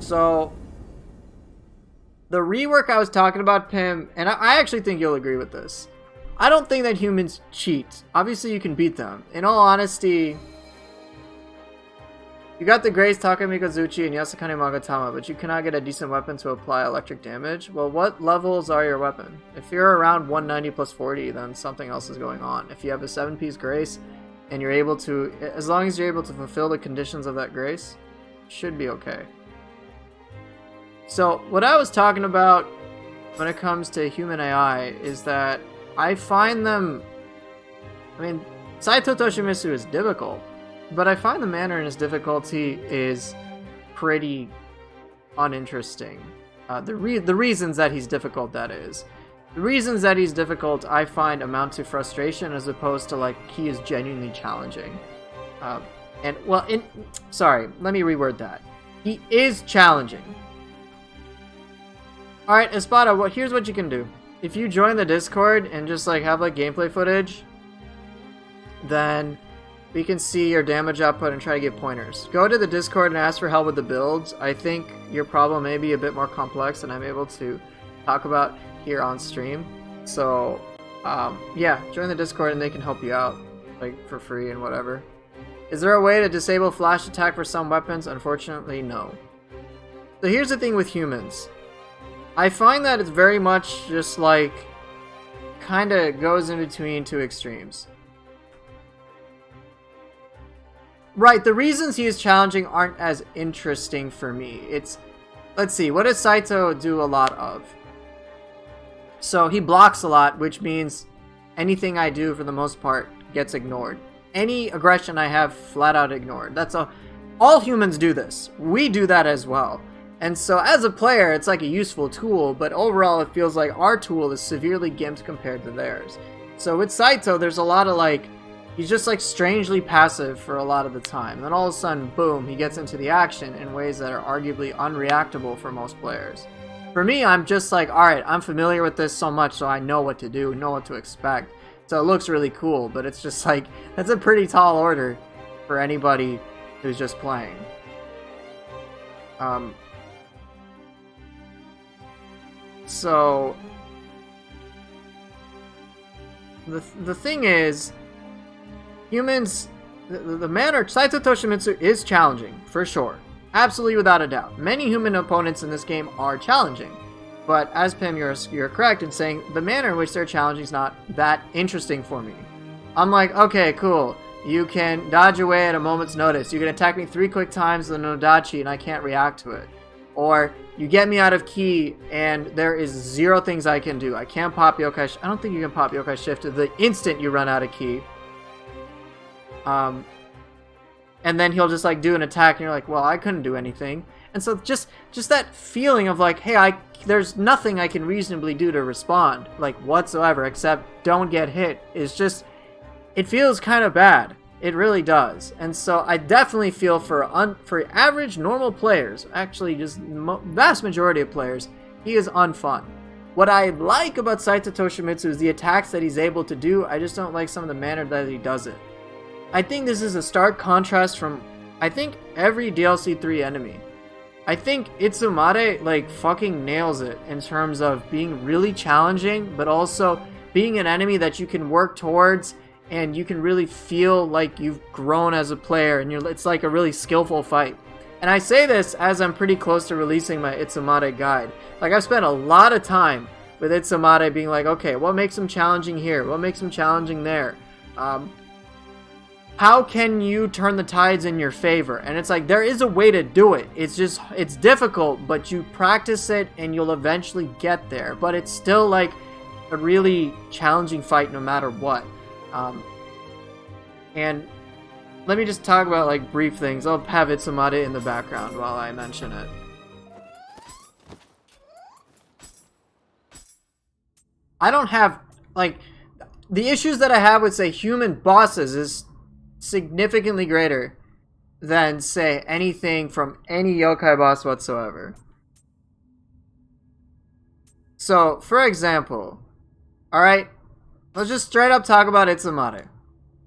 So, the rework I was talking about, Pim, and I actually think you'll agree with this. I don't think that humans cheat. Obviously, you can beat them. In all honesty, you got the Grace, Takamikazuchi, and Yasukane Magatama, but you cannot get a decent weapon to apply electric damage. Well, what levels are your weapon? If you're around 190 plus 40, then something else is going on. If you have a 7-piece Grace, and you're able to, as long as you're able to fulfill the conditions of that Grace, should be okay. So, what I was talking about when it comes to human AI is that I find them, I mean, Saito Toshimitsu is difficult, but I find the manner in his difficulty is pretty uninteresting. The reasons that he's difficult, that is. The reasons that he's difficult, I find, amount to frustration as opposed to, like, he is genuinely challenging. Sorry, let me reword that. He is challenging. Alright, Espada, here's what you can do. If you join the Discord and just, like, have, like, gameplay footage, then we can see your damage output and try to get pointers. Go to the Discord and ask for help with the builds. I think your problem may be a bit more complex than I'm able to talk about here on stream. So, yeah, join the Discord and they can help you out, like, for free and whatever. Is there a way to disable flash attack for some weapons? Unfortunately, no. So here's the thing with humans. I find that it's very much just, like, kinda goes in between two extremes. Right, the reasons he is challenging aren't as interesting for me. It's, let's see, what does Saito do a lot of? So he blocks a lot, which means anything I do for the most part gets ignored. Any aggression I have flat out ignored. All humans do this. We do that as well. And so as a player, it's like a useful tool, but overall it feels like our tool is severely gimped compared to theirs. So with Saito, there's a lot of like, he's just like strangely passive for a lot of the time. Then all of a sudden, boom, he gets into the action in ways that are arguably unreactable for most players. For me, I'm just like, alright, I'm familiar with this so much so I know what to do, know what to expect. So it looks really cool, but it's just like, that's a pretty tall order for anybody who's just playing. So the thing is, humans, the manner Saito Toshimitsu is challenging, for sure. Absolutely without a doubt. Many human opponents in this game are challenging. But as Pim, you're correct in saying the manner in which they're challenging is not that interesting for me. I'm like, okay, cool. You can dodge away at a moment's notice. You can attack me 3 quick times with an Odachi and I can't react to it. Or you get me out of key and there is 0 things I can do. I can't pop Yokai. I don't think you can pop Yokai Shift the instant you run out of key. And then he'll just like do an attack and you're like, well, I couldn't do anything. And so just that feeling of like, hey, there's nothing I can reasonably do to respond, like whatsoever, except don't get hit, is just, it feels kind of bad. It really does. And so I definitely feel for average normal players, actually just vast majority of players, he is unfun. What I like about Saito Toshimitsu is the attacks that he's able to do. I just don't like some of the manner that he does it. I think this is a stark contrast from, I think, every DLC 3 enemy. I think Itsumare, like, fucking nails it in terms of being really challenging, but also being an enemy that you can work towards and you can really feel like you've grown as a player and it's like a really skillful fight. And I say this as I'm pretty close to releasing my Itsumare guide. Like, I've spent a lot of time with Itsumare being like, okay, what makes him challenging here? What makes him challenging there? How can you turn the tides in your favor? And it's like, there is a way to do it. It's just, it's difficult, but you practice it and you'll eventually get there. But it's still like a really challenging fight no matter what. And let me just talk about like brief things. I'll have Itsumare in the background while I mention it. I don't have, like, the issues that I have with, say, human bosses is significantly greater than, say, anything from any yokai boss whatsoever. So, for example, alright, let's just straight up talk about Itsumare.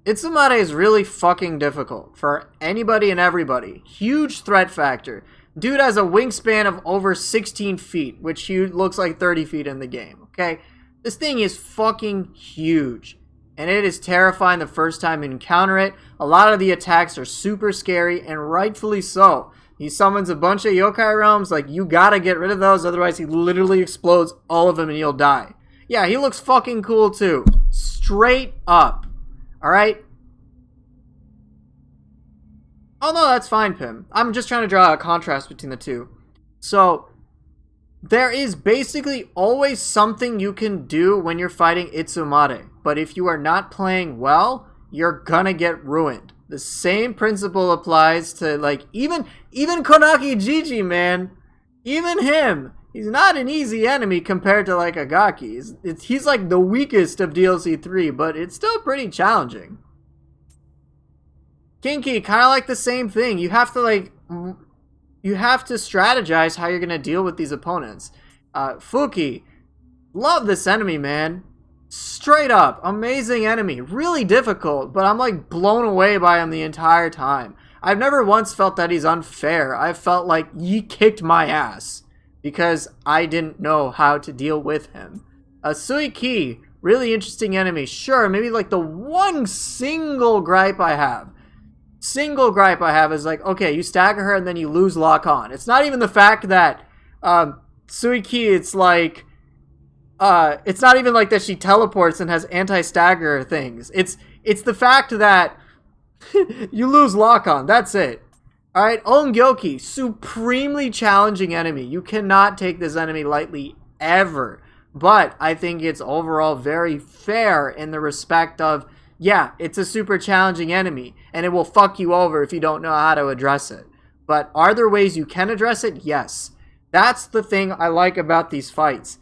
Itsumare is really fucking difficult for anybody and everybody. Huge threat factor. Dude has a wingspan of over 16 feet, which looks like 30 feet in the game, okay? This thing is fucking huge. And it is terrifying the first time you encounter it. A lot of the attacks are super scary, and rightfully so. He summons a bunch of yokai realms, like, you gotta get rid of those, otherwise he literally explodes all of them and you'll die. Yeah, he looks fucking cool too. Straight up. Alright? Oh no, that's fine, Pim. I'm just trying to draw a contrast between the two. So, there is basically always something you can do when you're fighting Itsumare. But if you are not playing well, you're gonna get ruined. The same principle applies to, like, even Konaki Jiji, man. Even him. He's not an easy enemy compared to, like, Agaki. He's like the weakest of DLC 3, but it's still pretty challenging. Kinky, kind of like the same thing. You have to, you have to strategize how you're going to deal with these opponents. Fuki, love this enemy, man. Straight up, amazing enemy. Really difficult, but I'm like blown away by him the entire time. I've never once felt that he's unfair. I've felt like he kicked my ass because I didn't know how to deal with him. Suiki, really interesting enemy. Sure, maybe like the one single gripe I have is like, okay, you stagger her and then you lose lock on. It's not even the fact that Suiki, it's like, it's not even like that she teleports and has anti-stagger things. It's the fact that you lose lock on. That's it. Alright, Ongyoki, supremely challenging enemy. You cannot take this enemy lightly, ever. But I think it's overall very fair in the respect of, yeah, it's a super challenging enemy, and it will fuck you over if you don't know how to address it. But are there ways you can address it? Yes. That's the thing I like about these fights.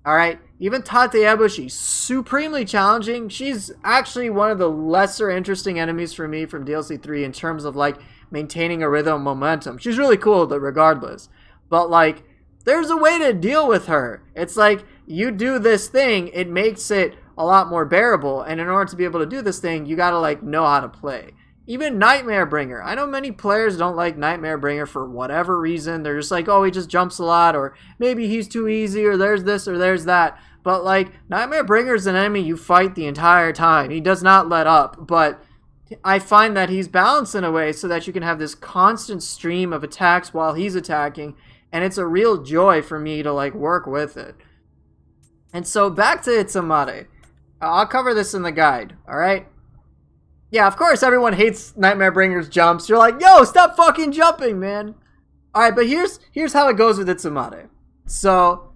Alright, even Tate Ebushi, supremely challenging. She's actually one of the lesser interesting enemies for me from DLC 3 in terms of, like, maintaining a rhythm momentum. She's really cool, regardless. But, like, there's a way to deal with her. It's like, you do this thing, it makes it a lot more bearable, and in order to be able to do this thing, you gotta, like, know how to play. Even Nightmare Bringer. I know many players don't like Nightmare Bringer for whatever reason. They're just like, oh, he just jumps a lot, or maybe he's too easy, or there's this, or there's that. But, like, Nightmare Bringer's an enemy you fight the entire time. He does not let up, but I find that he's balanced in a way so that you can have this constant stream of attacks while he's attacking, and it's a real joy for me to, like, work with it. And so, back to Itsumare. I'll cover this in the guide, alright? Yeah, of course everyone hates Nightmare Bringer's jumps. You're like, yo, stop fucking jumping, man. Alright, but here's how it goes with Itsumade. So,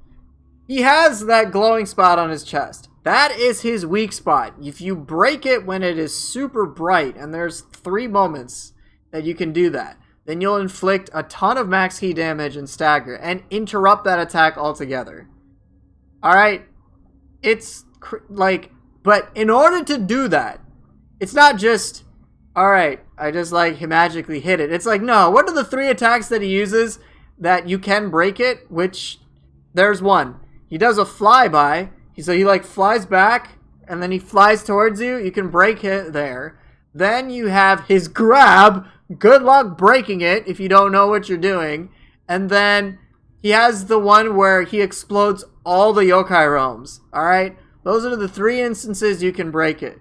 he has that glowing spot on his chest. That is his weak spot. If you break it when it is super bright, and there's 3 moments that you can do that, then you'll inflict a ton of max key damage and stagger, and interrupt that attack altogether. Alright? It's, like, but in order to do that, it's not just, alright, I just, like, magically hit it. It's like, no, what are the 3 attacks that he uses that you can break it? Which, there's one. He does a flyby, so he, like, flies back, and then he flies towards you. You can break it there. Then you have his grab. Good luck breaking it if you don't know what you're doing. And then he has the one where he explodes all the yokai realms. Alright? Those are the 3 instances you can break it.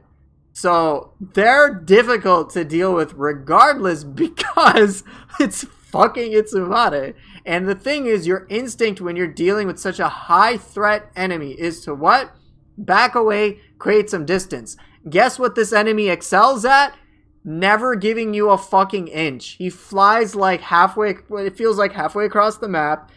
So, they're difficult to deal with regardless because it's fucking Itsumade. And the thing is, your instinct when you're dealing with such a high threat enemy is to what? Back away, create some distance. Guess what this enemy excels at? Never giving you a fucking inch. He flies like halfway, it feels like halfway across the map.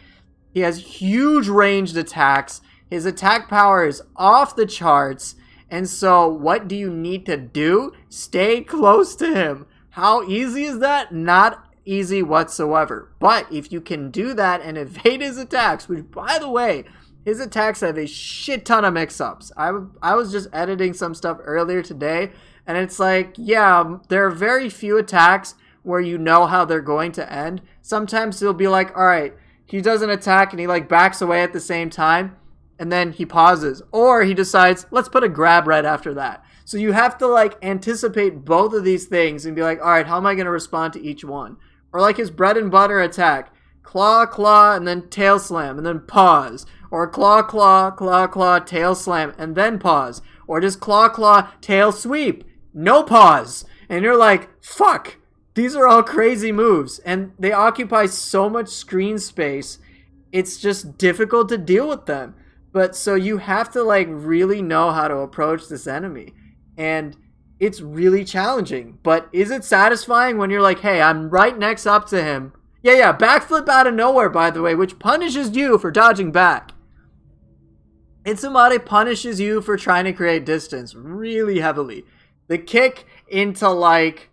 He has huge ranged attacks. His attack power is off the charts. And so what do you need to do? Stay close to him. How easy is that? Not easy whatsoever. But if you can do that and evade his attacks, which by the way, his attacks have a shit ton of mix-ups. I was just editing some stuff earlier today, and it's like, yeah, there are very few attacks where you know how they're going to end. Sometimes he'll be like, alright, he does an attack and he like backs away at the same time, and then he pauses. Or he decides, let's put a grab right after that. So you have to like anticipate both of these things and be like, alright, how am I going to respond to each one? Or like his bread and butter attack. Claw, claw, and then tail slam, and then pause. Or claw, claw, claw, claw, tail slam, and then pause. Or just claw, claw, tail sweep. No pause. And you're like, fuck. These are all crazy moves. And they occupy so much screen space. It's just difficult to deal with them. But so you have to like really know how to approach this enemy. And it's really challenging. But is it satisfying when you're like, hey, I'm right next up to him? Yeah, backflip out of nowhere, by the way, which punishes you for dodging back. Itsumade punishes you for trying to create distance really heavily. The kick into like,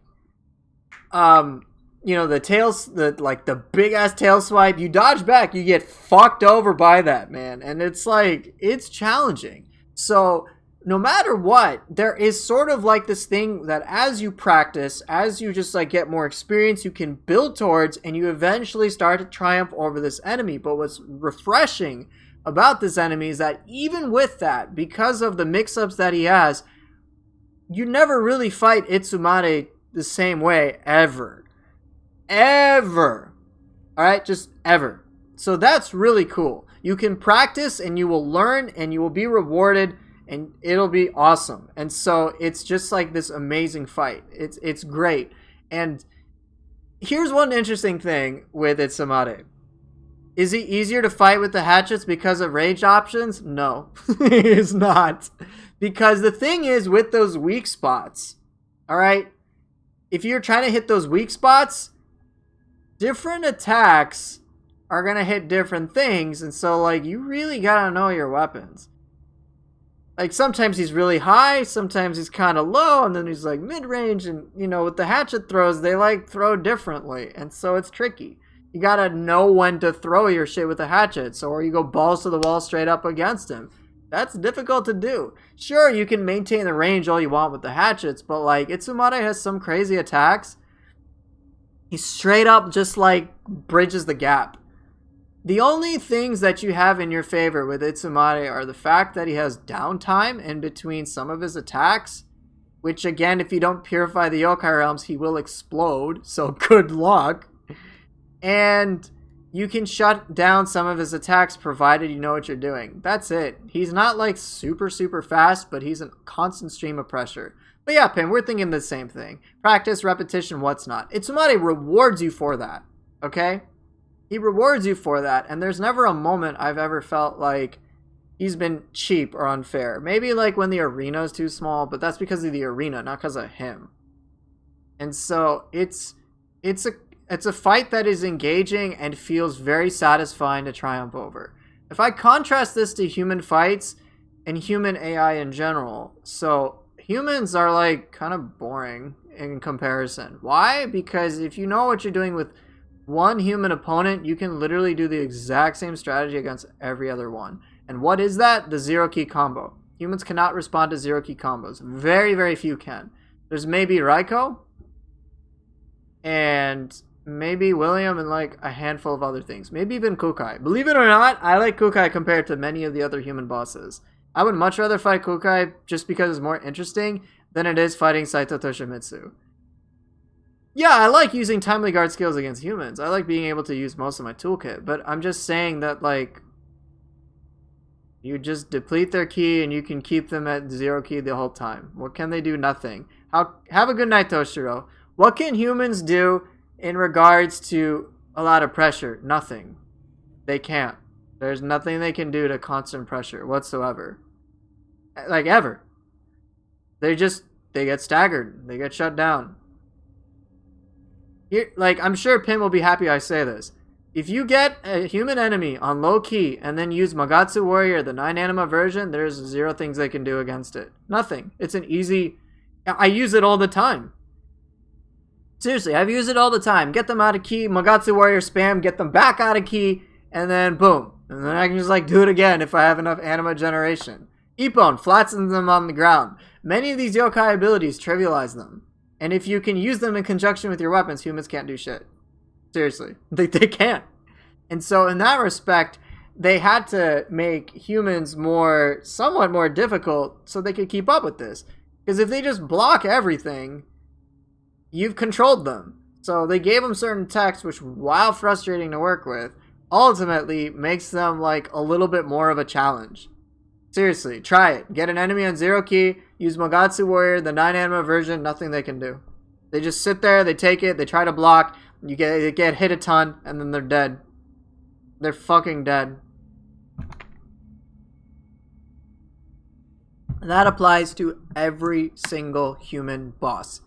you know, the big ass tail swipe, you dodge back, you get fucked over by that, man. And it's like, it's challenging. So no matter what, there is sort of like this thing that as you practice, as you just like get more experience, you can build towards, and you eventually start to triumph over this enemy. But what's refreshing about this enemy is that even with that, because of the mix-ups that he has, you never really fight Itsumade the same way, ever. Ever. Alright, just ever. So that's really cool. You can practice, and you will learn, and you will be rewarded, and it'll be awesome. And so it's just like this amazing fight. It's great. And here's one interesting thing with Itsumade. Is he easier to fight with the hatchets because of ranged options? No, he is not. Because the thing is with those weak spots, alright, if you're trying to hit those weak spots, different attacks are going to hit different things. And so like you really got to know your weapons. Like, sometimes he's really high, sometimes he's kind of low, and then he's, like, mid-range, and, you know, with the hatchet throws, they, like, throw differently, and so it's tricky. You gotta know when to throw your shit with the hatchet, so or you go balls to the wall straight up against him. That's difficult to do. Sure, you can maintain the range all you want with the hatchets, but, like, Itsumade has some crazy attacks. He straight up just, like, bridges the gap. The only things that you have in your favor with Itsumade are the fact that he has downtime in between some of his attacks, which again, if you don't purify the yokai realms, he will explode, so good luck. And you can shut down some of his attacks provided you know what you're doing. That's it. He's not like super fast, but he's a constant stream of pressure. But yeah, Pim, we're thinking the same thing. Practice, repetition, what's not. Itsumade rewards you for that, okay? He rewards you for that, and there's never a moment I've ever felt like he's been cheap or unfair. Maybe like when the arena is too small, but that's because of the arena, not because of him. And so it's it's a fight that is engaging and feels very satisfying to triumph over. If I contrast this to human fights and human AI in general, so humans are like kind of boring in comparison. Why? Because if you know what you're doing with one human opponent, you can literally do the exact same strategy against every other one. And what is that? The zero key combo. Humans cannot respond to zero key combos. Very, very few can. There's maybe Raiko and maybe William and like a handful of other things. Maybe even Kukai. Believe it or not, I like Kukai compared to many of the other human bosses. I would much rather fight Kukai just because it's more interesting than it is fighting Saito Toshimitsu. Yeah, I like using timely guard skills against humans. I like being able to use most of my toolkit, but I'm just saying that, like, you just deplete their ki and you can keep them at zero ki the whole time. What can they do? Nothing. Have a good night, Toshiro. What can humans do in regards to a lot of pressure? Nothing. They can't. There's nothing they can do to constant pressure whatsoever. Like, ever. They get staggered. They get shut down. Here, like, I'm sure Pin will be happy I say this. If you get a human enemy on low key and then use Magatsu Warrior, the 9 anima version, there's zero things they can do against it. Nothing. It's an easy... I use it all the time. Seriously, I've used it all the time. Get them out of key, Magatsu Warrior spam, get them back out of key, and then boom. And then I can just like do it again if I have enough anima generation. Ippon flattens them on the ground. Many of these yokai abilities trivialize them. And if you can use them in conjunction with your weapons, humans can't do shit. Seriously. They can't. And so in that respect, they had to make humans somewhat more difficult so they could keep up with this. Because if they just block everything, you've controlled them. So they gave them certain text, which, while frustrating to work with, ultimately makes them like a little bit more of a challenge. Seriously, try it. Get an enemy on zero key, use Magatsu Warrior, the 9 anima version, nothing they can do. They just sit there, they take it, they try to block, they get hit a ton, and then they're dead. They're fucking dead. And that applies to every single human boss.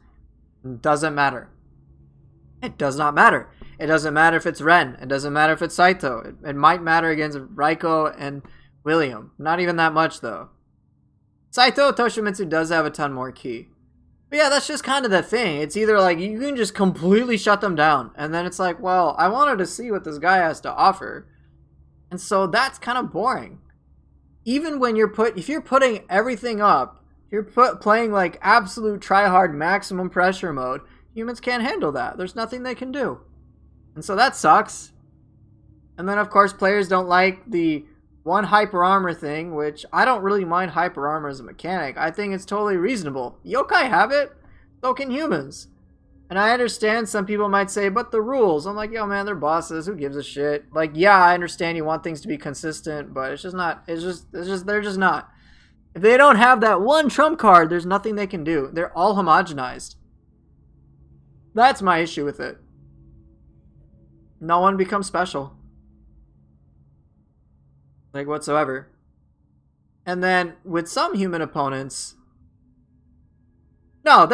It doesn't matter. It does not matter. It doesn't matter if it's Ren. It doesn't matter if it's Saito. It might matter against Raiko and William. Not even that much, though. Saito Toshimitsu does have a ton more ki. But yeah, that's just kind of the thing. It's either like you can just completely shut them down, and then it's like, well, I wanted to see what this guy has to offer. And so that's kind of boring. Even when if you're putting everything up, if you're playing like absolute try-hard maximum pressure mode, humans can't handle that. There's nothing they can do. And so that sucks. And then, of course, players don't like the one hyper armor thing, which I don't really mind hyper armor as a mechanic. I think it's totally reasonable. Yokai have it, so can humans. And I understand some people might say, but the rules. I'm like, yo, man, they're bosses. Who gives a shit? Like, yeah, I understand you want things to be consistent, but it's just not. They're just not. If they don't have that one trump card, there's nothing they can do. They're all homogenized. That's my issue with it. No one becomes special. Like, whatsoever. And then, with some human opponents... No,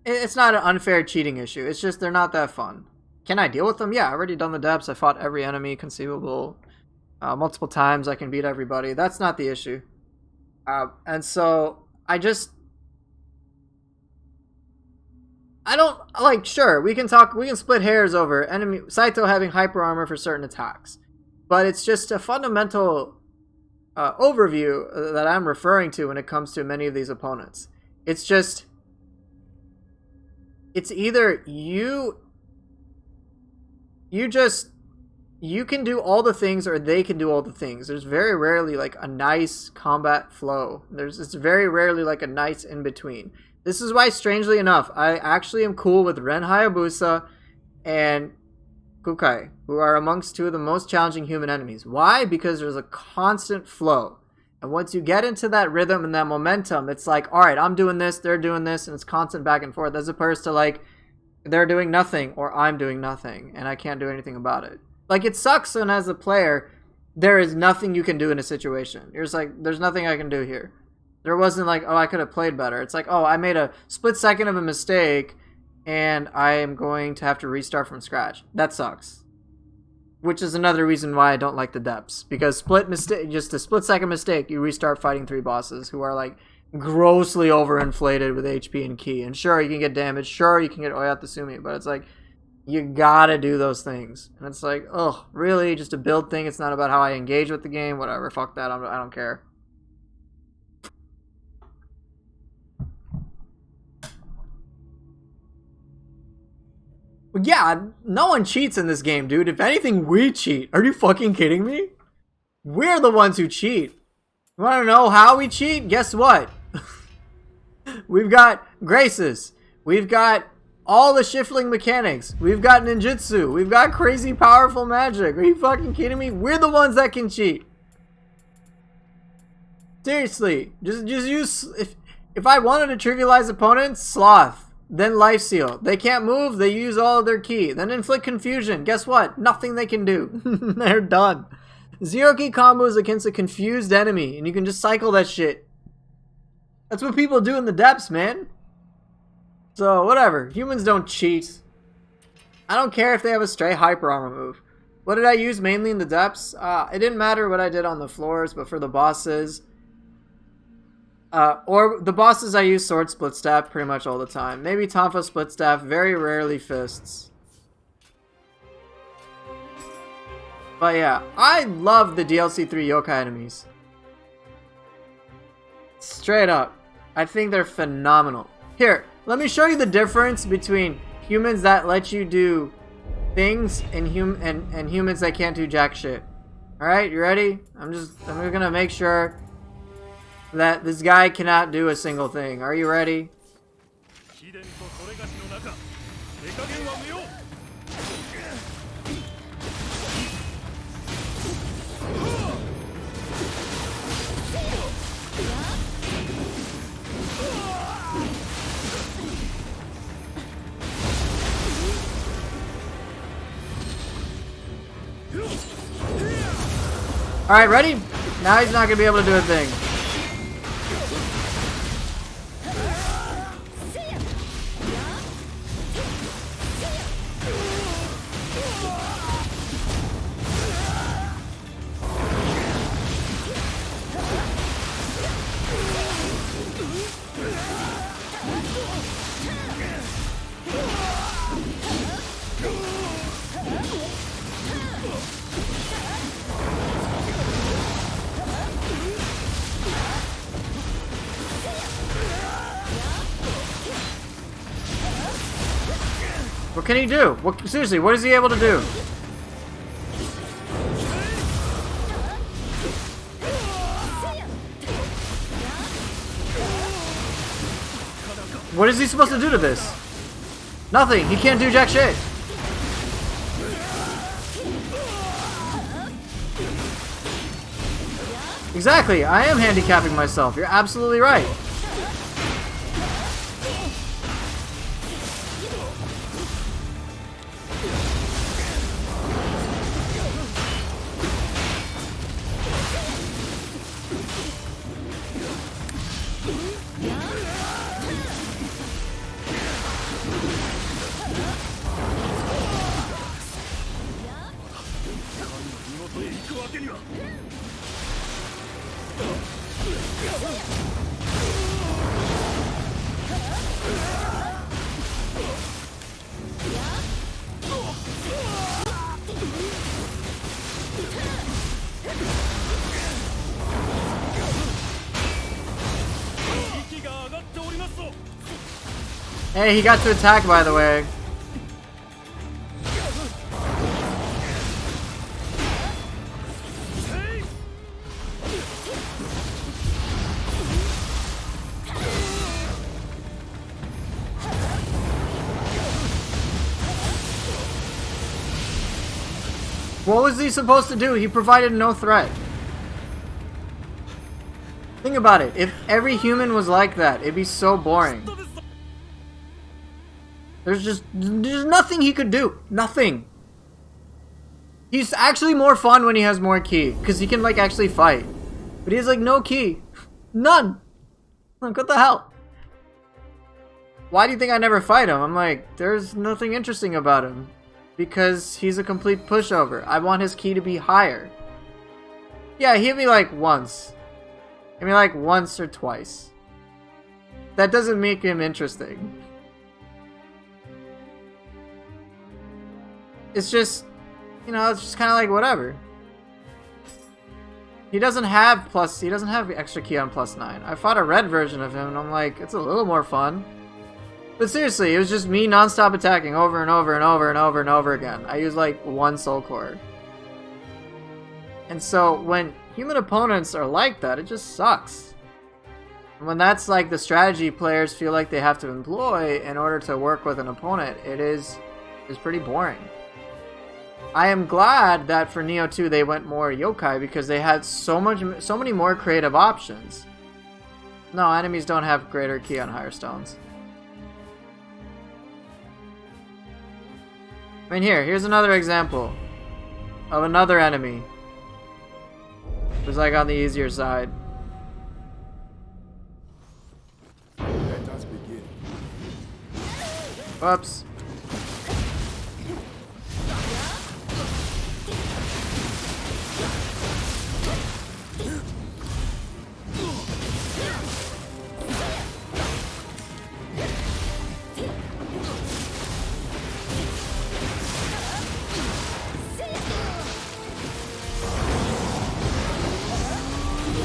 it's not an unfair cheating issue. It's just they're not that fun. Can I deal with them? Yeah, I've already done the depths. I fought every enemy conceivable. Multiple times. I can beat everybody. That's not the issue. And so, I don't, like, sure, we can split hairs over Saito having hyper armor for certain attacks. But it's just a fundamental overview that I'm referring to when it comes to many of these opponents. It's just, it's either you can do all the things or they can do all the things. There's very rarely like a nice combat flow. It's very rarely like a nice in between. This is why, strangely enough, I actually am cool with Ren Hayabusa and Kukai, who are amongst two of the most challenging human enemies. Why? Because there's a constant flow. And once you get into that rhythm and that momentum, it's like, alright, I'm doing this, they're doing this, and it's constant back and forth, as opposed to like, they're doing nothing, or I'm doing nothing, and I can't do anything about it. Like, it sucks when as a player, there is nothing you can do in a situation. You're just like, there's nothing I can do here. There wasn't like, oh, I could have played better. It's like, oh, I made a split second of a mistake, and I am going to have to restart from scratch. That sucks. Which is another reason why I don't like the depths. Because just a split second mistake, you restart fighting 3 bosses who are like grossly overinflated with HP and ki. And sure, you can get damage. Sure, you can get Oyatasumi. But it's like, you gotta do those things. And it's like, oh, really? Just a build thing? It's not about how I engage with the game? Whatever, fuck that. I don't care. Well, yeah, no one cheats in this game, dude. If anything, we cheat. Are you fucking kidding me? We're the ones who cheat. You wanna know how we cheat? Guess what? We've got graces. We've got all the shifting mechanics. We've got ninjutsu. We've got crazy powerful magic. Are you fucking kidding me? We're the ones that can cheat. Seriously. Just use... If I wanted to trivialize opponents, sloth. Then life seal. They can't move, they use all of their ki. Then inflict confusion. Guess what? Nothing they can do. They're done. 0 ki combos against a confused enemy, and you can just cycle that shit. That's what people do in the depths, man. So, whatever. Humans don't cheat. I don't care if they have a stray hyper armor move. What did I use mainly in the depths? It didn't matter what I did on the floors, but for the bosses... or the bosses, I use sword split staff pretty much all the time. Maybe Tonfa split staff, very rarely fists. But yeah, I love the DLC 3 yokai enemies. Straight up. I think they're phenomenal. Here, let me show you the difference between humans that let you do things and humans that can't do jack shit. Alright, you ready? I'm just gonna make sure that this guy cannot do a single thing. Are you ready? Alright, ready? Now he's not gonna be able to do a thing. What can he do? Seriously, what is he able to do? What is he supposed to do to this? Nothing. He can't do jack shit. Exactly. I am handicapping myself. You're absolutely right. Hey, he got to attack, by the way. What was he supposed to do? He provided no threat. Think about it. If every human was like that, it'd be so boring. There's nothing he could do. Nothing. He's actually more fun when he has more ki, because he can like actually fight. But he has like no ki. None. Like, what the hell? why do you think I never fight him? I'm like, there's nothing interesting about him. Because he's a complete pushover. I want his ki to be higher. Yeah, he hit me like once. Hit me like once or twice. That doesn't make him interesting. It's just, you know, it's just kind of like whatever. He doesn't have extra ki on +9. I fought a red version of him and I'm like, it's a little more fun. But seriously, it was just me non-stop attacking over and over and over and over and over again. I used like one soul core. And so when human opponents are like that, it just sucks. And when that's like the strategy players feel like they have to employ in order to work with an opponent, it's pretty boring. I am glad that for Nioh 2 they went more yokai because they had so many more creative options. No, enemies don't have greater ki on higher stones. I mean, here's another example of another enemy who's like on the easier side. Let us begin. Whoops.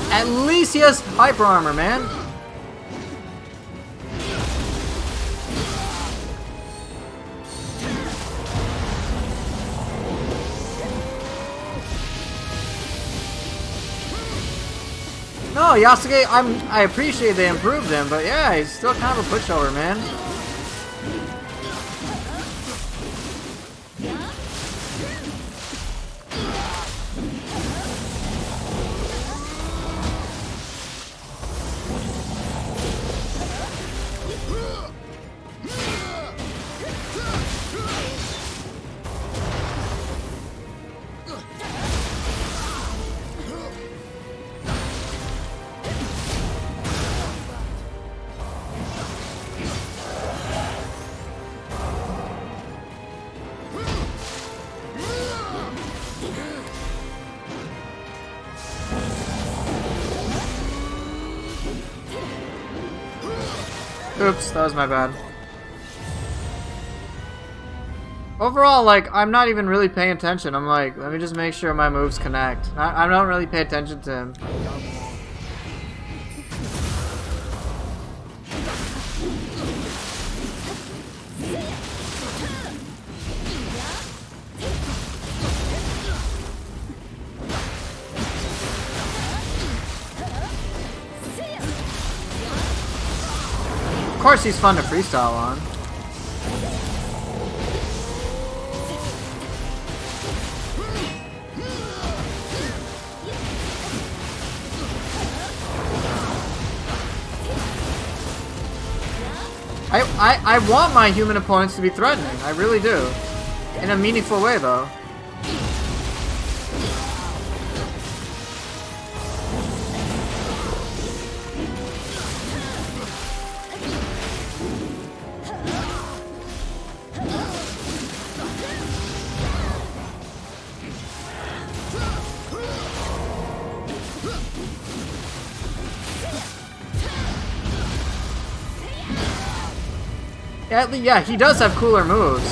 At least he has hyper armor, man. No, Yasuke, I appreciate they improved him, but yeah, he's still kind of a pushover, man. Oops, that was my bad. Overall, like, I'm not even really paying attention. I'm like, let me just make sure my moves connect. I don't really pay attention to him. Of course he's fun to freestyle on. I want my human opponents to be threatening. I really do. In a meaningful way, though. Yeah, he does have cooler moves.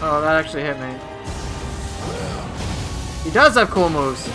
Oh, that actually hit me. He does have cool moves.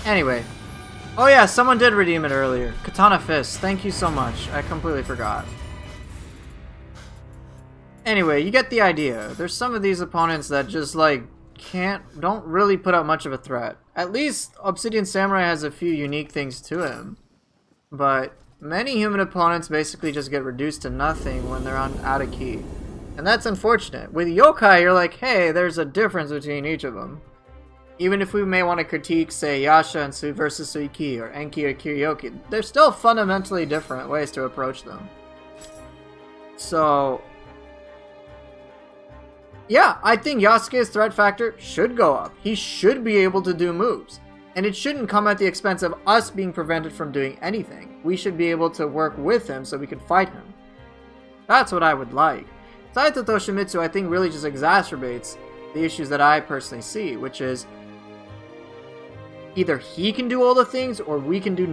Anyway. Oh yeah, someone did redeem it earlier. Katana Fist, thank you so much. I completely forgot. Anyway, you get the idea. There's some of these opponents that just like don't really put up much of a threat. At least Obsidian Samurai has a few unique things to him. But many human opponents basically just get reduced to nothing when they're out of key. And that's unfortunate. With yokai, you're like, hey, there's a difference between each of them. Even if we may want to critique, say, Yasha and Su versus Suiki, or Enki or Kiryoki, they're still fundamentally different ways to approach them. So, yeah, I think Yasuke's threat factor should go up. He should be able to do moves. And it shouldn't come at the expense of us being prevented from doing anything. We should be able to work with him so we can fight him. That's what I would like. Saito Toshimitsu, I think, really just exacerbates the issues that I personally see, which is either he can do all the things, or we can do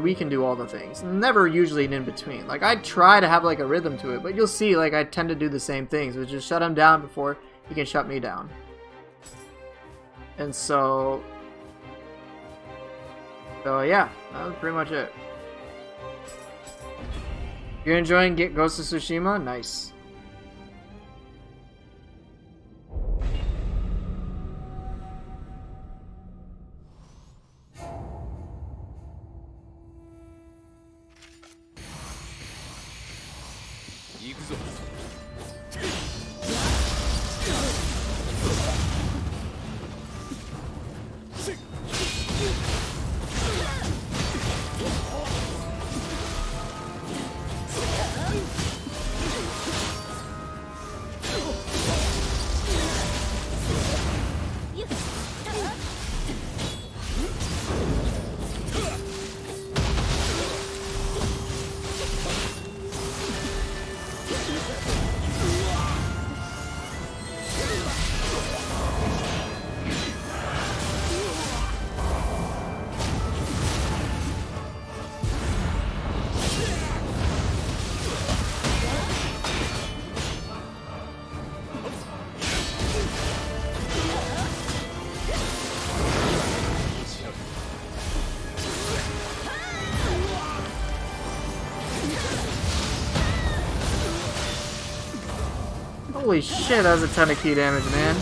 we can do all the things. Never usually an in-between. Like, I try to have, like, a rhythm to it, but you'll see, like, I tend to do the same things, which is shut him down before he can shut me down. And so yeah, that was pretty much it. You're enjoying Ghost of Tsushima? Nice. Holy shit, that was a ton of key damage, man.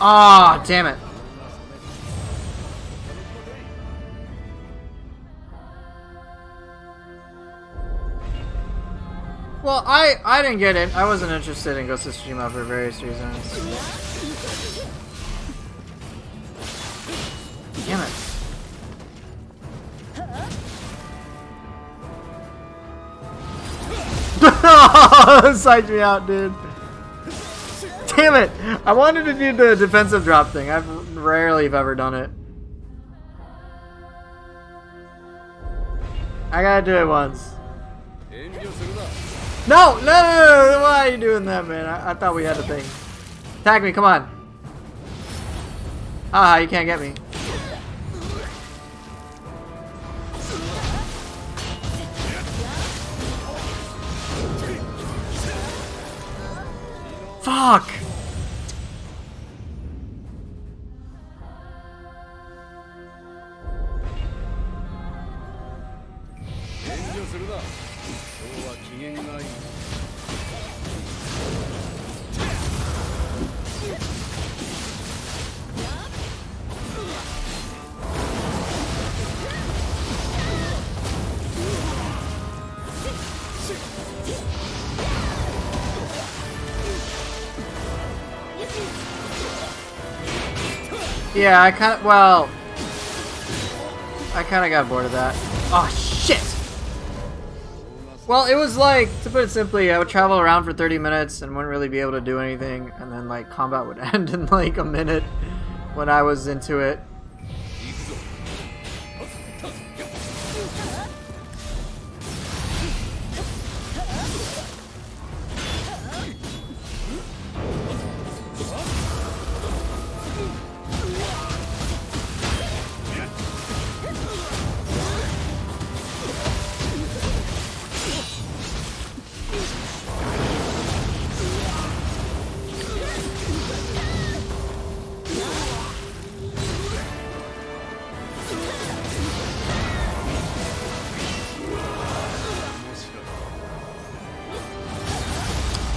Ah, damn it. Well, I didn't get it. I wasn't interested in Ghost of Tsushima for various reasons. Damn it. Psyched me out, dude. Damn it! I wanted to do the defensive drop thing. I've rarely ever done it. I gotta do it once. No! No! Why are you doing that, man? I thought we had a thing. Tag me, come on. Ah, you can't get me. Fuck! Yeah, I kind of got bored of that. Oh, shit! Well, it was like, to put it simply, I would travel around for 30 minutes and wouldn't really be able to do anything, and then like combat would end in like a minute when I was into it.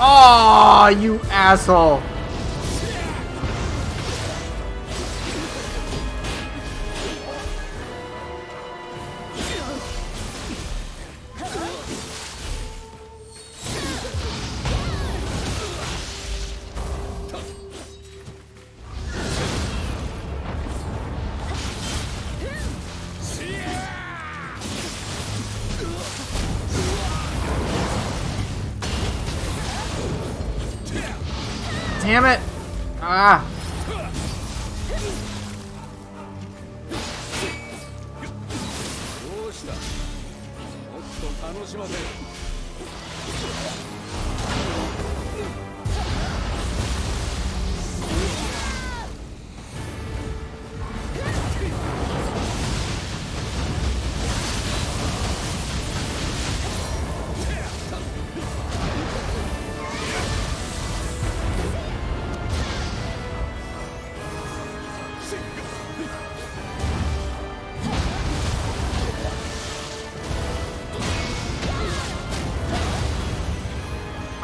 Oh, you asshole! Damn it! Ah! どうしたもっと楽しませる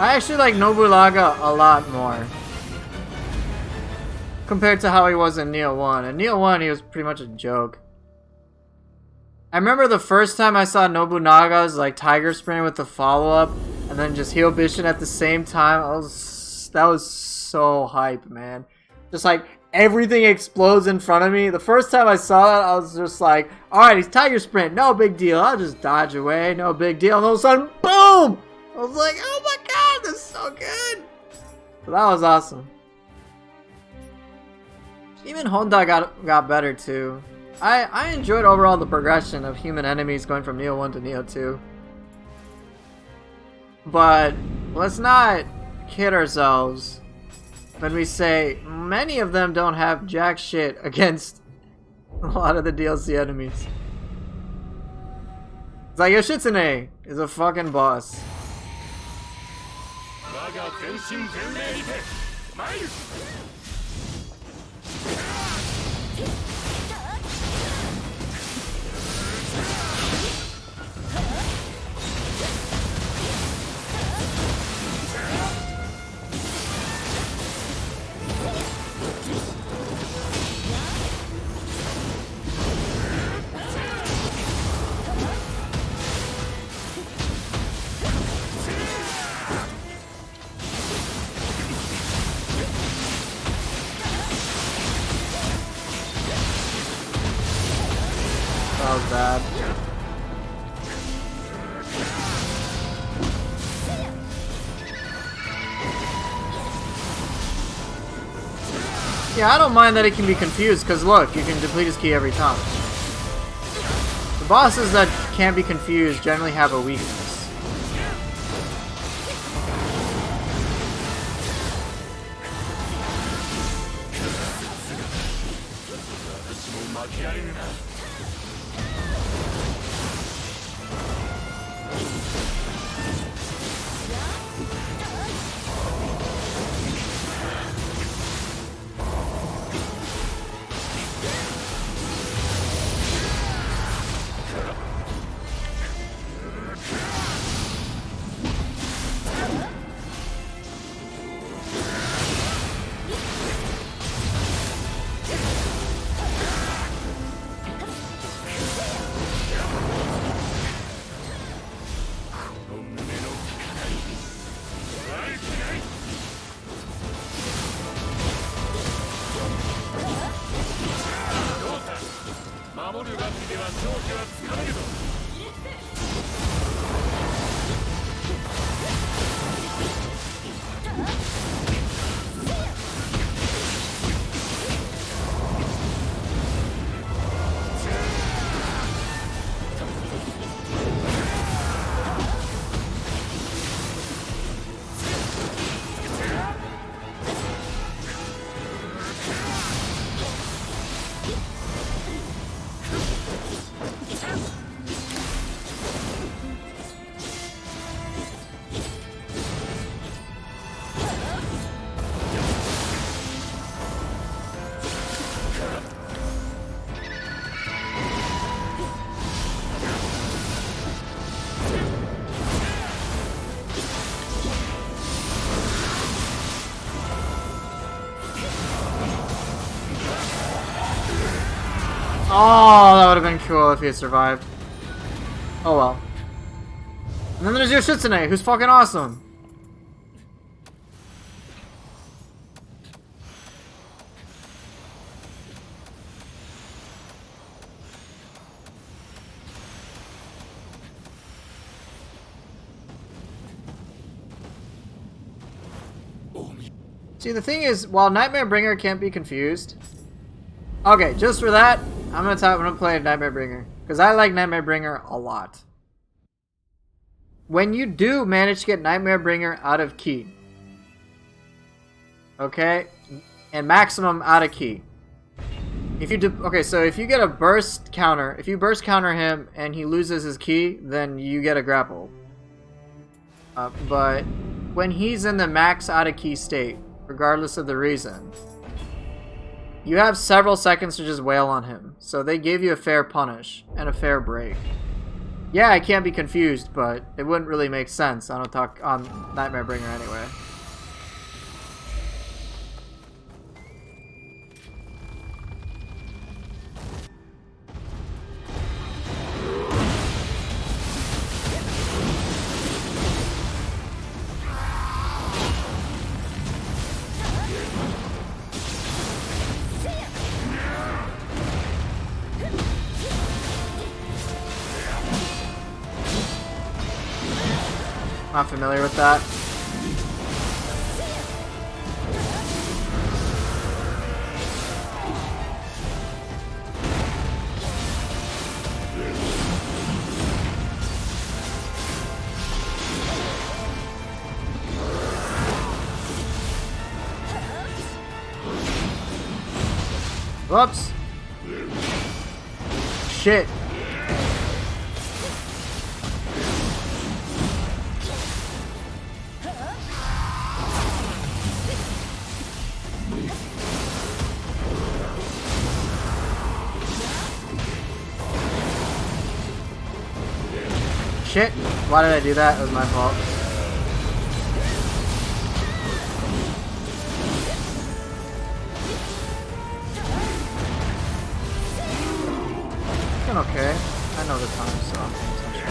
I actually like Nobunaga a lot more compared to how he was in Nioh 1. In Nioh 1, he was pretty much a joke. I remember the first time I saw Nobunaga's like Tiger Spring with the follow-up and then just Heel Bishin at the same time. That was so hype, man. Just like everything explodes in front of me. The first time I saw that, I was just like, alright, he's Tiger Sprint, no big deal. I'll just dodge away, no big deal. And all of a sudden, boom! I was like, oh my god, this is so good! So that was awesome. Even Honda got better too. I enjoyed overall the progression of human enemies going from Nioh 1 to Nioh 2. But let's not kid ourselves when we say many of them don't have jack shit against a lot of the DLC enemies. It's like Yoshitsune is a fucking boss. 我が全身全霊にて参る That was bad. Yeah, I don't mind that it can be confused, because look, you can deplete his key every time. The bosses that can't be confused generally have a weakness. Oh, that would have been cool if he had survived. Oh well. And then there's Yoshitsune, who's fucking awesome. See, the thing is, while Nightmare Bringer can't be confused... Okay, just for that, I'm gonna play Nightmare Bringer. Because I like Nightmare Bringer a lot. When you do manage to get Nightmare Bringer out of key... Okay? And maximum out of key. If you do... Okay, so if you get a burst counter... If you burst counter him and he loses his key, then you get a grapple. But when he's in the max out of key state... Regardless of the reason, you have several seconds to just wail on him, so they gave you a fair punish and a fair break. Yeah, I can't be confused, but it wouldn't really make sense on Nightmare Bringer anyway. Not familiar with that. Whoops. Shit. Shit. Why did I do that? It was my fault. It's been okay. I know the time, so I'm paying attention.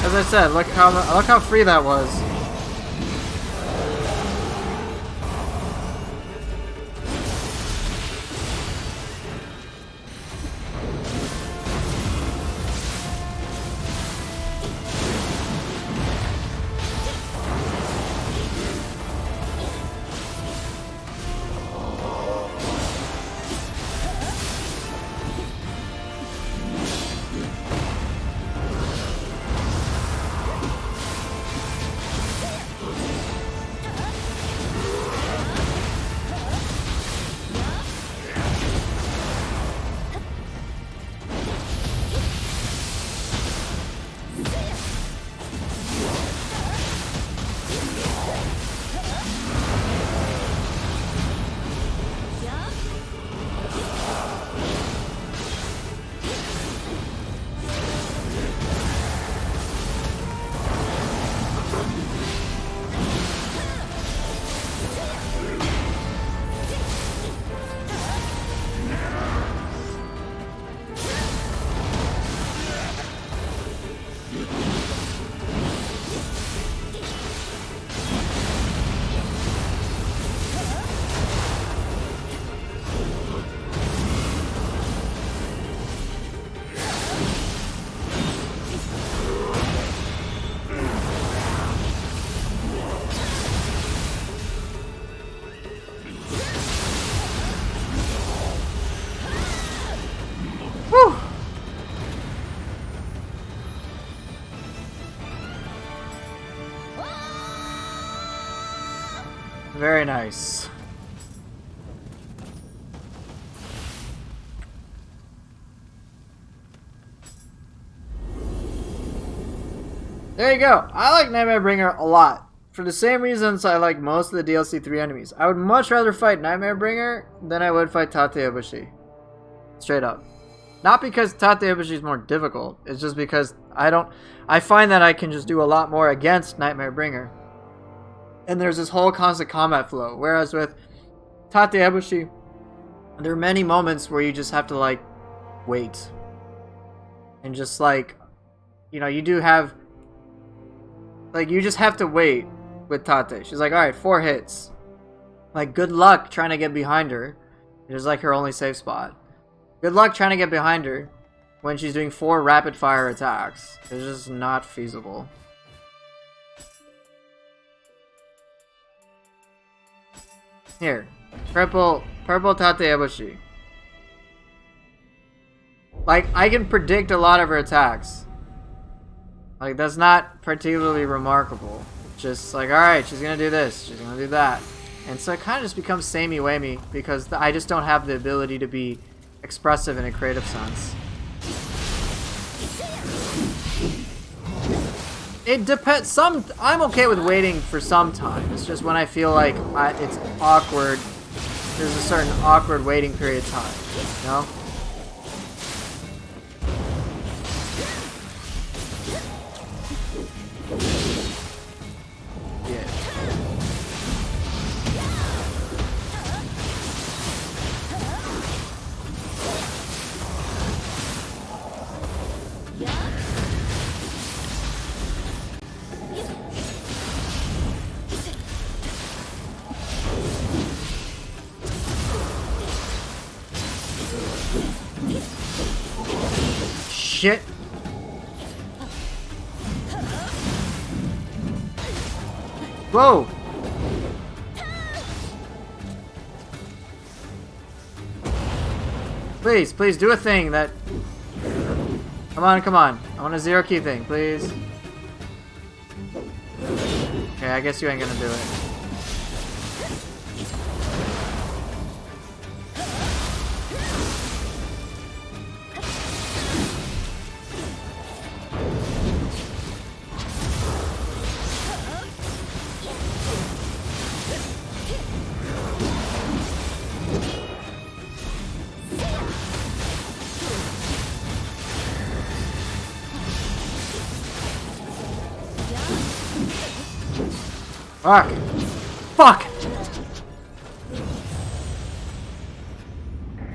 As I said, look how free that was. Very nice. There you go. I like Nightmare Bringer a lot. For the same reasons I like most of the DLC 3 enemies. I would much rather fight Nightmare Bringer than I would fight Tate Ibushi. Straight up. Not because Tate Ibushi is more difficult. It's just because I find that I can just do a lot more against Nightmare Bringer. And there's this whole constant combat flow. Whereas with Tate Ibushi, there are many moments where you just have to, like, wait. And just, like, you know, you do have... Like, you just have to wait with Tate. She's like, alright, 4 hits. Like, good luck trying to get behind her. It is like her only safe spot. Good luck trying to get behind her when she's doing 4 rapid-fire attacks. It's just not feasible. Here. Purple Tate Ibushi. Like, I can predict a lot of her attacks. Like, that's not particularly remarkable. Just like, alright, she's gonna do this, she's gonna do that. And so it kind of just becomes samey-wamey because I just don't have the ability to be expressive in a creative sense. It depends. I'm okay with waiting for some time. It's just when I feel like it's awkward. There's a certain awkward waiting period of time, you know? Yeah. Shit. Whoa. Please do a thing that... Come on. I want a zero key thing, please. Okay, I guess you ain't gonna do it. Fuck!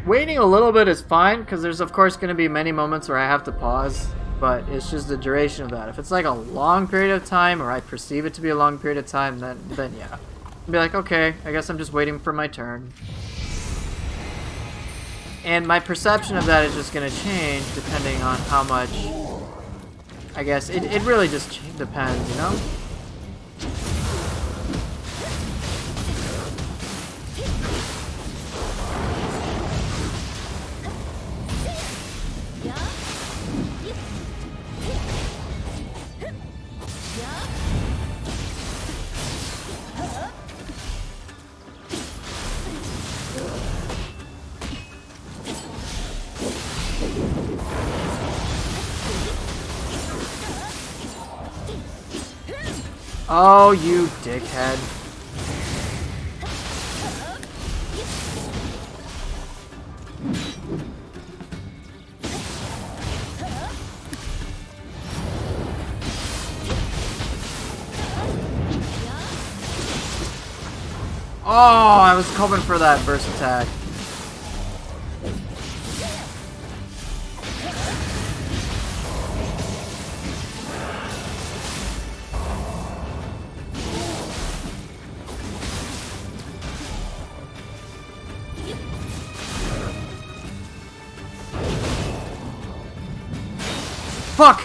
Waiting a little bit is fine, because there's of course going to be many moments where I have to pause, but it's just the duration of that. If it's like a long period of time, or I perceive it to be a long period of time, then yeah. I'll be like, okay, I guess I'm just waiting for my turn. And my perception of that is just going to change depending on how much... I guess it really just depends, you know? Oh, you dickhead. Oh, I was hoping for that burst attack. Fuck!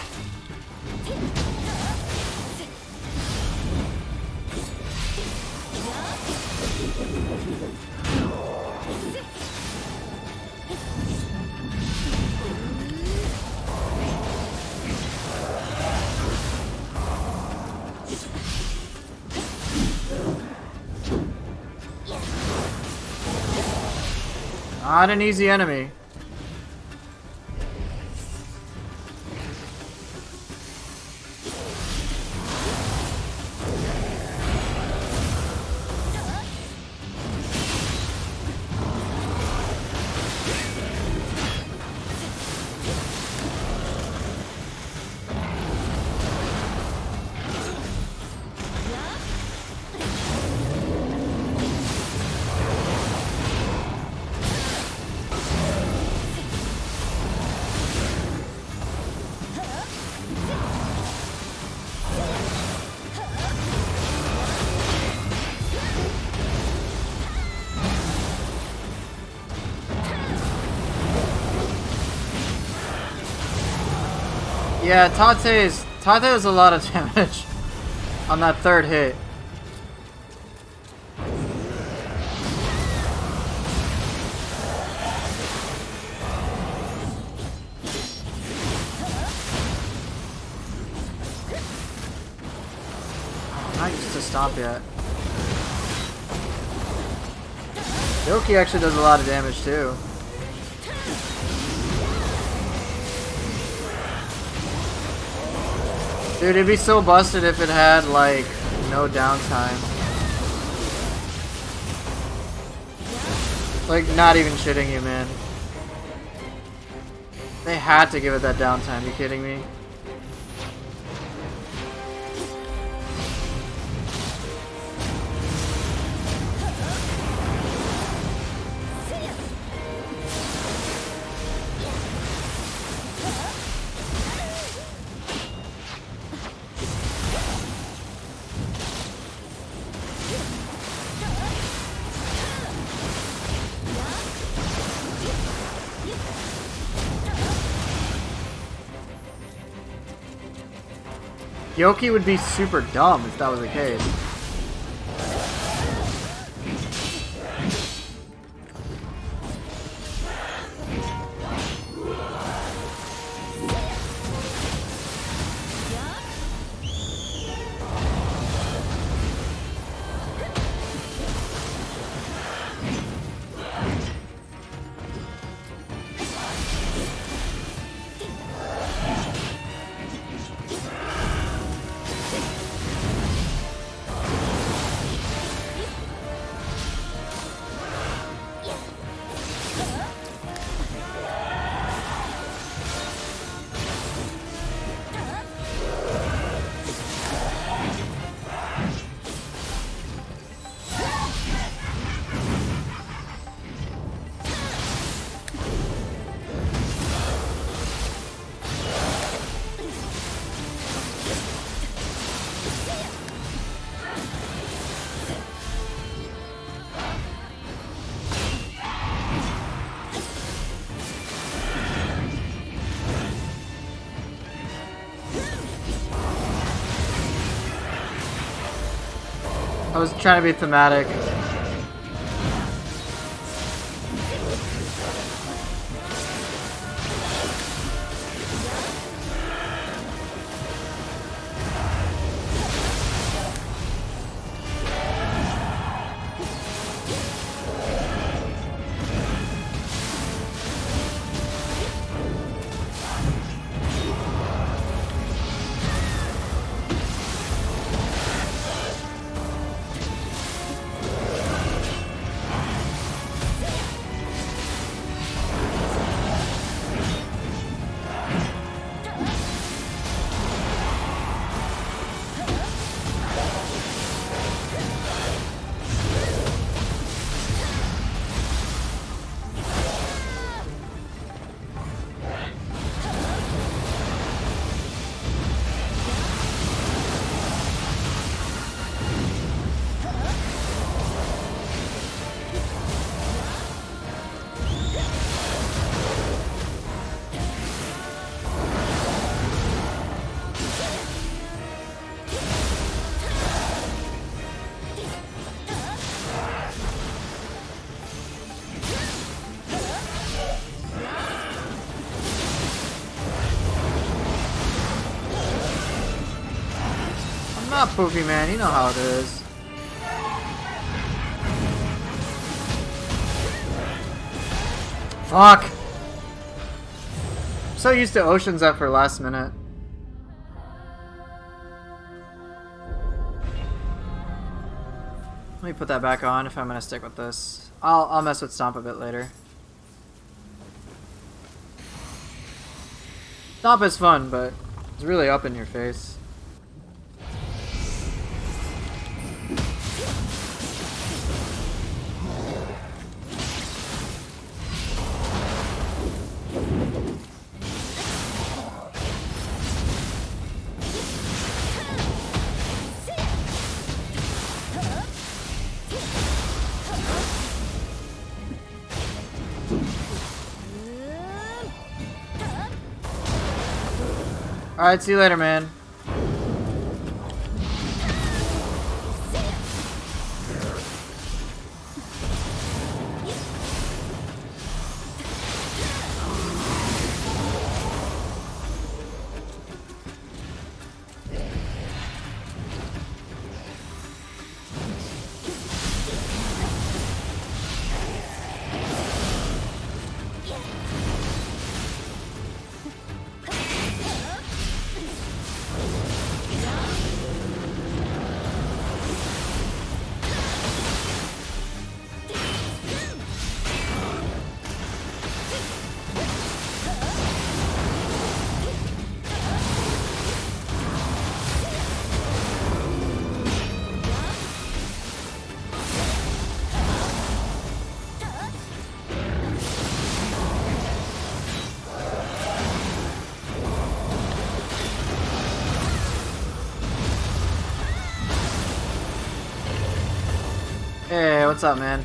Not an easy enemy. Yeah, Tate has a lot of damage on that third hit. I'm not used to stomp yet. Yoki actually does a lot of damage too. Dude, it'd be so busted if it had, like, no downtime. Like, not even shitting you, man. They had to give it that downtime, you kidding me? Yoki would be super dumb if that was the case. I was trying to be thematic. Not poopy, man. You know how it is. Fuck! I'm so used to Ocean's F for last minute. Let me put that back on if I'm gonna stick with this. I'll mess with Stomp a bit later. Stomp is fun, but it's really up in your face. Alright, see you later, man. Hey, what's up, man?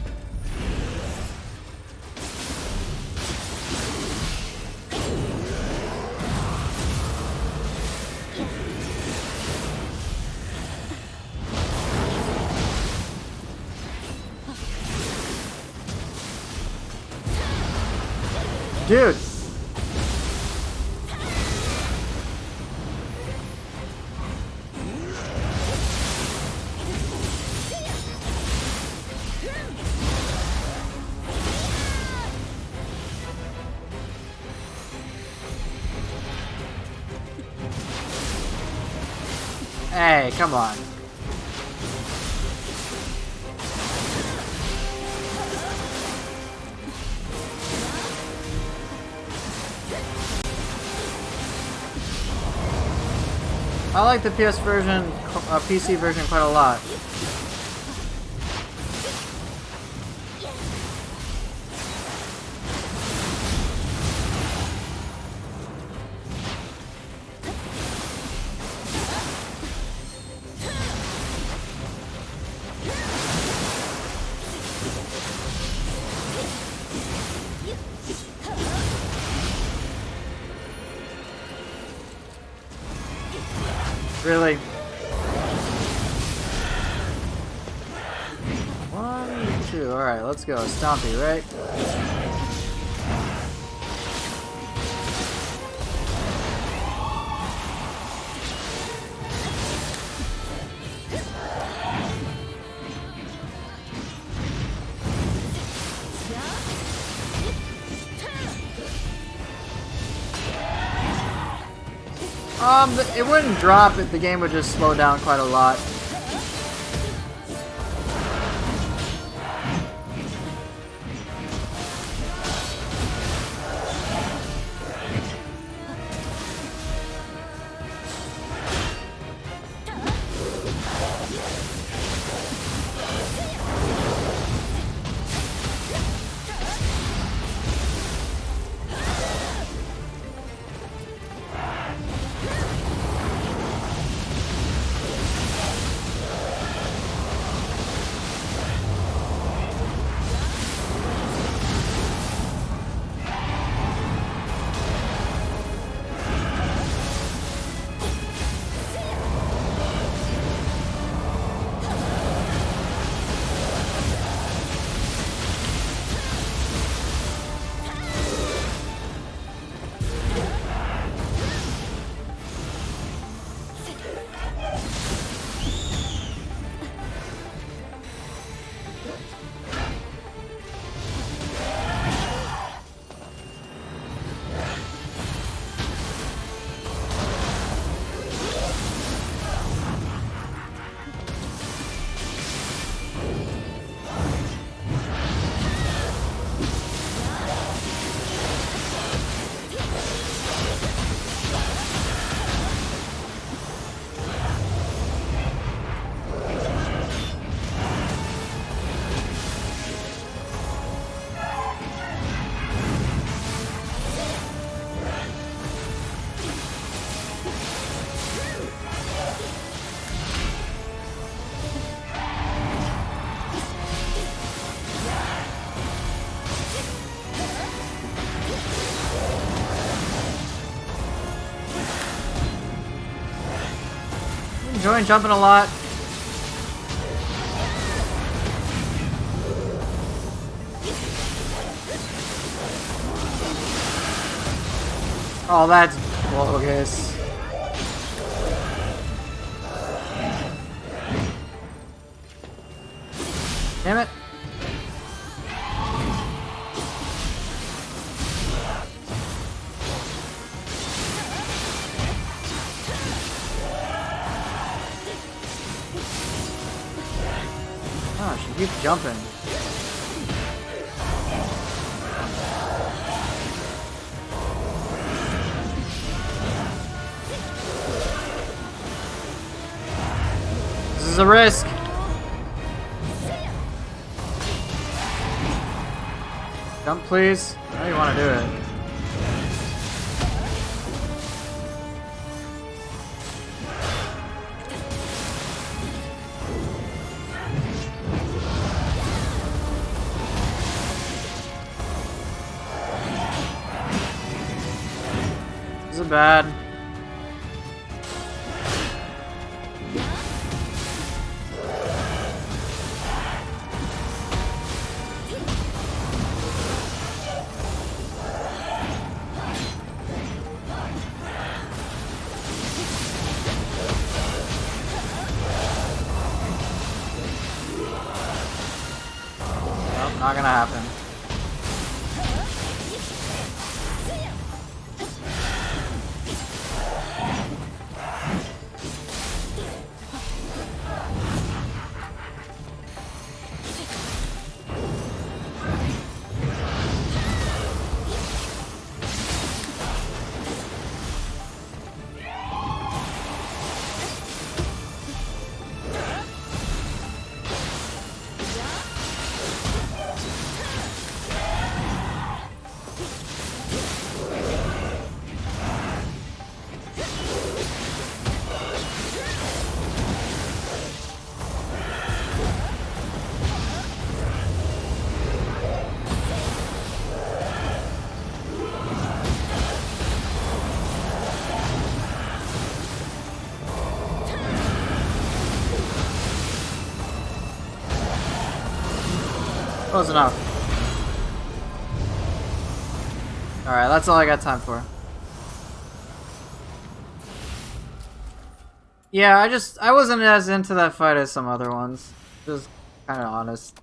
Dude! Hey, come on. I like the PC version quite a lot. Really? 1, 2. Alright, let's go. Stompy, right? It wouldn't drop if the game would just slow down quite a lot. enjoying jumping a lot. Oh, that's bogus. Damn it. Oh, she keeps jumping. This is a risk. Jump, please. I know you want to do it. This is bad. Nope, not gonna happen. Close enough. Alright, that's all I got time for. Yeah, I wasn't as into that fight as some other ones. Just kind of honest.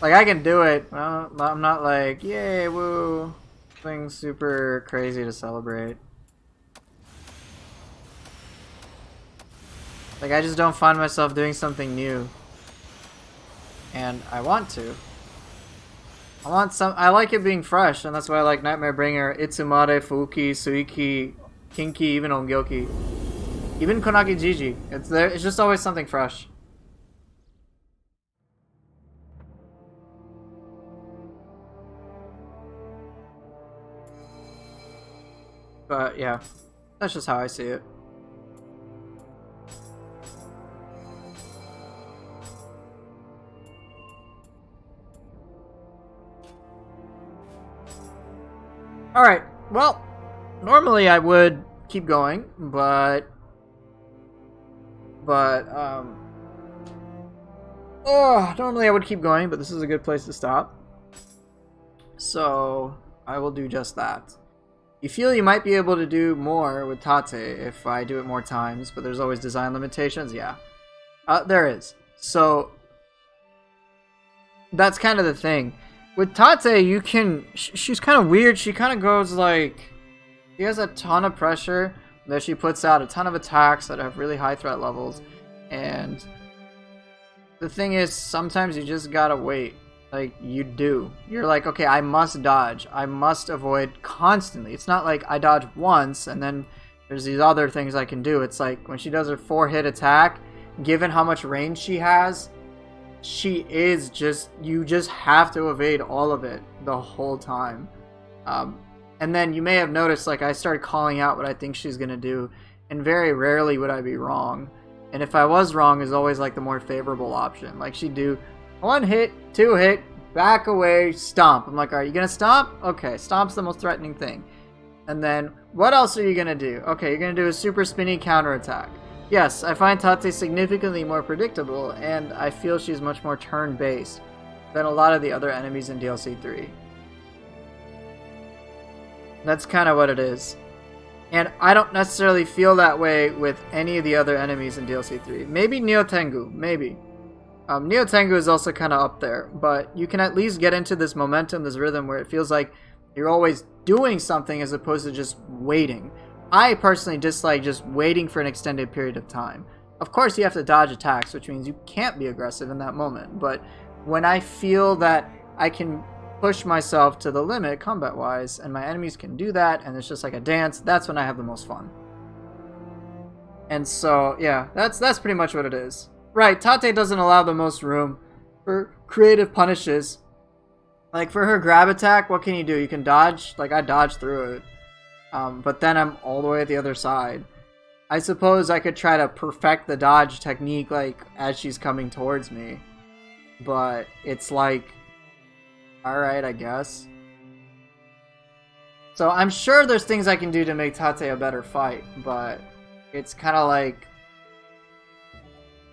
Like, I can do it. I'm not like, yay, woo. Something super crazy to celebrate. Like, I just don't find myself doing something new. And I want to. I like it being fresh, and that's why I like Nightmare Bringer, Itsumare, Fuuki, Suiki, Kinki, even Ongyoki. Even Konaki Jiji. It's just always something fresh. But yeah, that's just how I see it. Alright, well, normally I would keep going, but normally I would keep going, but this is a good place to stop. So, I will do just that. You feel you might be able to do more with Tate if I do it more times, but there's always design limitations, yeah. There is. So, that's kind of the thing. With Tate, you can... She's kind of weird. She kind of goes like... She has a ton of pressure that she puts out, a ton of attacks that have really high threat levels. And the thing is, sometimes you just gotta wait. Like, you do. You're like, okay, I must dodge. I must avoid constantly. It's not like I dodge once and then there's these other things I can do. It's like when she does her 4-hit attack, given how much range she has... She is just, you just have to evade all of it the whole time. And then you may have noticed, like, I started calling out what I think she's going to do, and very rarely would I be wrong. And if I was wrong, is always, like, the more favorable option. Like, she'd do 1 hit, 2 hit, back away, stomp. I'm like, are you going to stomp? Okay, stomp's the most threatening thing. And then, what else are you going to do? Okay, you're going to do a super spinny counterattack. Yes, I find Tate significantly more predictable, and I feel she's much more turn-based than a lot of the other enemies in DLC 3. That's kind of what it is. And I don't necessarily feel that way with any of the other enemies in DLC 3. Maybe Nioh Tengu, maybe. Nioh Tengu is also kind of up there, but you can at least get into this momentum, this rhythm, where it feels like you're always doing something as opposed to just waiting. I personally dislike just waiting for an extended period of time. Of course, you have to dodge attacks, which means you can't be aggressive in that moment, but when I feel that I can push myself to the limit combat-wise, and my enemies can do that, and it's just like a dance, that's when I have the most fun. And so, yeah, that's pretty much what it is. Right, Tate doesn't allow the most room for creative punishes. Like, for her grab attack, what can you do? You can dodge, like I dodged through it. But then I'm all the way at the other side. I suppose I could try to perfect the dodge technique, like, as she's coming towards me. But it's like, alright, I guess. So I'm sure there's things I can do to make Tate a better fight, but it's kind of like,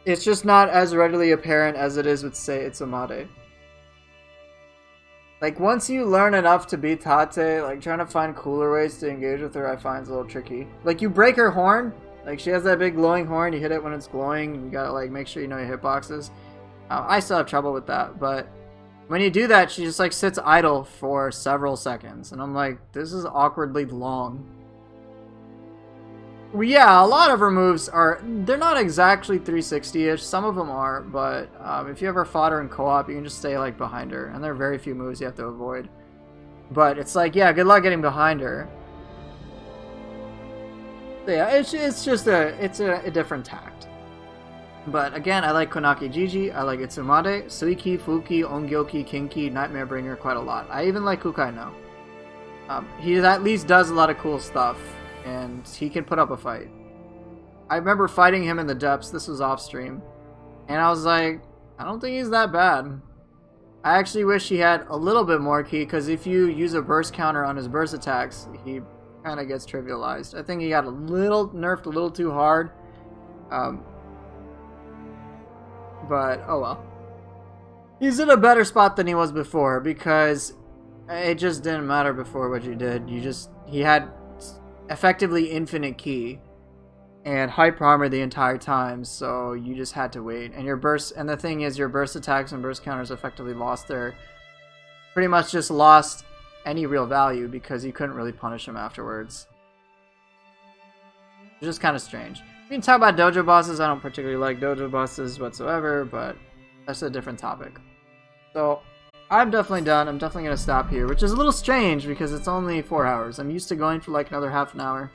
it's just not as readily apparent as it is with, say, Itsumade. Like, once you learn enough to beat Tate, like, trying to find cooler ways to engage with her I find is a little tricky. Like, you break her horn, like, she has that big glowing horn, you hit it when it's glowing, you gotta, like, make sure you know your hitboxes. I still have trouble with that, but when you do that, she just, like, sits idle for several seconds, and I'm like, this is awkwardly long. Well, yeah, a lot of her moves are, they're not exactly 360-ish, some of them are, but if you ever fought her in co-op, you can just stay, like, behind her, and there are very few moves you have to avoid. But it's like, yeah, good luck getting behind her. So yeah, it's just a different tact. But again, I like Konaki Jiji, I like Itsumade, Suiki, Fuki, Ongyoki, Kinki, Nightmare Bringer quite a lot. I even like Kukai no. He at least does a lot of cool stuff, and he can put up a fight. I remember fighting him in the depths, this was off stream, and I was like, I don't think he's that bad. I actually wish he had a little bit more ki, because if you use a burst counter on his burst attacks, he kind of gets trivialized. I think he got a little nerfed a little too hard. But, oh well. He's in a better spot than he was before, because it just didn't matter before what you did. He had effectively infinite ki and hyper armor the entire time, so you just had to wait. And the thing is, your burst attacks and burst counters effectively pretty much just lost any real value because you couldn't really punish him afterwards. It's just kind of strange. We can talk about dojo bosses. I don't particularly like dojo bosses whatsoever, but that's a different topic. So, I'm definitely done. I'm definitely going to stop here, which is a little strange because it's only 4 hours. I'm used to going for like another half an hour.